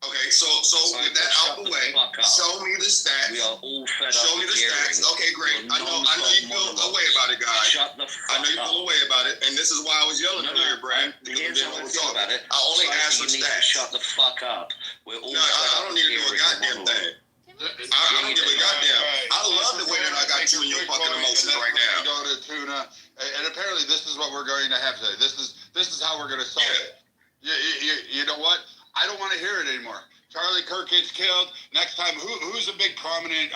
Speaker 17: Okay, so with that out the way, show me the stats.
Speaker 20: We are all fed up.
Speaker 17: Show me the stats. Okay, great. I know you feel away about it, guys.
Speaker 20: Shut the fuck
Speaker 17: I know you feel away about it, and this is why I was yelling earlier, Brad.
Speaker 20: Here's how I feel about it.
Speaker 17: I only asked for
Speaker 20: You need to
Speaker 17: stats.
Speaker 20: shut the fuck up. We're all
Speaker 17: No, I don't need to do a goddamn thing. I don't give a goddamn. I love the way that I got you in your fucking emotions right now.
Speaker 5: Go to tuna, and apparently this is what we're going to have today. This is how we're going to solve it. You know what? I don't want to hear it anymore. Charlie Kirk gets killed. Next time, who's a big prominent?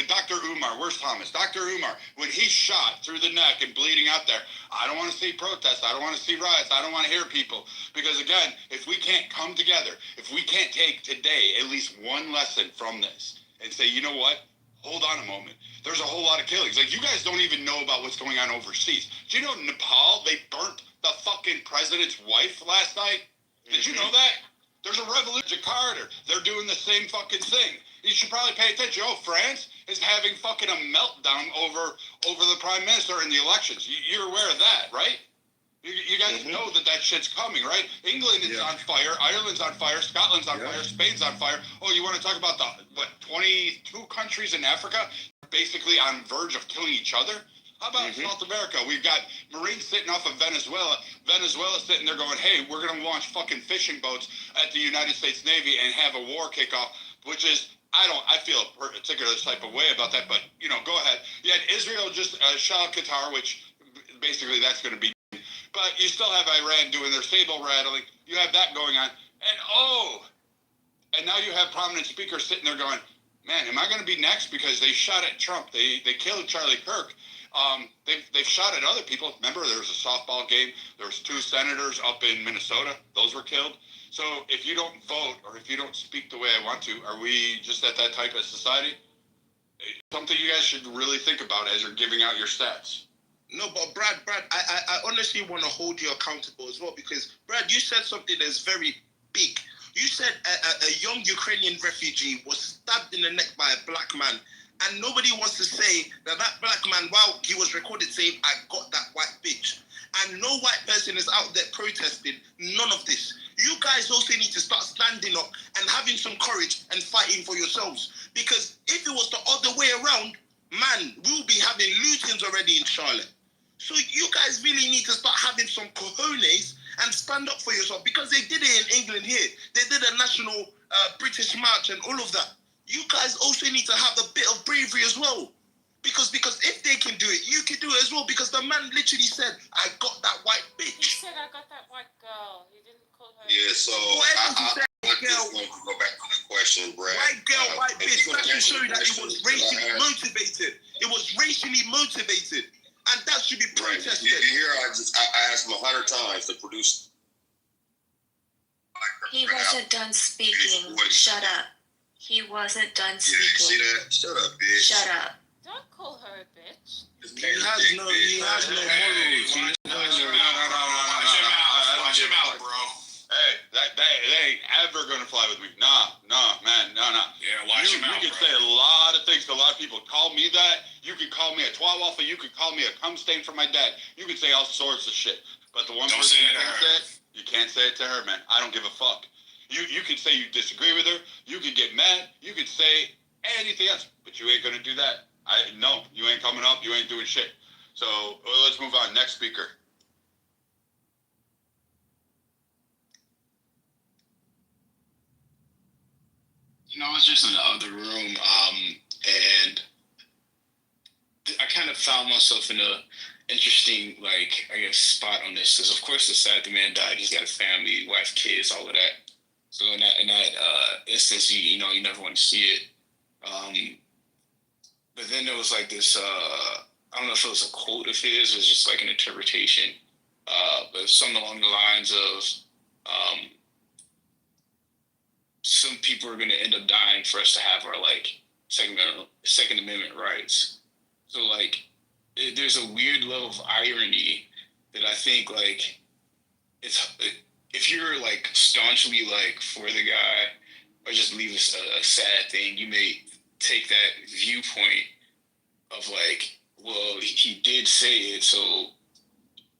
Speaker 5: Dr. Umar. Where's Thomas? Dr. Umar. When he's shot through the neck and bleeding out there, I don't want to see protests. I don't want to see riots. I don't want to hear people. Because again, if we can't come together, if we can't take today at least one lesson from this and say, you know what? Hold on a moment. There's a whole lot of killings. Like, you guys don't even know about what's going on overseas. Do you know in Nepal, they burnt the fucking president's wife last night? Did you know that? There's a revolution. Carter, they're doing the same fucking thing. You should probably pay attention. Oh, France is having fucking a meltdown over the prime minister in the elections. You're aware of that, right? You guys know that shit's coming, right? England is on fire. Ireland's on fire. Scotland's on fire. Spain's on fire. Oh, you want to talk about 22 countries in Africa basically on verge of killing each other? How about South America? We've got Marines sitting off of Venezuela. Venezuela sitting there going, hey, we're going to launch fucking fishing boats at the United States Navy and have a war kickoff, which is, I feel a particular type of way about that, but, you know, go ahead. You had Israel just shot Qatar, which basically that's going to be, but you still have Iran doing their sable rattling. You have that going on. And now you have prominent speakers sitting there going, man, am I going to be next? Because they shot at Trump. They killed Charlie Kirk. They've shot at other people. Remember, there was a softball game. There was 2 senators up in Minnesota. Those were killed. So if you don't vote or if you don't speak the way I want to, are we just at that type of society? Something you guys should really think about as you're giving out your stats.
Speaker 18: No, but Brad, I honestly want to hold you accountable as well, because Brad, you said something that's very big. You said a young Ukrainian refugee was stabbed in the neck by a black man. And nobody wants to say that black man, while he was recorded saying, I got that white bitch. And no white person is out there protesting. None of this. You guys also need to start standing up and having some courage and fighting for yourselves. Because if it was the other way around, man, we'll be having lootings already in Charlotte. So you guys really need to start having some cojones and stand up for yourself. Because they did it in England here. They did a national British march and all of that. You guys also need to have a bit of bravery as well. Because if they can do it, you can do it as well. Because the man literally said, I got that white bitch.
Speaker 13: He said, I got that white girl. He didn't call her.
Speaker 17: Yeah, so I just want to go back to the question, Brad.
Speaker 18: White girl, white bitch. That can show you that it was racially motivated. It was racially motivated. And that should be protested.
Speaker 17: You hear, I asked him 100 times to produce.
Speaker 19: He wasn't done speaking. Shut up. He wasn't done speaking.
Speaker 17: Yeah, see that? Shut up, bitch.
Speaker 19: Shut up.
Speaker 13: Don't call her a bitch.
Speaker 18: He has no morals.
Speaker 5: Watch him out, bro. Hey, they ain't ever gonna fly with me. Nah, man, nah. Yeah, watch him out. You can say a lot of things to a lot of people. Call me that. You can call me a twat-waffle. You can call me a cum stain for my dad. You can say all sorts of shit. But the one person you can't say it to her, man. I don't give a fuck. You can say you disagree with her. You can get mad. You can say anything else, but you ain't gonna do that. No, you ain't coming up. You ain't doing shit. So let's move on. Next speaker.
Speaker 10: You know, I was just in the other room, and I kind of found myself in a interesting, spot on this. Because of course it's sad the man died. He's got a family, wife, kids, all of that. So in that instance, you never want to see it. But then there was like this, I don't know if it was a quote of his, or just like an interpretation, but something along the lines of, some people are going to end up dying for us to have our Second Amendment rights. So there's a weird level of irony that I think if you're like staunchly like for the guy, or just leave a sad thing, you may take that viewpoint of like, well, he did say it, so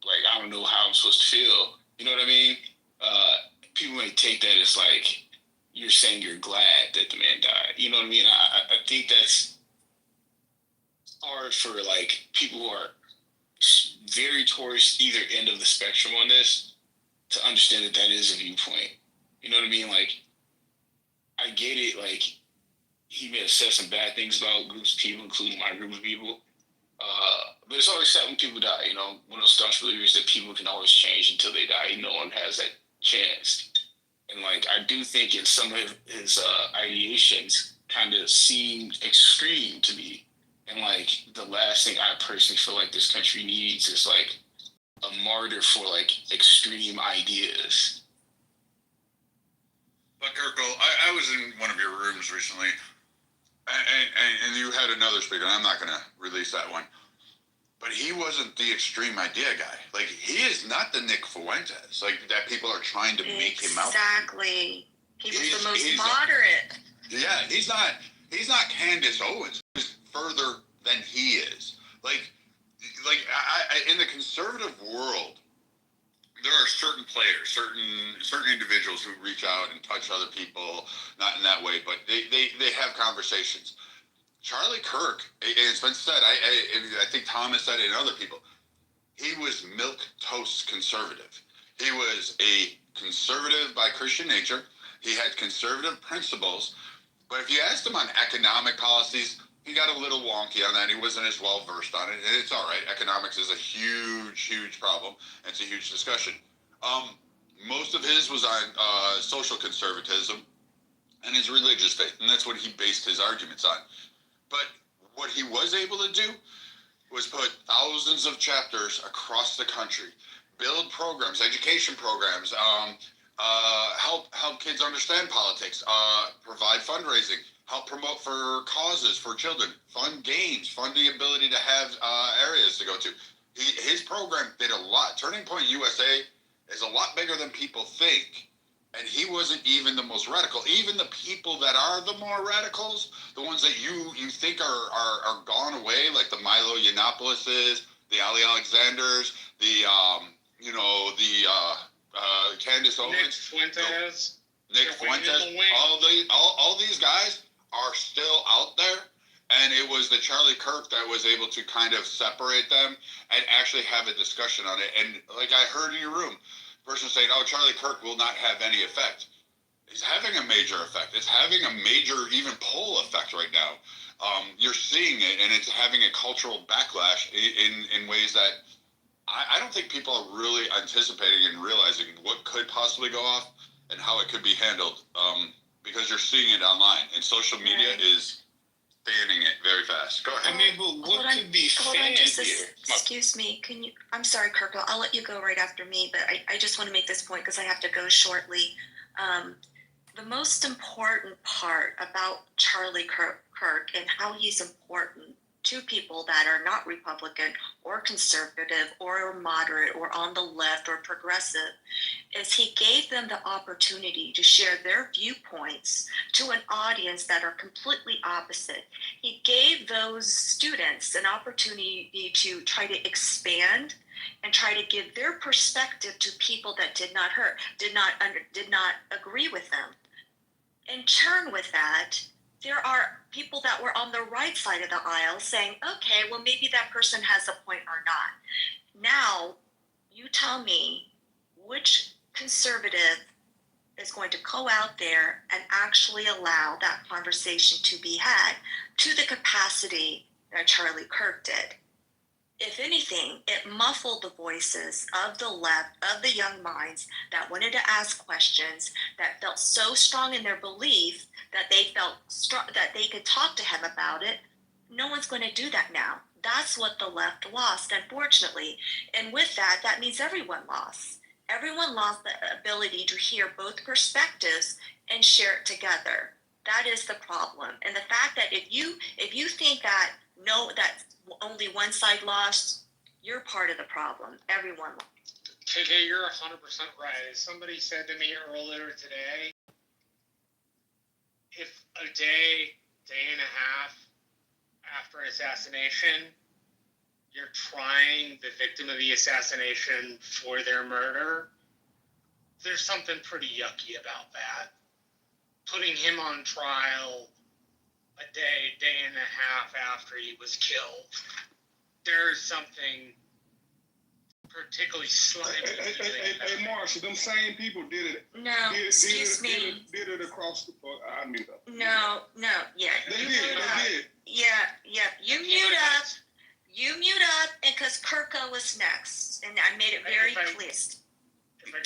Speaker 10: like I don't know how I'm supposed to feel. You know what I mean? People may take that as like you're saying you're glad that the man died. You know what I mean? I think that's hard for like people who are very towards either end of the spectrum on this to understand that that is a viewpoint. You know what I mean? Like, I get it. Like, he may have said some bad things about groups of people, including my group of people. But it's always sad when people die. You know, one of those staunch believers that people can always change until they die. No one has that chance. And like, I do think in some of his ideations kind of seemed extreme to me. And like, the last thing I personally feel like this country needs is like a martyr for like extreme ideas.
Speaker 3: But Kirkle, I was in one of your rooms recently, and you had another speaker, and I'm not going to release that one. But he wasn't the extreme idea guy. Like, he is not the Nick Fuentes, like, that people are trying to make him out.
Speaker 19: Exactly. He was the most moderate.
Speaker 3: Yeah, he's not Candace Owens. He's further than he is. Like I in the conservative world, there are certain players, certain individuals who reach out and touch other people, not in that way, but they have conversations. Charlie Kirk, it's been said, I think Thomas said it and other people, he was milquetoast conservative. He was a conservative by Christian nature. He had conservative principles. But if you asked him on economic policies, he got a little wonky on that. He wasn't as well versed on it. And it's all right. Economics is a huge problem. It's a huge discussion. Most of his was on social conservatism and his religious faith. And that's what he based his arguments on. But what he was able to do was put thousands of chapters across the country, build programs, education programs, help kids understand politics, provide fundraising, help promote for causes for children, fund games, fund the ability to have areas to go to. His program did a lot. Turning Point USA is a lot bigger than people think. And he wasn't even the most radical. Even the people that are the more radicals, the ones that you think are gone away, like the Milo Yiannopoulos, the Ali Alexanders, the Candace Owens, Nick Fuentes, all these guys are still out there. And it was the Charlie Kirk that was able to kind of separate them and actually have a discussion on it. And like I heard in your room, person saying, oh, Charlie Kirk will not have any effect. He's having a major effect. It's having a major, even poll effect right now. You're seeing it, and it's having a cultural backlash in ways that I don't think people are really anticipating and realizing what could possibly go off and how it could be handled, because you're seeing it online, and social media is banning it very fast. Go ahead.
Speaker 10: I mean, but what could be fanned here?
Speaker 19: Excuse me. Can you? I'm sorry, Kirk. I'll let you go right after me, but I just want to make this point because I have to go shortly. The most important part about Charlie Kirk and how he's important to people that are not Republican or conservative or moderate or on the left or progressive is he gave them the opportunity to share their viewpoints to an audience that are completely opposite. He gave those students an opportunity to try to expand and try to give their perspective to people that did not agree with them. In turn with that, there are people that were on the right side of the aisle saying, okay, well, maybe that person has a point or not. Now, you tell me which conservative is going to go out there and actually allow that conversation to be had to the capacity that Charlie Kirk did. If anything, it muffled the voices of the left, of the young minds that wanted to ask questions, that felt so strong in their belief that they felt that they could talk to him about it. No one's going to do that now. That's what the left lost, unfortunately. And with that, that means everyone lost. Everyone lost the ability to hear both perspectives and share it together. That is the problem. And the fact that if you think that that only one side lost, you're part of the problem. Everyone lost.
Speaker 11: Today, you're 100% right. As somebody said to me earlier today, if a day and a half after an assassination, you're trying the victim of the assassination for their murder, there's something pretty yucky about that. Putting him on trial a day and a half after he was killed, there's something particularly slimy.
Speaker 14: Hey, Marshall, them same people did it.
Speaker 19: No, excuse me.
Speaker 14: Did it across the board. I mute up.
Speaker 19: No, yeah.
Speaker 14: They
Speaker 19: You
Speaker 14: did.
Speaker 19: mute
Speaker 14: They
Speaker 19: up.
Speaker 14: did.
Speaker 19: Yeah. You mute up. You mute up, and because Kirko was next, and I made it very clear.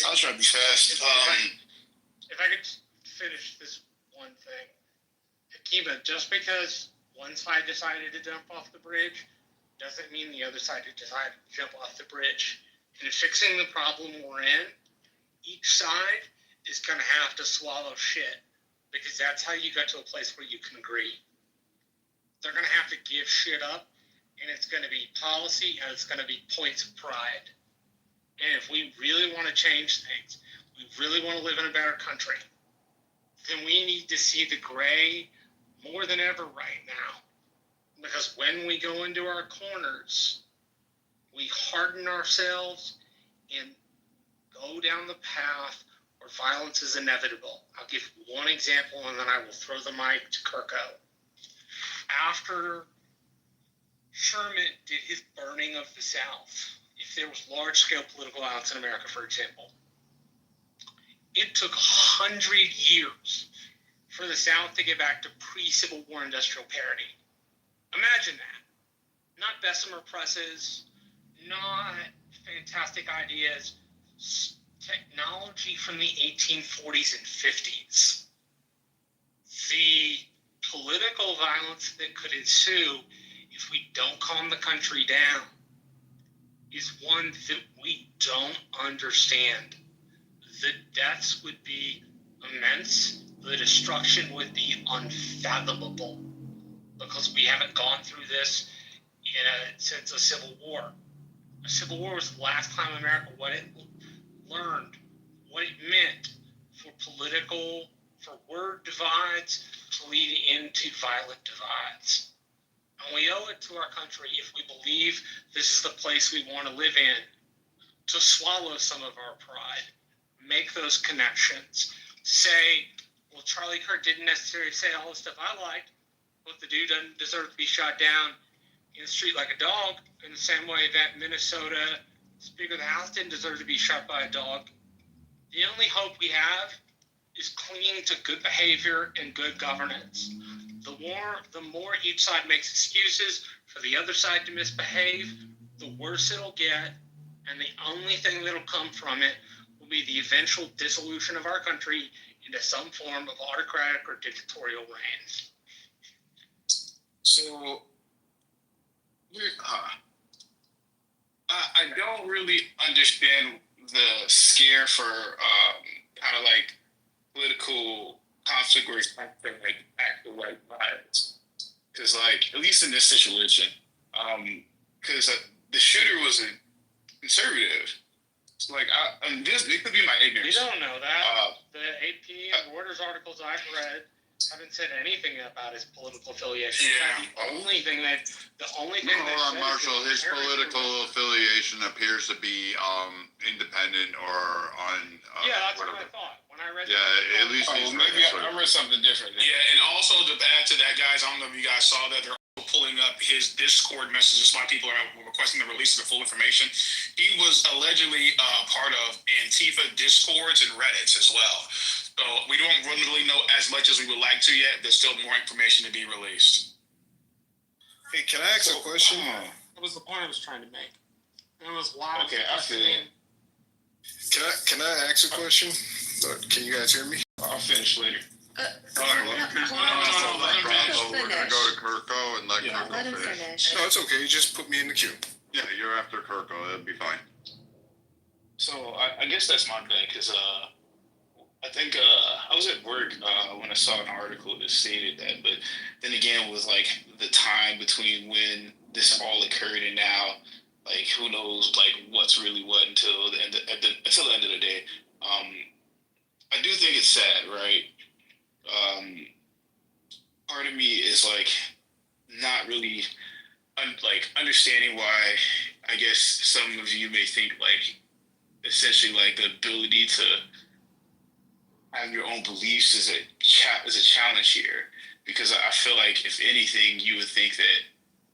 Speaker 10: I'll try to be fast.
Speaker 11: If I could finish this one thing. Akiva, just because one side decided to jump off the bridge doesn't mean the other side decided to jump off the bridge. In fixing the problem we're in, each side is going to have to swallow shit, because that's how you get to a place where you can agree. They're going to have to give shit up, and it's going to be policy, and it's going to be points of pride. And if we really want to change things, we really want to live in a better country, then we need to see the gray more than ever right now. Because when we go into our corners, we harden ourselves and go down the path where violence is inevitable. I'll give one example, and then I will throw the mic to Kirko. After Sherman did his burning of the South, if there was large-scale political violence in America, for example, it took 100 years for the South to get back to pre-Civil War industrial parity. Imagine that. Not Bessemer presses, not fantastic ideas, technology from the 1840s and 50s. The political violence that could ensue if we don't calm the country down is one that we don't understand. The deaths would be immense. The destruction would be unfathomable, because we haven't gone through this since a Civil War. A Civil War was the last time in America what it learned, what it meant for word divides to lead into violent divides. And we owe it to our country, if we believe this is the place we want to live in, to swallow some of our pride, make those connections, say, well, Charlie Kirk didn't necessarily say all the stuff I liked, but the dude doesn't deserve to be shot down in the street like a dog, in the same way that Minnesota Speaker of the House didn't deserve to be shot by a dog. The only hope we have is clinging to good behavior and good governance. The more each side makes excuses for the other side to misbehave, the worse it'll get, and the only thing that'll come from it will be the eventual dissolution of our country into some form of autocratic or dictatorial reign.
Speaker 10: So, I don't really understand the scare for kind of like political conflict where it's like actual like violence. Because like, at least in this situation, because the shooter was a conservative. So like, it could be my ignorance.
Speaker 11: You don't know that. The AP and Reuters articles I've read haven't said anything about his political affiliation.
Speaker 3: Yeah.
Speaker 11: The only thing
Speaker 3: Hold on, Marshall. His political affiliation appears to be independent or on.
Speaker 11: That's
Speaker 3: whatever.
Speaker 11: what I thought when I read.
Speaker 3: Yeah, at least he's
Speaker 10: maybe I read something different. Yeah, and also to add to that, guys, I don't know if you guys saw that they're pulling up his Discord messages. A lot of people are requesting the release of the full information. He was allegedly part of Antifa Discords and Reddits as well. So we don't really know as much as we would like to yet. There's still more information to be released.
Speaker 12: Hey, can I ask a question?
Speaker 11: That was the point I was trying to make. It was wild.
Speaker 10: Okay, I feel it.
Speaker 12: Can I ask a question? Can you guys hear me?
Speaker 10: I'll finish later.
Speaker 3: All right, we're gonna go to Kirko and let Kirko finish.
Speaker 12: No, it's okay. You just put me in the queue.
Speaker 3: Yeah, you're after Kirko. That'd be fine.
Speaker 10: So I guess that's my thing, because I think I was at work when I saw an article that stated that, but then again, it was like the time between when this all occurred and now, like who knows like what's really what until the end until the end of the day. I do think it's sad, right? Part of me is like not really like understanding why I guess some of you may think like essentially like the ability to have your own beliefs is a challenge here, because I feel like if anything you would think that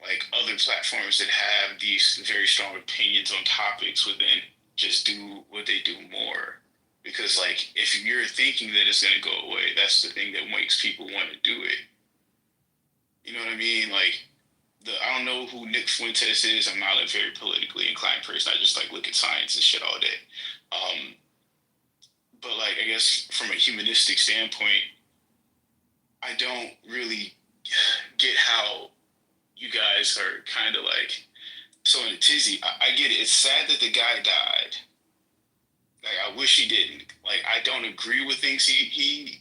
Speaker 10: like other platforms that have these very strong opinions on topics would then just do what they do more, because like if you're thinking that it's going to go away, that's the thing that makes people want to do it. You know what I mean? Like I don't know who Nick Fuentes is. I'm not a very politically inclined person. I just like look at science and shit all day. But like I guess from a humanistic standpoint, I don't really get how you guys are kind of like so in a tizzy. I get it. It's sad that the guy died. Like I wish he didn't. Like I don't agree with things he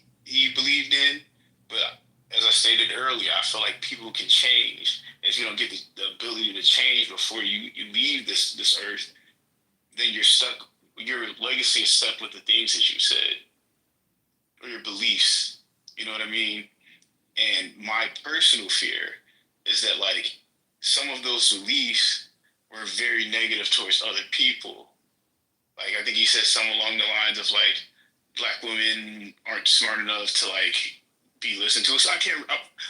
Speaker 10: believed in, but as I stated earlier, I feel like people can change. If you don't get the ability to change before you leave this earth, then you're stuck. Your legacy is stuck with the things that you said or your beliefs. You know what I mean? And my personal fear is that like some of those beliefs were very negative towards other people. Like I think he said something along the lines of like black women aren't smart enough to like be listened to. So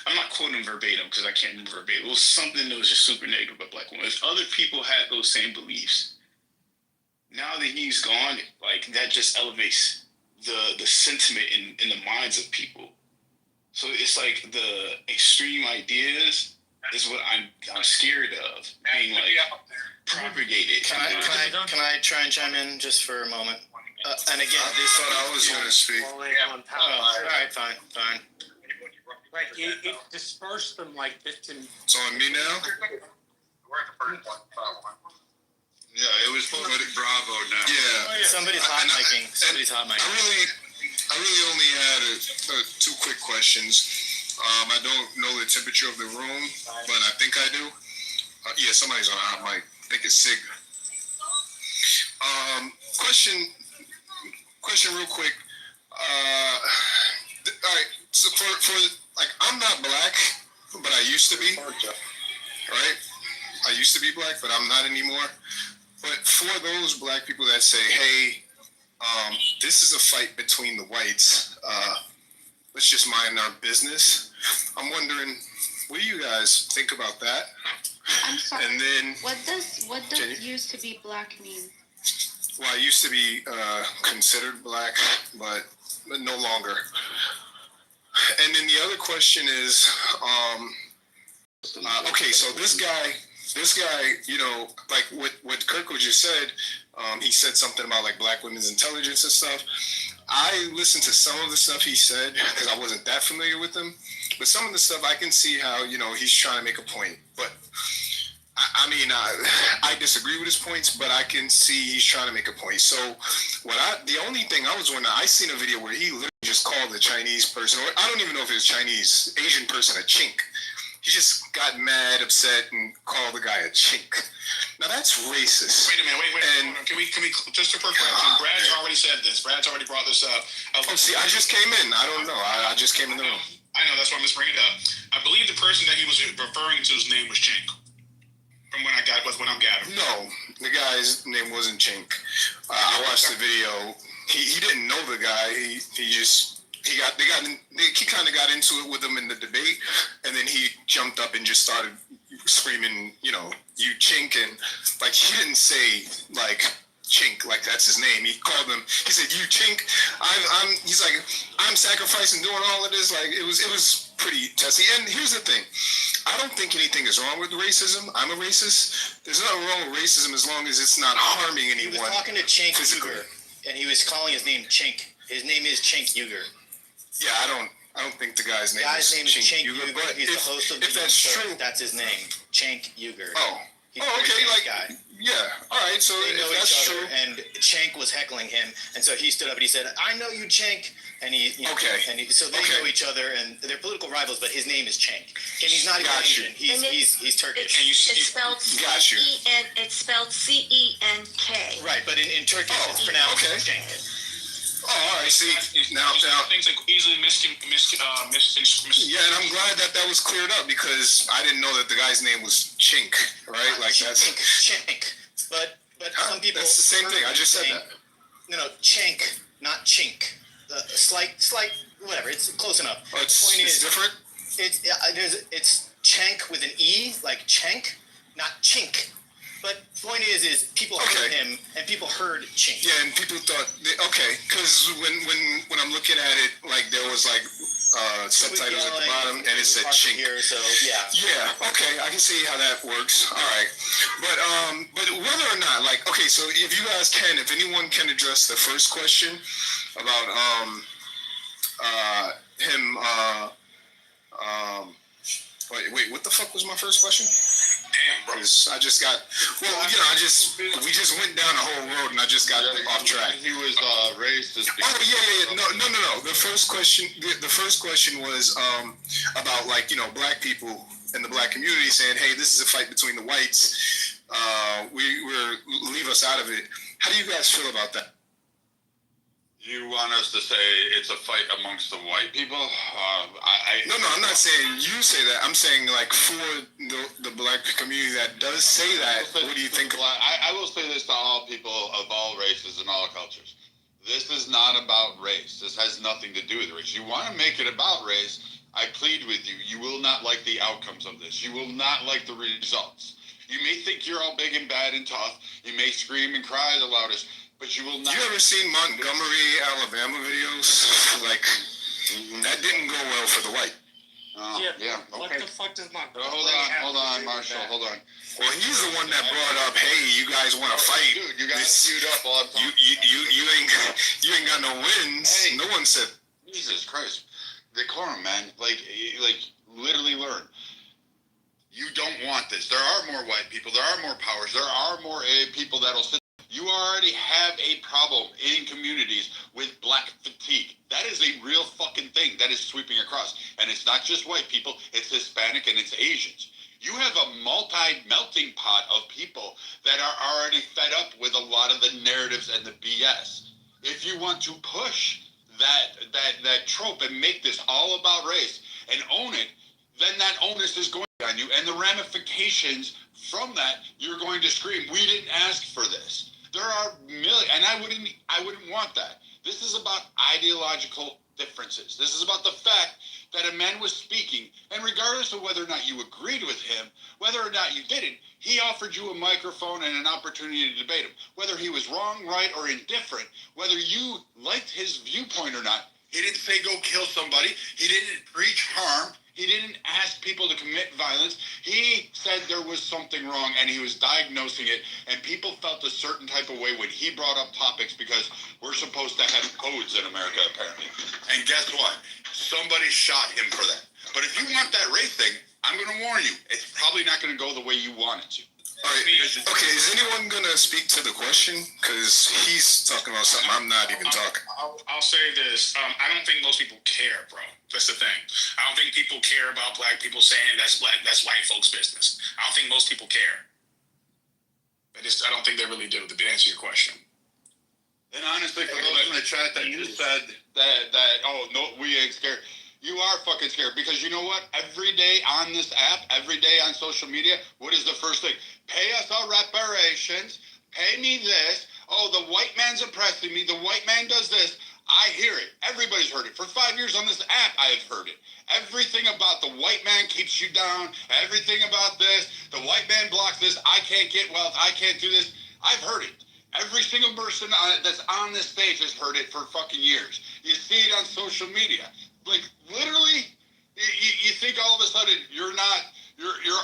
Speaker 10: I'm not quoting him verbatim because I can't remember verbatim. It was something that was just super negative about black women. If other people had those same beliefs, now that he's gone, like that just elevates the sentiment in the minds of people. So it's like the extreme ideas is what I'm scared of being like propagated.
Speaker 21: Can I try and chime in just for a moment? And again,
Speaker 12: I thought I was going to speak.
Speaker 21: All right, fine.
Speaker 11: Like it dispersed them like this.
Speaker 12: It's on me now? Yeah, it was Poetic Bravo now. Yeah.
Speaker 21: Somebody's hot micing.
Speaker 12: I really only had two quick questions. I don't know the temperature of the room, but I think I do. Yeah, somebody's on a hot mic. I think it's Sig. Question real quick. All right, so for like, I'm not black, but I used to be, right? I used to be black, but I'm not anymore. But for those black people that say, hey, this is a fight between the whites, let's just mind our business, I'm wondering, what do you guys think about that?
Speaker 7: I'm sorry.
Speaker 12: And then,
Speaker 7: what does used to be black mean?
Speaker 12: Well, I used to be considered black, but no longer. And then the other question is, okay, so this guy, you know, like what Kirkwood just said, he said something about like black women's intelligence and stuff. I listened to some of the stuff he said because I wasn't that familiar with him, but some of the stuff I can see how, you know, he's trying to make a point. But I mean, I disagree with his points, but I can see he's trying to make a point. So the only thing I was wondering, I seen a video where he literally just called the Chinese person, or I don't even know if it was Chinese, Asian person, a chink. He just got mad, upset, and called the guy a chink. Now that's racist.
Speaker 1: Wait a minute, wait. Can we just a quick question? Brad's already said this. Brad's already brought this up.
Speaker 12: See, I just came in. I don't know. I just came in the room.
Speaker 1: I know, that's why I'm just bringing it up. I believe the person that he was referring to, his name was Chink. From when I'm gathering.
Speaker 12: No, the guy's name wasn't Chink. I watched the video. He didn't know the guy. He kind of got into it with him in the debate, and then he jumped up and just started screaming, you know, you Chink, and like he didn't say like Chink, like that's his name. He called him. He said, "You Chink." He's like, I'm sacrificing, doing all of this. Like it was pretty testy. And here's the thing. I don't think anything is wrong with racism. I'm a racist. There's nothing wrong with racism as long as it's not harming anyone.
Speaker 21: He was talking to Chink Uger, and he was calling his name Chink. His name is Chink Uger.
Speaker 12: Yeah, I don't think the guy's name is
Speaker 21: Chink Uger.
Speaker 12: But
Speaker 21: He's the host of the
Speaker 12: if that's true,
Speaker 21: that's his name, Chink Uger.
Speaker 12: Oh,
Speaker 21: He's a very nice guy.
Speaker 12: Yeah, all right, so
Speaker 21: they know
Speaker 12: if that's
Speaker 21: each other,
Speaker 12: true.
Speaker 21: and Cenk was heckling him, and so he stood up and he said, "I know you, Cenk," and so they know each other, and they're political rivals, but his name is Cenk, and he's not even Asian. He's Turkish.
Speaker 19: It's spelled C-E-N. It's spelled C-E-N-K.
Speaker 21: Right, but in Turkish it's pronounced Cenk.
Speaker 12: Oh, all right. See, now
Speaker 1: things like easily
Speaker 12: yeah, and I'm glad that was cleared up because I didn't know that the guy's name was Chink, right? Like that's
Speaker 21: Cenk. But some people.
Speaker 12: That's the same thing. I just said that.
Speaker 21: No, Cenk, not Chink. Slight, whatever. It's close enough.
Speaker 12: Oh, it's different.
Speaker 21: It's Cenk with an E, like Cenk, not Chink. But the point is people heard him and people heard Chink.
Speaker 12: Yeah, and people thought, because when I'm looking at it, like there was like subtitles at the bottom and it said Chink.
Speaker 21: Here, so yeah.
Speaker 12: Yeah. Okay, I can see how that works. All right, but whether or not, like, okay, so if you guys can, if anyone can address the first question about him. Wait, what the fuck was my first question? Damn, bro. I just got, we just went down a whole road and I just got off track.
Speaker 3: He was racist.
Speaker 12: Oh, yeah. No. The first question was about, like, black people in the black community saying, hey, this is a fight between the whites. Leave us out of it. How do you guys feel about that?
Speaker 3: You want us to say it's a fight amongst the white people?
Speaker 12: No, I'm not saying you say that. I'm saying, like, for the black community that does say that, what do you think?
Speaker 3: I will say this to all people of all races and all cultures. This is not about race. This has nothing to do with race. You want to make it about race, I plead with you. You will not like the outcomes of this. You will not like the results. You may think you're all big and bad and tough. You may scream and cry the loudest. But you will not.
Speaker 12: You ever seen Montgomery, Alabama videos? Like, that didn't go well for the white.
Speaker 3: Yeah.
Speaker 11: What the fuck does Montgomery
Speaker 3: Hold on, Marshall. Hold on.
Speaker 12: Well, he's the one that brought up, hey, you guys want to fight?
Speaker 3: Dude, you got queued up all the time.
Speaker 12: You ain't got no wins. Hey, no one said.
Speaker 3: Jesus Christ, decorum, man. Like literally learn. You don't want this. There are more white people. There are more powers. There are more people that'll sit. You already have a problem in communities with black fatigue. That is a real fucking thing that is sweeping across. And it's not just white people, it's Hispanic and it's Asians. You have a multi-melting pot of people that are already fed up with a lot of the narratives and the BS. If you want to push that trope and make this all about race and own it, then that onus is going on you. And the ramifications from that, you're going to scream, we didn't ask for this. There are millions, and I wouldn't want that. This is about ideological differences. This is about the fact that a man was speaking, and regardless of whether or not you agreed with him, whether or not you didn't, he offered you a microphone and an opportunity to debate him. Whether he was wrong, right, or indifferent, whether you liked his viewpoint or not, he didn't say go kill somebody. He didn't preach harm. He didn't ask people to commit violence. He said there was something wrong, and he was diagnosing it, and people felt a certain type of way when he brought up topics because we're supposed to have codes in America, apparently. And guess what? Somebody shot him for that. But if you want that race thing, I'm going to warn you, it's probably not going to go the way you want it to.
Speaker 12: All right. Okay, is anyone going to speak to the question? Because he's talking about something I'm not even talking.
Speaker 1: I'll say this. I don't think most people care, bro. That's the thing. I don't think people care about black people saying that's white folks' business. I don't think most people care. I don't think they really do, to answer your question.
Speaker 3: And honestly, for those in the chat that you said that we ain't scared, you are fucking scared because you know what? Every day on this app, every day on social media, what is the first thing? Pay us our reparations. Pay me this. Oh, the white man's oppressing me. The white man does this. I hear it. Everybody's heard it. For 5 years on this app, I have heard it. Everything about the white man keeps you down. Everything about this. The white man blocks this. I can't get wealth. I can't do this. I've heard it. Every single person that's on this stage has heard it for fucking years. You see it on social media. Like, literally, you think all of a sudden you're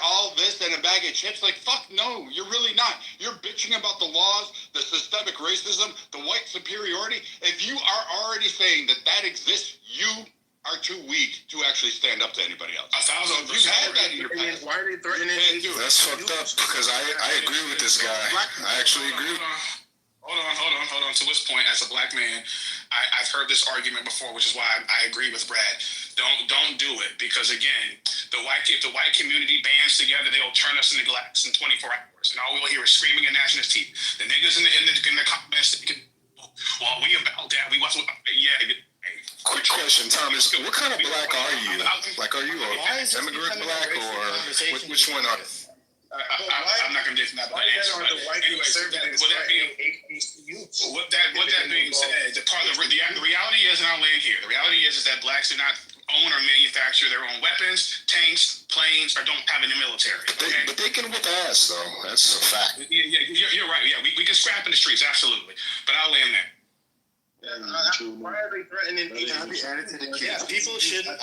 Speaker 3: all this and a bag of chips? Like, fuck no, you're really not. You're bitching about the laws, the systemic racism, the white superiority. If you are already saying that exists, you
Speaker 5: are too weak to actually stand up to anybody else.
Speaker 1: 1,000%.
Speaker 5: You've had that in your past.
Speaker 18: Why are they threatening?
Speaker 12: That's fucked up because I agree with this guy. I actually agree.
Speaker 1: Hold on. To this point, as a black man, I've heard this argument before, which is why I agree with Brad. Don't do it because again, if the white community bands together, they'll turn us into glass in 24 hours, and all we'll hear is screaming and gnashing his teeth. The niggas in the comments, well, we about that. We was yeah.
Speaker 12: Quick question, Thomas. What kind of black are you? Like, are you a immigrant black or which one are?
Speaker 1: I'm not going to get that answer. Anyway, with that being said, the reality is, and I'll land here. The reality is that blacks do not own or manufacture their own weapons, tanks, planes, or don't have in the military.
Speaker 12: But they can whip ass, though. That's a fact.
Speaker 1: Yeah, you're right. Yeah, we can scrap in the streets, absolutely. But I'll land there.
Speaker 18: Why are they threatening?
Speaker 21: Yeah, people shouldn't.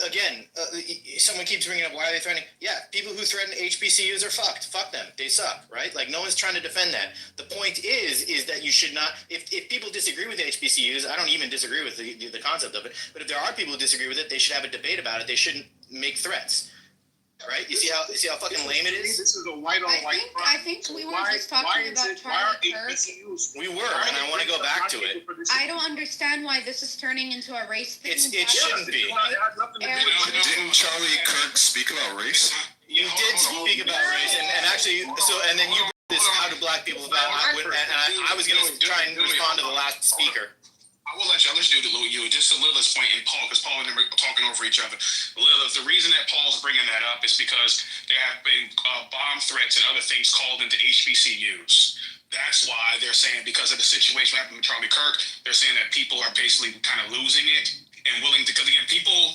Speaker 21: Again, someone keeps bringing up why are they threatening? Yeah, people who threaten HBCUs are fucked. Fuck them. They suck, right? Like no one's trying to defend that. The point is that you should not. If people disagree with HBCUs, I don't even disagree with the concept of it. But if there are people who disagree with it, they should have a debate about it. They shouldn't make threats. Right? You see how fucking lame it is?
Speaker 18: This is a white on white crime.
Speaker 7: I think we were just talking about Charlie Kirk.
Speaker 21: We were, and I want to go back to it.
Speaker 7: I don't understand why this is turning into a race thing.
Speaker 21: It shouldn't be.
Speaker 12: Didn't Charlie Kirk speak about race?
Speaker 21: You did speak about race, and actually, and then you brought this how do black people about, I was going to try and respond to the last speaker.
Speaker 1: I will let y'all. Let's do you just to Lilith's point and Paul, because Paul and them are talking over each other. Lilith, the reason that Paul's bringing that up is because there have been bomb threats and other things called into HBCUs. That's why they're saying, because of the situation that happened with Charlie Kirk, they're saying that people are basically kind of losing it and willing to, because again, people,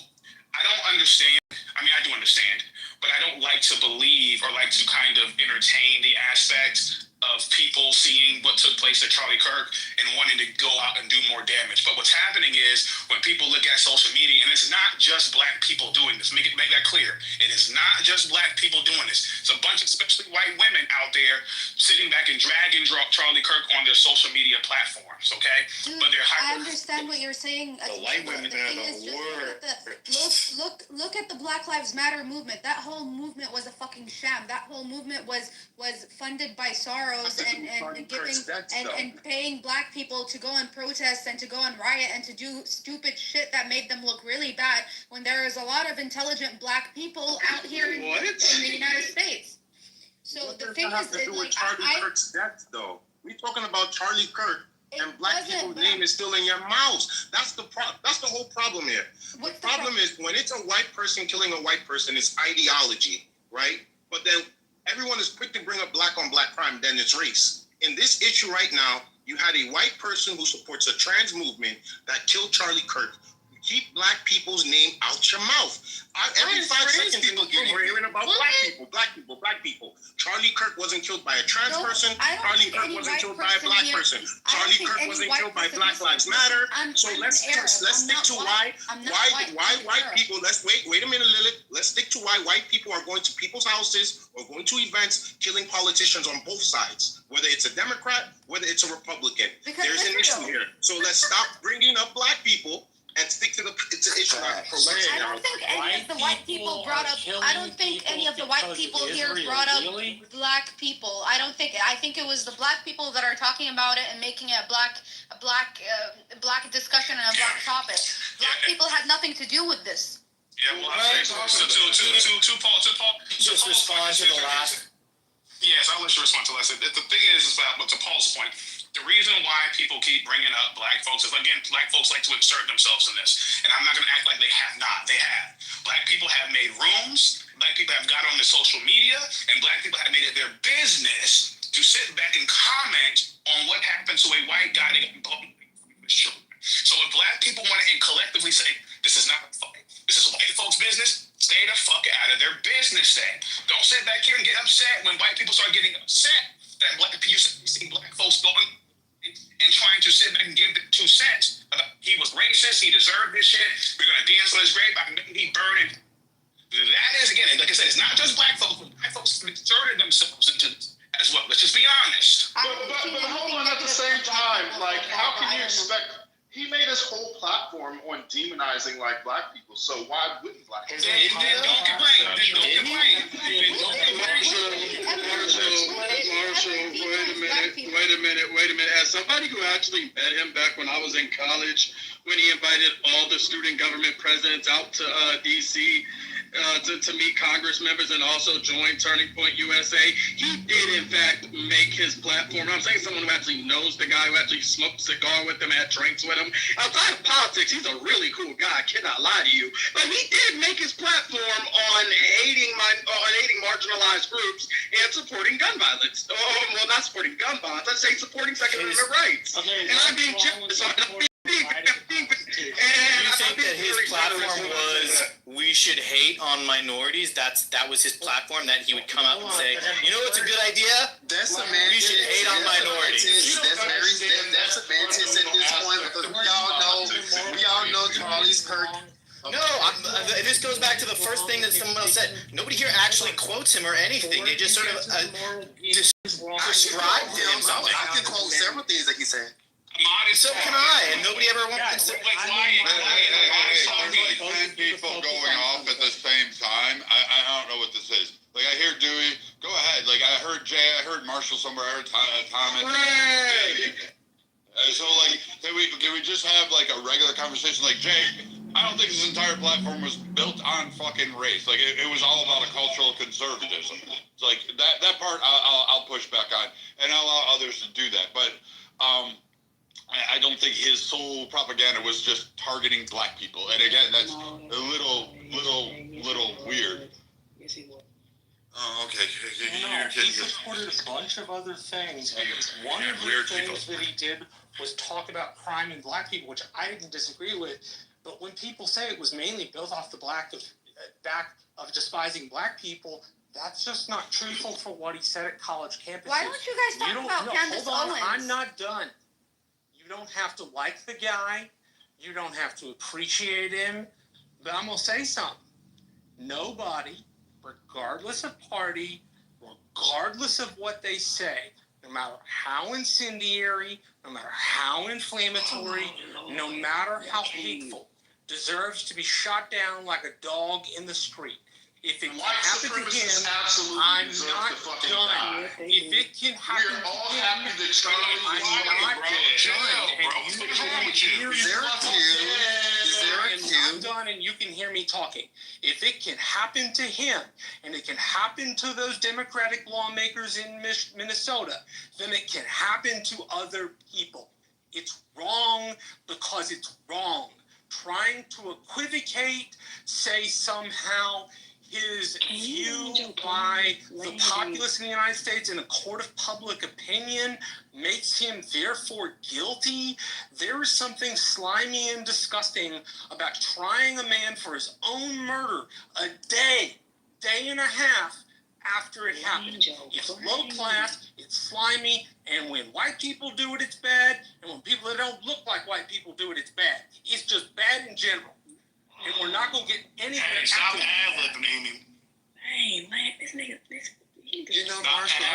Speaker 1: I don't understand. I mean, I do understand, but I don't like to believe or like to kind of entertain the aspect of people seeing what took place at Charlie Kirk and wanting to go out and do more damage. But what's happening is when people look at social media, and it's not just black people doing this, make that clear. It is not just black people doing this. It's a bunch of, especially white women out there sitting back and drag and drop Charlie Kirk on their social media platforms, okay?
Speaker 7: Dude,
Speaker 1: but they're
Speaker 7: I understand what you're saying.
Speaker 21: The white women are the worst.
Speaker 7: Look at the Black Lives Matter movement. That whole movement was a fucking sham. That whole movement was funded by Soros and paying black people to go and protest and to go and riot and to do stupid shit that made them look really bad when there is a lot of intelligent black people out here in the United States. So the thing is,
Speaker 18: to do with Charlie Kirk's death, though. We're talking about Charlie Kirk, and black people's name is still in your mouths. That's the problem. That's the whole problem here. The problem is when it's a white person killing a white person, it's ideology, right? But then everyone is quick to bring up black on black crime, then it's race. In this issue right now, you had a white person who supports a trans movement that killed Charlie Kirk. Keep black people's name out your mouth. Every 5 seconds, people hearing about black people. Charlie Kirk wasn't killed by a trans person. Charlie Kirk wasn't killed by a black person. Charlie Kirk wasn't killed by Black Lives Matter. So let's stick to why white people. Let's wait a minute, Lilith. Let's stick to why white people are going to people's houses or going to events, killing politicians on both sides. Whether it's a Democrat, whether it's a Republican, there's an issue here. So let's stop bringing up black people and stick to the issue.
Speaker 7: I don't think any of the white people brought up. I don't think any of the white people here brought up black people. I think it was the black people that are talking about it and making it a black discussion and a black topic. Black people had nothing to do with this.
Speaker 1: Yeah, well, to Paul.
Speaker 21: Just respond to the last.
Speaker 1: Yes, I'll let you respond to that. The thing is about, to Paul's point, the reason why people keep bringing up black folks is, again, black folks like to insert themselves in this. And I'm not going to act like they have not. They have. Black people have made rooms. Black people have got on the social media. And black people have made it their business to sit back and comment on what happened to a white guy that got blown from his children. So if black people want to collectively say, this is not a fight, this is white folks' business, stay the fuck out of their business then. Don't sit back here and get upset when white people start getting upset that black people, you see black folks going and trying to sit back and give their 2 cents about he was racist, he deserved this shit, we're going to dance on his grave, he burned it. That is, again, like I said, it's not just black folks, but black folks have inserted themselves into this as well. Let's just be honest.
Speaker 14: But hold on, at the same time, like, how can you expect
Speaker 9: He made his whole platform on demonizing like black people. So why wouldn't black people?
Speaker 2: Then don't complain.
Speaker 16: Wait a minute. As somebody who actually met him back when I was in college, when he invited all the student government presidents out to D.C. To meet Congress members and also join Turning Point USA, he did in fact make his platform. I'm saying someone who actually knows the guy, who actually smoked a cigar with him, had drinks with him. Outside of politics, he's a really cool guy. I cannot lie to you. But he did make his platform on hating marginalized groups and supporting gun violence. Well, not supporting gun violence. I'd say supporting Second Amendment rights. And I'm being generous.
Speaker 21: You think that his platform was we should hate on minorities? That was his platform, that he would come out and say, you know what's a good idea?
Speaker 23: That's
Speaker 21: we should hate on minorities.
Speaker 23: That's semantics at this point, because we all know Charlie Kirk.
Speaker 21: No, this goes back to the first thing that someone else said. Nobody here actually quotes him or anything. They just sort of described him.
Speaker 23: I can quote several things that he said.
Speaker 21: So can I, and nobody ever wants to.
Speaker 3: Like 10 people going off at the same time. I don't know what this is. Like, I hear Dewey. Go ahead. Like, I heard Jay. I heard Marshall somewhere. I heard Thomas. So, like, can we just have, like, a regular conversation? Like, Jay, I don't think his entire platform was built on fucking race. Like, it was all about a cultural conservatism. It's like, that part I'll push back on. And I'll allow others to do that. But, I don't think his sole propaganda was just targeting black people. And again, that's a little weird. Oh, okay.
Speaker 11: He supported a bunch of other things. One of the things that he did was talk about crime in black people, which I didn't disagree with. But when people say it was mainly built off the back of despising black people, that's just not truthful for what he said at college campuses.
Speaker 7: Why don't you guys talk about Candace Owens?
Speaker 11: I'm not done. You don't have to like the guy. You don't have to appreciate him. But I'm going to say something. Nobody, regardless of party, regardless of what they say, no matter how incendiary, no matter how inflammatory, no matter how hateful, deserves to be shot down like a dog in the street. If it can happen to him, I'm not done. If it can happen to him, I'm not done. I'm done, and you can hear me talking. If it can happen to him, and it can happen to those Democratic lawmakers in Minnesota, then it can happen to other people. It's wrong because it's wrong. Trying to equivocate, say somehow his view by the populace in the United States in a court of public opinion makes him therefore guilty. There is something slimy and disgusting about trying a man for his own murder a day and a half after it happened. It's low class, it's slimy, and when white people do it, it's bad, and when people that don't look like white people do it, it's bad. It's just bad in general. And we're not going to get anything.
Speaker 2: Hey, stop ad-libbing, Amy.
Speaker 19: Hey, man, this nigga,
Speaker 23: You know, Marshall, I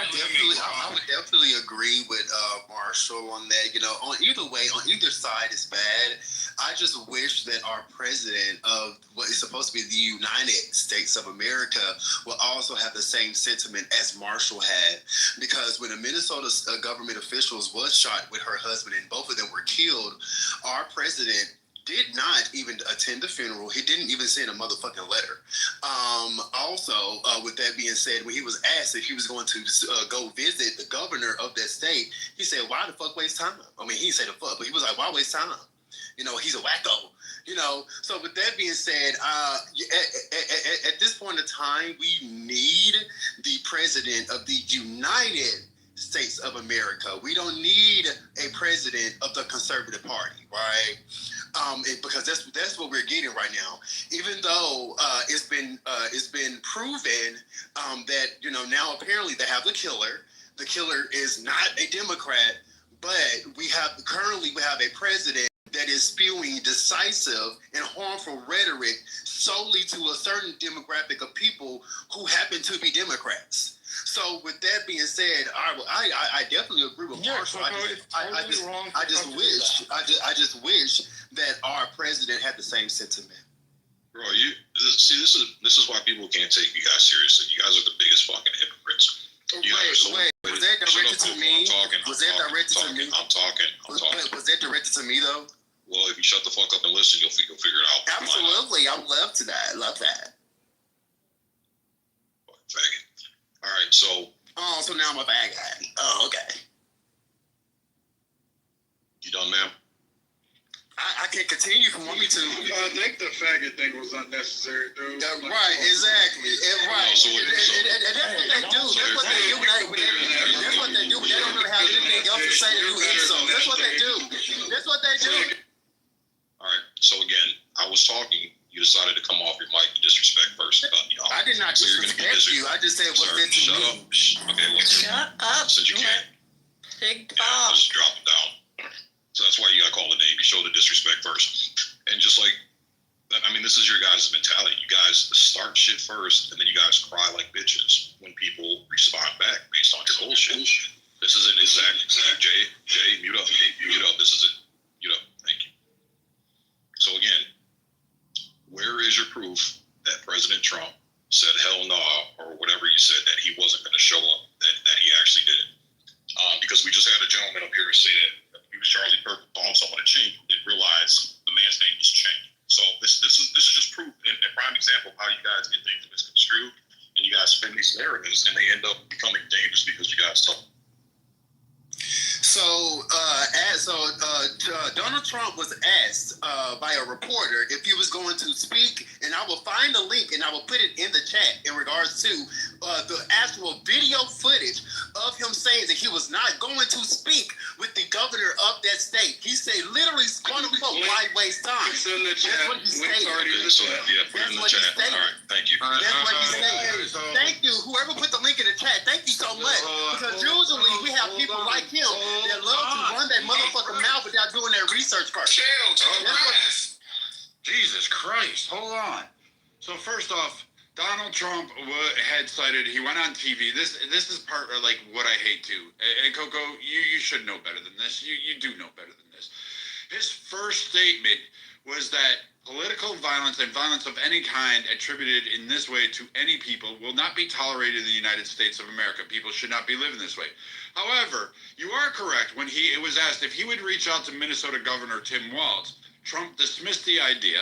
Speaker 23: would definitely agree with Marshall on that. You know, on either way, on either side is bad. I just wish that our president of what is supposed to be the United States of America will also have the same sentiment as Marshall had. Because when the Minnesota government officials was shot with her husband and both of them were killed, our president did not even attend the funeral. He didn't even send a motherfucking letter. Also, with that being said, when he was asked if he was going to go visit the governor of that state, he said, why the fuck waste time? I mean, he didn't say the fuck, but he was like, why waste time? You know, he's a wacko. You know, so with that being said, at this point in time, we need the president of the United States of America. We don't need a president of the Conservative Party, right? Because that's what we're getting right now. Even though it's been proven that, you know, now apparently they have the killer. The killer is not a Democrat, but we have a president that is spewing decisive and harmful rhetoric solely to a certain demographic of people who happen to be Democrats. So with that being said, I definitely agree with Marshall. I just wish that our president had the same sentiment.
Speaker 1: Bro, this is why people can't take you guys seriously. You guys are the biggest fucking hypocrites.
Speaker 23: Was that directed to me? Was that directed to me?
Speaker 1: I'm talking.
Speaker 23: Was that directed to me though?
Speaker 1: Well, if you shut the fuck up and listen, you'll figure it out.
Speaker 23: Absolutely, I would love to that. I love that.
Speaker 1: Faggot. All right, so.
Speaker 23: Oh, so now I'm a bad guy. Oh, okay.
Speaker 1: You done, ma'am?
Speaker 23: I can continue if you want me to.
Speaker 14: I think the faggot thing was unnecessary, dude.
Speaker 23: Right, exactly. Right. That's what they do. That's what they do. That's what they do. But they don't really have anything else to say to do insults. That's what they do. That's what they do.
Speaker 1: All right. So again, I was talking. You decided to come off your mic and disrespect first.
Speaker 23: I did not disrespect you. I just said what's meant to me.
Speaker 1: Okay.
Speaker 19: Shut up.
Speaker 1: Since you can't.
Speaker 19: Big
Speaker 1: dog. I'll just drop it down. So that's why you gotta call the name. You show the disrespect first. And just like, I mean, this is your guys' mentality. You guys start shit first, and then you guys cry like bitches when people respond back based on your bullshit. This is an exact. Jay, mute up. Mute up. This is it. Mute up. Thank you. So again, where is your proof that President Trump said hell nah, or whatever you said, that he wasn't going to show up, that he actually did it? Because we just had a gentleman up here say that he was Charlie Kirk calling someone a chink, didn't realize the man's name was Chink. So this is just proof, and a prime example of how you guys get things misconstrued, and you guys spin these narratives, and they end up becoming dangerous because you guys talk.
Speaker 23: So, Donald Trump was asked by a reporter if he was going to speak, and I will find the link and I will put it in the chat in regards to the actual video footage of him saying that he was not going to speak with the governor of that state. He said literally, quote unquote, why waste time?
Speaker 14: It's in the chat.
Speaker 23: That's what he stated.
Speaker 1: Put it in the chat. All right, thank you.
Speaker 23: That's what he stated. Thank you. Whoever put the link in the chat, thank you so much. Because usually we have people like him that love to run that motherfucking mouth without doing their research first.
Speaker 3: Jesus Christ, hold on. So first off, Donald Trump had cited, he went on TV. This is part of like what I hate too. And Coco, you should know better than this. You do know better than this. His first statement was that political violence and violence of any kind attributed in this way to any people will not be tolerated in the United States of America. People should not be living this way. However, you are correct when it was asked if he would reach out to Minnesota Governor Tim Walz. Trump dismissed the idea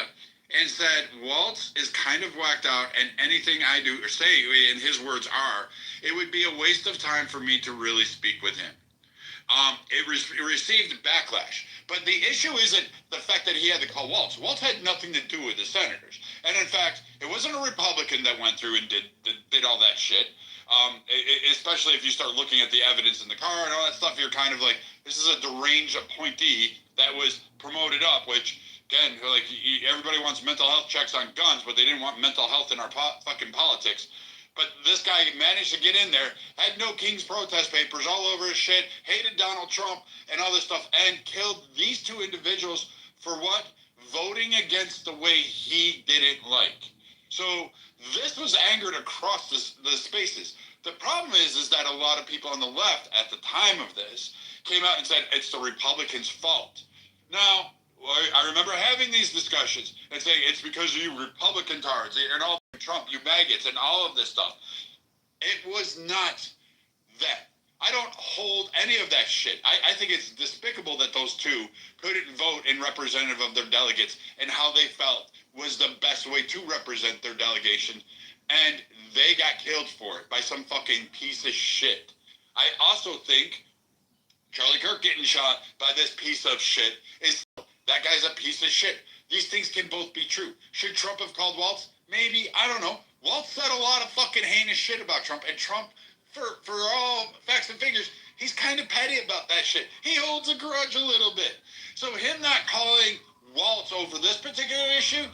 Speaker 3: and said, Walz is kind of whacked out, and anything I do or say, in his words it would be a waste of time for me to really speak with him. It received backlash. But the issue isn't the fact that he had to call Walz. Walz had nothing to do with the senators. And in fact, it wasn't a Republican that went through and did all that shit. Especially if you start looking at the evidence in the car and all that stuff, you're kind of like, this is a deranged appointee that was promoted up, which, again, like, everybody wants mental health checks on guns, but they didn't want mental health in our fucking politics. But this guy managed to get in there, had no King's protest papers all over his shit, hated Donald Trump and all this stuff, and killed these two individuals for what? Voting against the way he didn't like. So this was angered across the spaces. The problem is that a lot of people on the left at the time of this came out and said it's the Republicans' fault. Now, I remember having these discussions and saying it's because of you Republican tards and all Trump, you maggots, and all of this stuff. It was not that. I don't hold any of that shit. I think it's despicable that those two couldn't vote in representative of their delegates and how they felt was the best way to represent their delegation, and they got killed for it by some fucking piece of shit. I also think Charlie Kirk getting shot by this piece of shit is, that guy's a piece of shit. These things can both be true. Should Trump have called Walz? Maybe. I don't know. Walz said a lot of fucking heinous shit about Trump, and Trump, for all facts and figures, he's kind of petty about that shit. He holds a grudge a little bit. So him not calling Walz over this particular issue,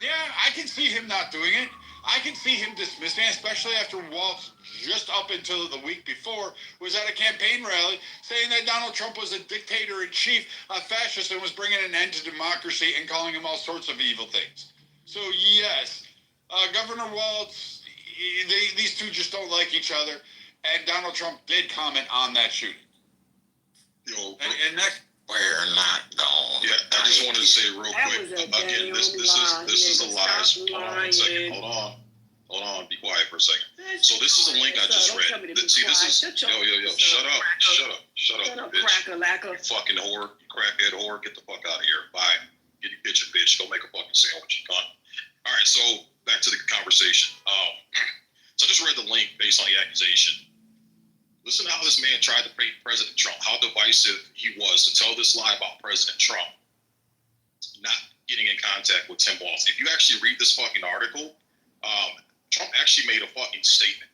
Speaker 3: yeah, I can see him not doing it. I can see him dismissing it, especially after Walz, just up until the week before, was at a campaign rally saying that Donald Trump was a dictator-in-chief, a fascist, and was bringing an end to democracy and calling him all sorts of evil things. So, yes, Governor Walz, these two just don't like each other. And Donald Trump did comment on that shooting. And that.
Speaker 4: We're not going.
Speaker 6: Yeah, I just wanted to say real quick. Again, this is a lie. Hold on a second. Hold on. Be quiet for a second. So this is a link I just read. See, this is yo. Shut up, bitch. Fucking whore, crackhead whore. Get the fuck out of here. Bye. Get your bitch, Go make a fucking sandwich. Come on. All right. So back to the conversation. So I just read the link based on the accusation. Listen to how this man tried to paint President Trump, how divisive he was to tell this lie about President Trump not getting in contact with Tim Walz. If you actually read this fucking article, Trump actually made a fucking statement.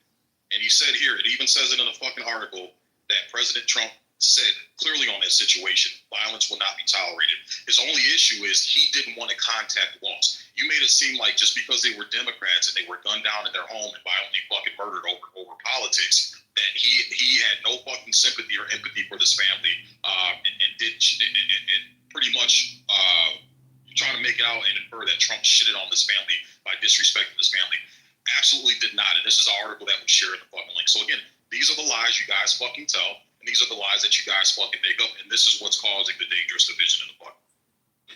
Speaker 6: And he said here, it even says it in the fucking article, that President Trump said clearly on that situation, violence will not be tolerated. His only issue is he didn't want to contact Walz. You made it seem like just because they were Democrats and they were gunned down in their home and violently fucking murdered over politics, that he had no fucking sympathy or empathy for this family, and pretty much trying to make it out and infer that Trump shitted on this family by disrespecting this family. Absolutely did not, and this is an article that was shared in the fucking link. So again, these are the lies you guys fucking tell, and these are the lies that you guys fucking make up, and this is what's causing the dangerous division in the fucking.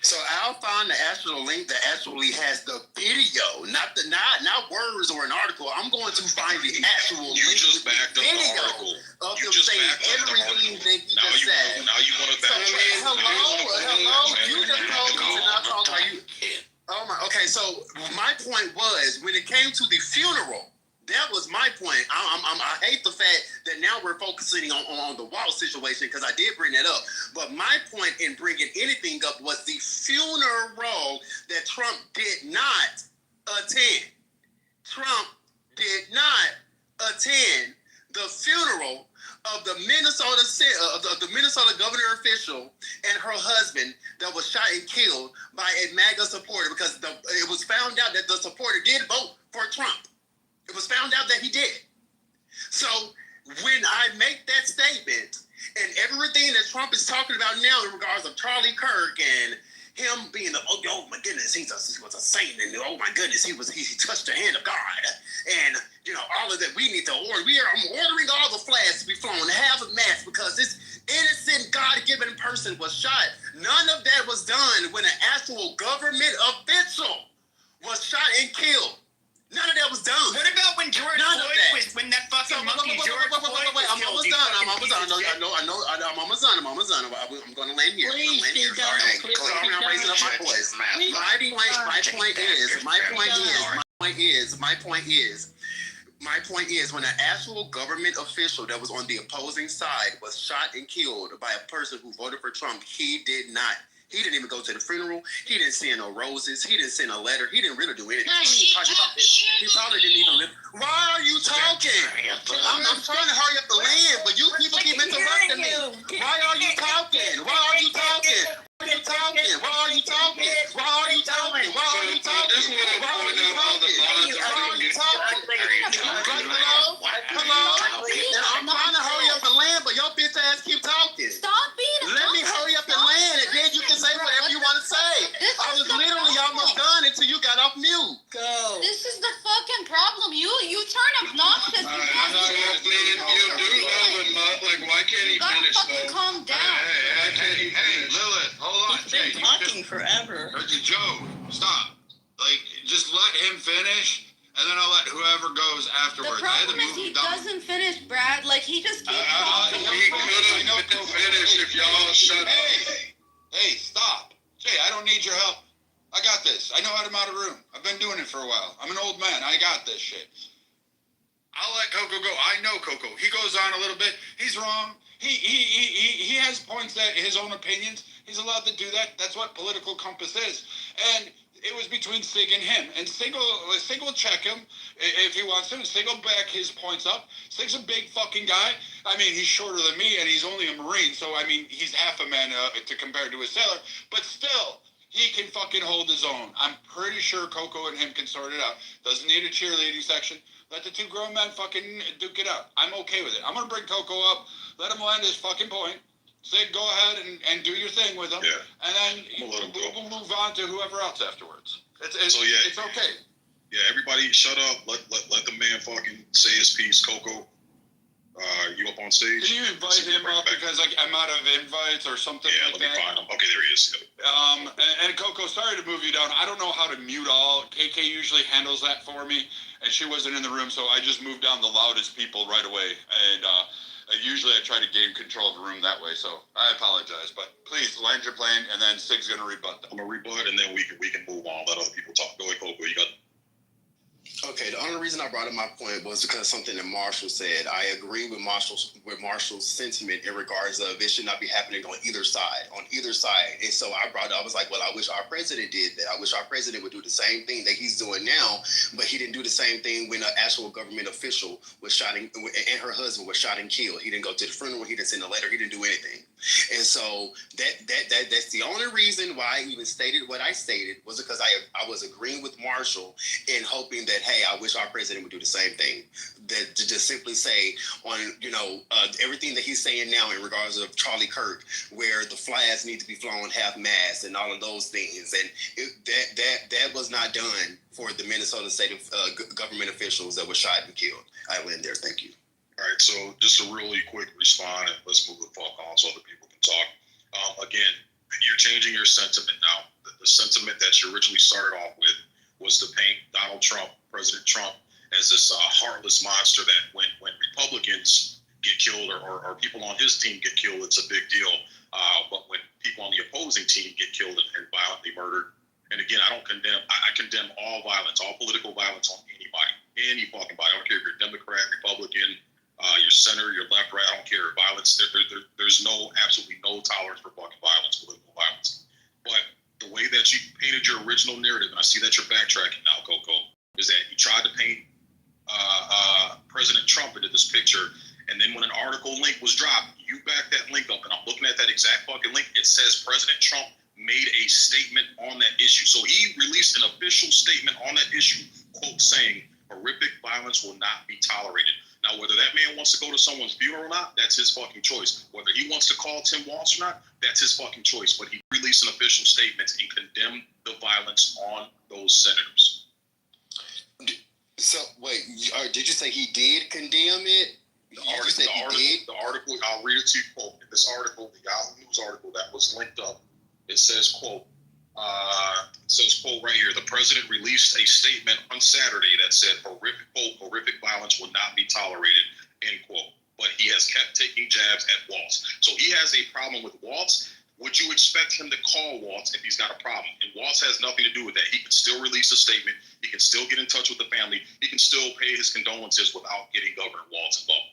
Speaker 4: So I'll find the actual link that actually has the video, not words or an article. I'm going to find the actual link.
Speaker 6: You just backed up the article. You just backed up the article. Now you want to backtrack.
Speaker 4: Hello. You just told me to not talk. Oh my. Okay. So my point was when it came to the funeral. That was my point. I hate the fact that now we're focusing on the Walz situation because I did bring that up. But my point in bringing anything up was the funeral that Trump did not attend. Trump did not attend the funeral of the Minnesota governor official and her husband that was shot and killed by a MAGA supporter because it was found out that the supporter did vote for Trump. It was found out that he did. So when I make that statement and everything that Trump is talking about now in regards of Charlie Kirk and him being oh my goodness, he was a saint, and oh my goodness, he touched the hand of God, and all of that we need to order. I'm ordering all the flags to be flown, have a mass because this innocent God-given person was shot. None of that was done when an actual government official was shot and killed. None of that was done.
Speaker 8: What about when George Floyd was when that fucking monkey George Floyd was
Speaker 4: I'm almost done. I'm almost done. I'm going to land here. Please, sorry, I'm raising up my voice. My point is when an actual government official that was on the opposing side was shot and killed by a person who voted for Trump, he didn't even go to the funeral. He didn't send no roses. He didn't send a letter. He didn't really do anything. He probably didn't even live. Why are you talking? I'm trying to hurry up the land, but you people keep interrupting me. Why are you talking? Why are you talking? Why are you talking? Why are you talking? Why are you talking? Why are you talking? Why are you talking? Hello? I'm trying to hurry up the land, but your bitch ass keep talking.
Speaker 7: Stop being.
Speaker 4: Let me hurry up the land, and then you can say whatever you want to say. I was literally almost done until you got off mute.
Speaker 7: Go. This is the fucking problem. You turn obnoxious.
Speaker 16: You do love it, like why can't he finish though?
Speaker 7: Calm down.
Speaker 3: Hey, Lilith, hold on.
Speaker 15: He's been talking forever.
Speaker 3: Joe, stop. Just let him finish. And then I'll let whoever goes afterwards.
Speaker 7: The problem is he doesn't finish, Brad. He just keeps talking.
Speaker 16: He could have finished if y'all shut up.
Speaker 3: Hey, stop. Jay, I don't need your help. I got this. I know how to mount a room. I've been doing it for a while. I'm an old man. I got this shit. I'll let Coco go. I know Coco. He goes on a little bit. He's wrong. He has points that his own opinions. He's allowed to do that. That's what political compass is. And it was between Sig and him. And Sig will check him if he wants to. And Sig will back his points up. Sig's a big fucking guy. I mean, he's shorter than me, and he's only a Marine. So, I mean, he's half a man to compare to a sailor. But still, he can fucking hold his own. I'm pretty sure Coco and him can sort it out. Doesn't need a cheerleading section. Let the two grown men fucking duke it out. I'm okay with it. I'm going to bring Coco up. Let him land his fucking point. Sig, go ahead and do your thing with him. Yeah. And then we'll move on to whoever else afterwards. It's okay.
Speaker 6: Yeah, everybody shut up. Let the man fucking say his piece. Coco, you up on stage?
Speaker 5: Can you invite him up because I'm out of invites or something like that?
Speaker 6: Yeah, let me find him. Okay, there he is.
Speaker 5: And Coco, sorry to move you down. I don't know how to mute all. KK usually handles that for me, and she wasn't in the room, so I just moved down the loudest people right away. And usually I try to gain control of the room that way, so I apologize. But please, land your plane, and then Sig's going to rebut them.
Speaker 6: I'm going to rebut, and then we can move on. Let other people talk. Go ahead, Coco. You got.
Speaker 23: Okay, the only reason I brought up my point was because something that Marshall said. I agree with Marshall's sentiment in regards of it should not be happening on either side. And so I was like, well, I wish our president did that. I wish our president would do the same thing that he's doing now, but he didn't do the same thing when an actual government official was shot and her husband was shot and killed. He didn't go to the funeral. He didn't send a letter. He didn't do anything. And so that's the only reason why I even stated what I stated was because I was agreeing with Marshall and hoping that, hey, I wish our president would do the same thing. That to just simply say on, everything that he's saying now in regards of Charlie Kirk, where the flags need to be flown half-mast and all of those things. And that was not done for the Minnesota state government officials that were shot and killed. I land there. Thank you.
Speaker 6: All right, so just a really quick respond, and let's move the fuck on so other people can talk. Again, you're changing your sentiment now. The sentiment that you originally started off with was to paint Donald Trump, President Trump, as this heartless monster that when Republicans get killed or people on his team get killed, it's a big deal. But when people on the opposing team get killed and violently murdered, and again, I condemn all violence, all political violence on anybody, any fucking body. I don't care if you're Democrat, Republican, your center, your left, right, I don't care. Violence, there's absolutely no tolerance for fucking violence, political violence. But the way that you painted your original narrative, and I see that you're backtracking now, Coco, is that you tried to paint President Trump into this picture, and then when an article link was dropped, you backed that link up, and I'm looking at that exact fucking link. It says President Trump made a statement on that issue. So he released an official statement on that issue, quote, saying, horrific violence will not be tolerated. Now, whether that man wants to go to someone's funeral or not, that's his fucking choice. Whether he wants to call Tim Walsh or not, that's his fucking choice. But he released an official statement and condemned the violence on those senators.
Speaker 23: So, wait, did you say he did condemn it?
Speaker 6: The article, I'll read it to you, quote. In this article, the Yahoo News article that was linked up, it says, quote, right here, the president released a statement on Saturday that said, horrific violence will not be tolerated, end quote. But he has kept taking jabs at Waltz. So he has a problem with Waltz. Would you expect him to call Waltz if he's got a problem? And Waltz has nothing to do with that. He can still release a statement. He can still get in touch with the family. He can still pay his condolences without getting Governor Waltz involved.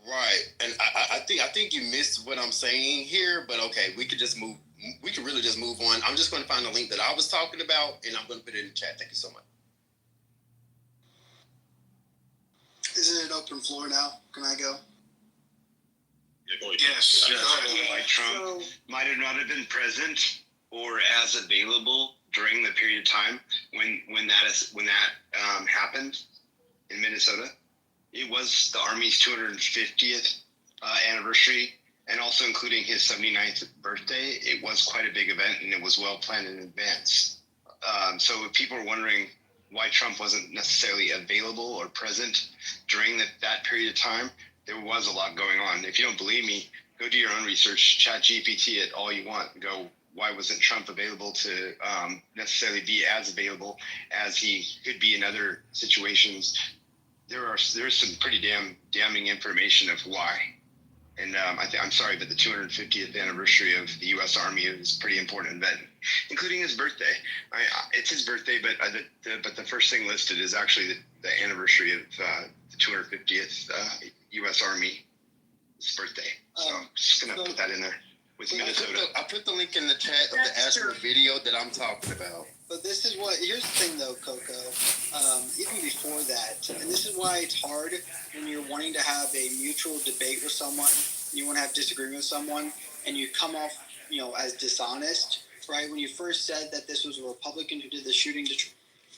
Speaker 23: Right, and I think you missed what I'm saying here, but okay, we could really just move on. I'm just going to find the link that I was talking about, and I'm going to put it in the chat. Thank you so much.
Speaker 15: Isn't it open floor now? Can I go?
Speaker 6: Yeah, go ahead.
Speaker 17: Yes. Like Trump might have not have been present or as available during the period of time when that happened in Minnesota. It was the Army's 250th anniversary, and also including his 79th birthday. It was quite a big event, and it was well planned in advance. So if people are wondering why Trump wasn't necessarily available or present during that period of time, there was a lot going on. If you don't believe me, go do your own research, chat GPT it all you want. Go, why wasn't Trump available to necessarily be as available as he could be in other situations? There's some pretty damning information of why. And I'm sorry, but the 250th anniversary of the U.S. Army is a pretty important event, including his birthday. It's his birthday, but the first thing listed is actually the anniversary of the 250th U.S. Army's birthday. So I'm just going to put that in there with Minnesota.
Speaker 23: I put the link in the chat of the actual video that I'm talking about.
Speaker 15: But this is here's the thing though, Coco, even before that, and this is why it's hard when you're wanting to have a mutual debate with someone, you want to have disagreement with someone, and you come off, as dishonest, right? When you first said that this was a Republican who did the shooting to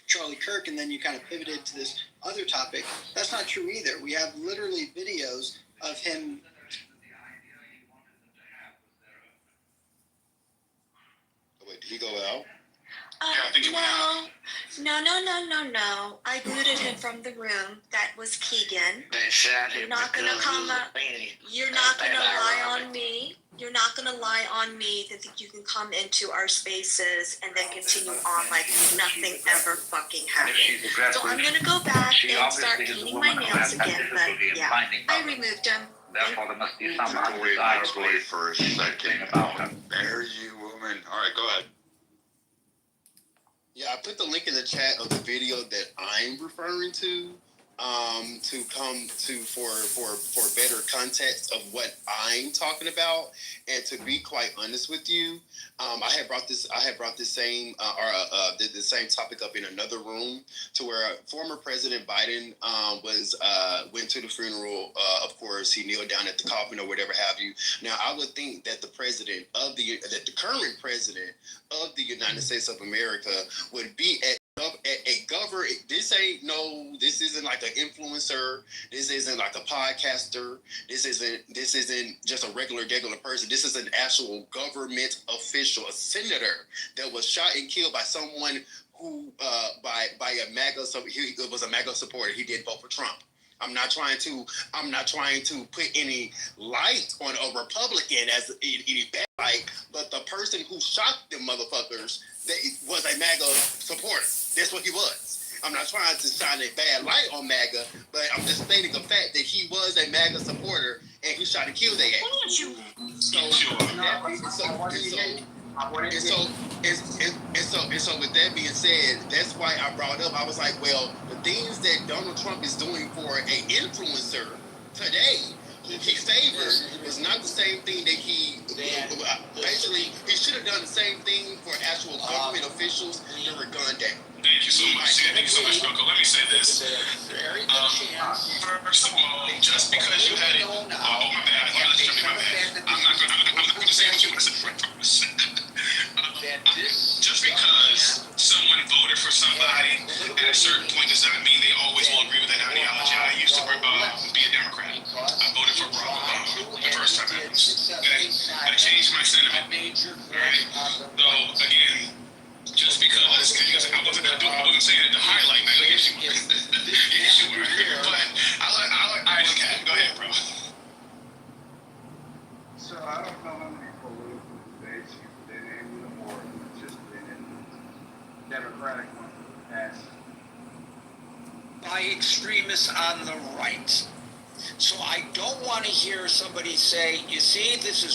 Speaker 15: Charlie Kirk, and then you kind of pivoted to this other topic, that's not true either. We have literally videos of him.
Speaker 23: Wait, did he go out?
Speaker 19: No. No. I booted him from the room. That was Keegan. You're not gonna come up. You're not gonna lie on me. You're not gonna lie on me that you can come into our spaces and then continue on like nothing ever fucking happened. So I'm gonna go back and start painting my nails again. But yeah, I removed him.
Speaker 3: Therefore, there must be some undesirable for a second about him. There you woman. All right, go ahead.
Speaker 4: Yeah, I put the link in the chat of the video that I'm referring to come to for better context of what I'm talking about. And to be quite honest with you, I had brought this same the same topic up in another room to where former President Biden went to the funeral. Of course, he kneeled down at the coffin or whatever have you. Now, I would think that the current president of the United States of America would be at a governor. This isn't like an influencer. This isn't like a podcaster. This isn't just a regular person. This is an actual government official, a senator that was shot and killed by someone who by a MAGA. So he was a MAGA supporter. He did vote for Trump. I'm not trying to put any light on a Republican as any bad light, but the person who shot them motherfuckers was a MAGA supporter. That's what he was. I'm not trying to shine a bad light on MAGA, but I'm just stating the fact that he was a MAGA supporter and he shot and killed their ass. So with that being said, that's why I brought up. I was like, well, the things that Donald Trump is doing for an influencer today, who he favors, is not the same thing that he basically. He should have done the same thing for actual government officials that were gunned down.
Speaker 1: Thank you so much. Thank you so much, Coco. Let me say this. First of all, just because you had it, my bad. I'm not going to say what you want to say. Just because someone voted for somebody at a certain point does not mean they always will agree with that ideology. I used to be a Democrat. I voted for Barack Obama the first time it happened. Okay? I changed my sentiment. Right? So, again, just because I wasn't saying it to highlight my issue, but I like Isaac. Go ahead, bro.
Speaker 13: So I don't know how many political debates you've been in or participated in Democratic ones in the past.
Speaker 20: By extremists on the right. So I don't want to hear somebody say, you see, this is